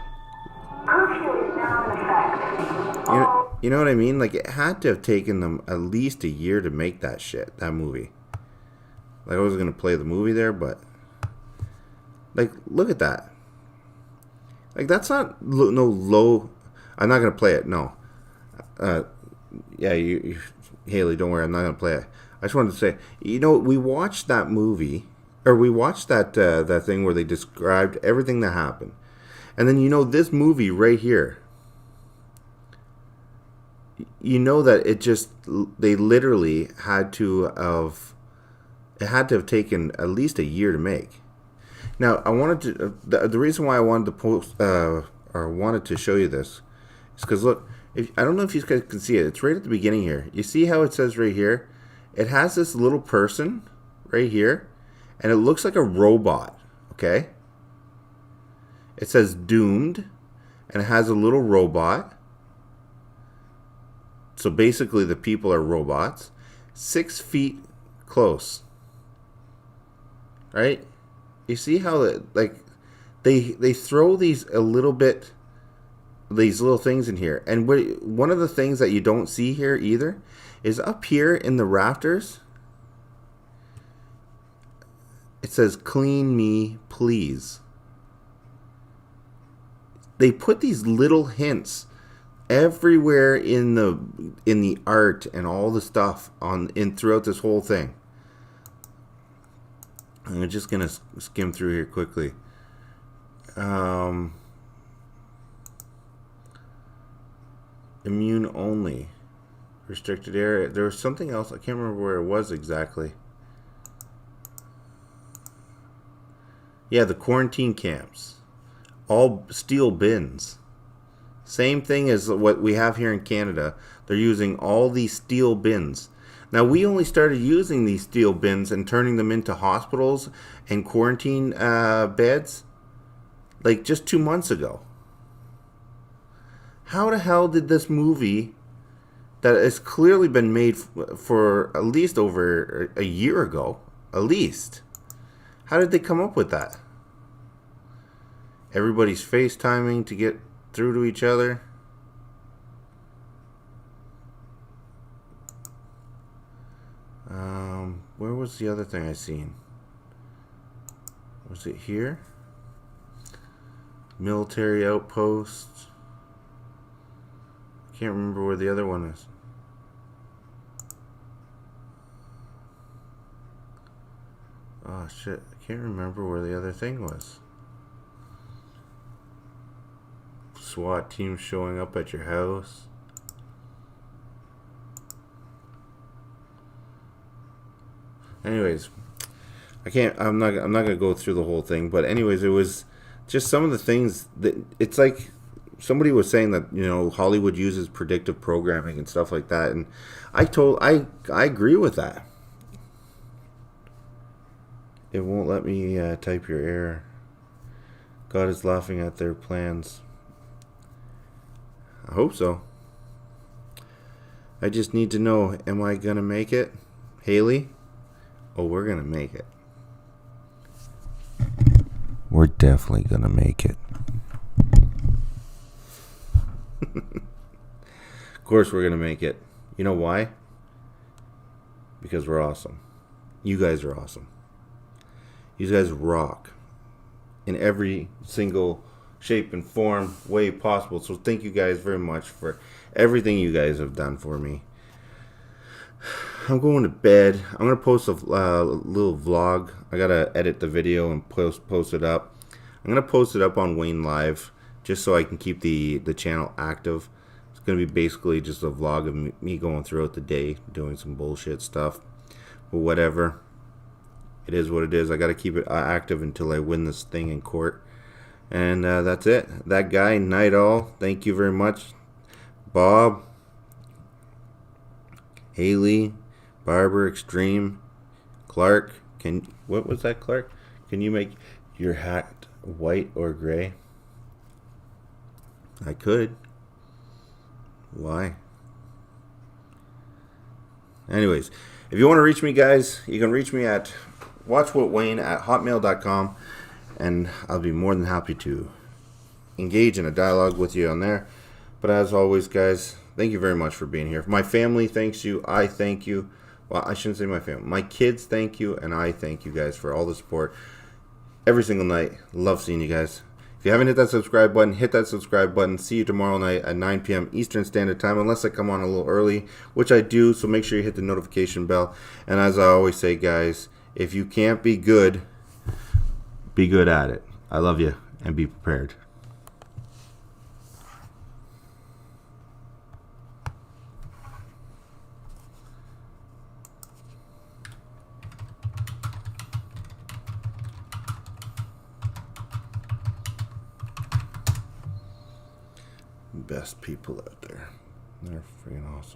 Speaker 1: You know what I mean? Like, it had to have taken them at least a year to make that movie. Like, I wasn't going to play the movie there, but like, look at that. Like, that's not no low. I'm not going to play it. No. Yeah, you Haley, don't worry. I'm not going to play it. I just wanted to say, we watched that movie, or we watched that thing where they described everything that happened. And then, this movie right here, that they literally had to have taken at least a year to make. Now, I wanted to, the reason why I wanted to post, or wanted to show you this, is because look, I don't know if you guys can see it. It's right at the beginning here. You see how it says right here? It has this little person right here, and it looks like a robot, okay? It says doomed, and it has a little robot. So basically the people are robots. 6 feet close. right? You see how like they throw these a little bit, these little things in here, and one of the things that you don't see here either is up here in the rafters. It says "Clean me, please." They put these little hints everywhere in the art and all the stuff throughout this whole thing. I'm just gonna skim through here quickly. Immune only, restricted area. There was something else. I can't remember where it was exactly. Yeah, the quarantine camps, all steel bins. Same thing as what we have here in Canada. They're using all these steel bins. Now, we only started using these steel bins and turning them into hospitals and quarantine beds like just 2 months ago. How the hell did this movie that has clearly been made for at least over a year ago, at least, how did they come up with that? Everybody's FaceTiming to get through to each other. Where was the other thing I seen? Was it here? Military outposts. Can't remember where the other one is. Oh shit, I can't remember where the other thing was. SWAT team showing up at your house. Anyways, I'm not gonna go through the whole thing, but anyways, it was just some of the things that it's like somebody was saying that, you know, Hollywood uses predictive programming and stuff like that, and I agree with that. It won't let me type your error. God is laughing at their plans. I hope so. I just need to know, am I gonna make it? Haley? Oh, we're gonna make it. We're definitely gonna make it. Of course we're gonna make it. You know why? Because we're awesome. You guys are awesome. You guys rock in every single shape and form, way possible. So thank you guys very much for everything you guys have done for me. I'm going to bed. I'm going to post a little vlog. I got to edit the video and post it up. I'm going to post it up on Wayne Live just so I can keep the channel active. It's going to be basically just a vlog of me going throughout the day doing some bullshit stuff. But whatever. It is what it is. I got to keep it active until I win this thing in court. And that's it. That guy, Night Owl, thank you very much. Bob, Haley, Barber Extreme, Clark, what was that, Clark? Can you make your hat white or gray? I could. Why? Anyways, if you want to reach me, guys, you can reach me at watchwhatwayne@hotmail.com, and I'll be more than happy to engage in a dialogue with you on there. But as always, guys, thank you very much for being here. My family thanks you. I thank you. Well, I shouldn't say my family. My kids thank you, and I thank you guys for all the support every single night. Love seeing you guys. If you haven't hit that subscribe button, hit that subscribe button. See you tomorrow night at 9 p.m. Eastern Standard Time, unless I come on a little early, which I do, so make sure you hit the notification bell. And as I always say, guys, if you can't be good at it. I love you, and be prepared. Best people out there. They're freaking awesome.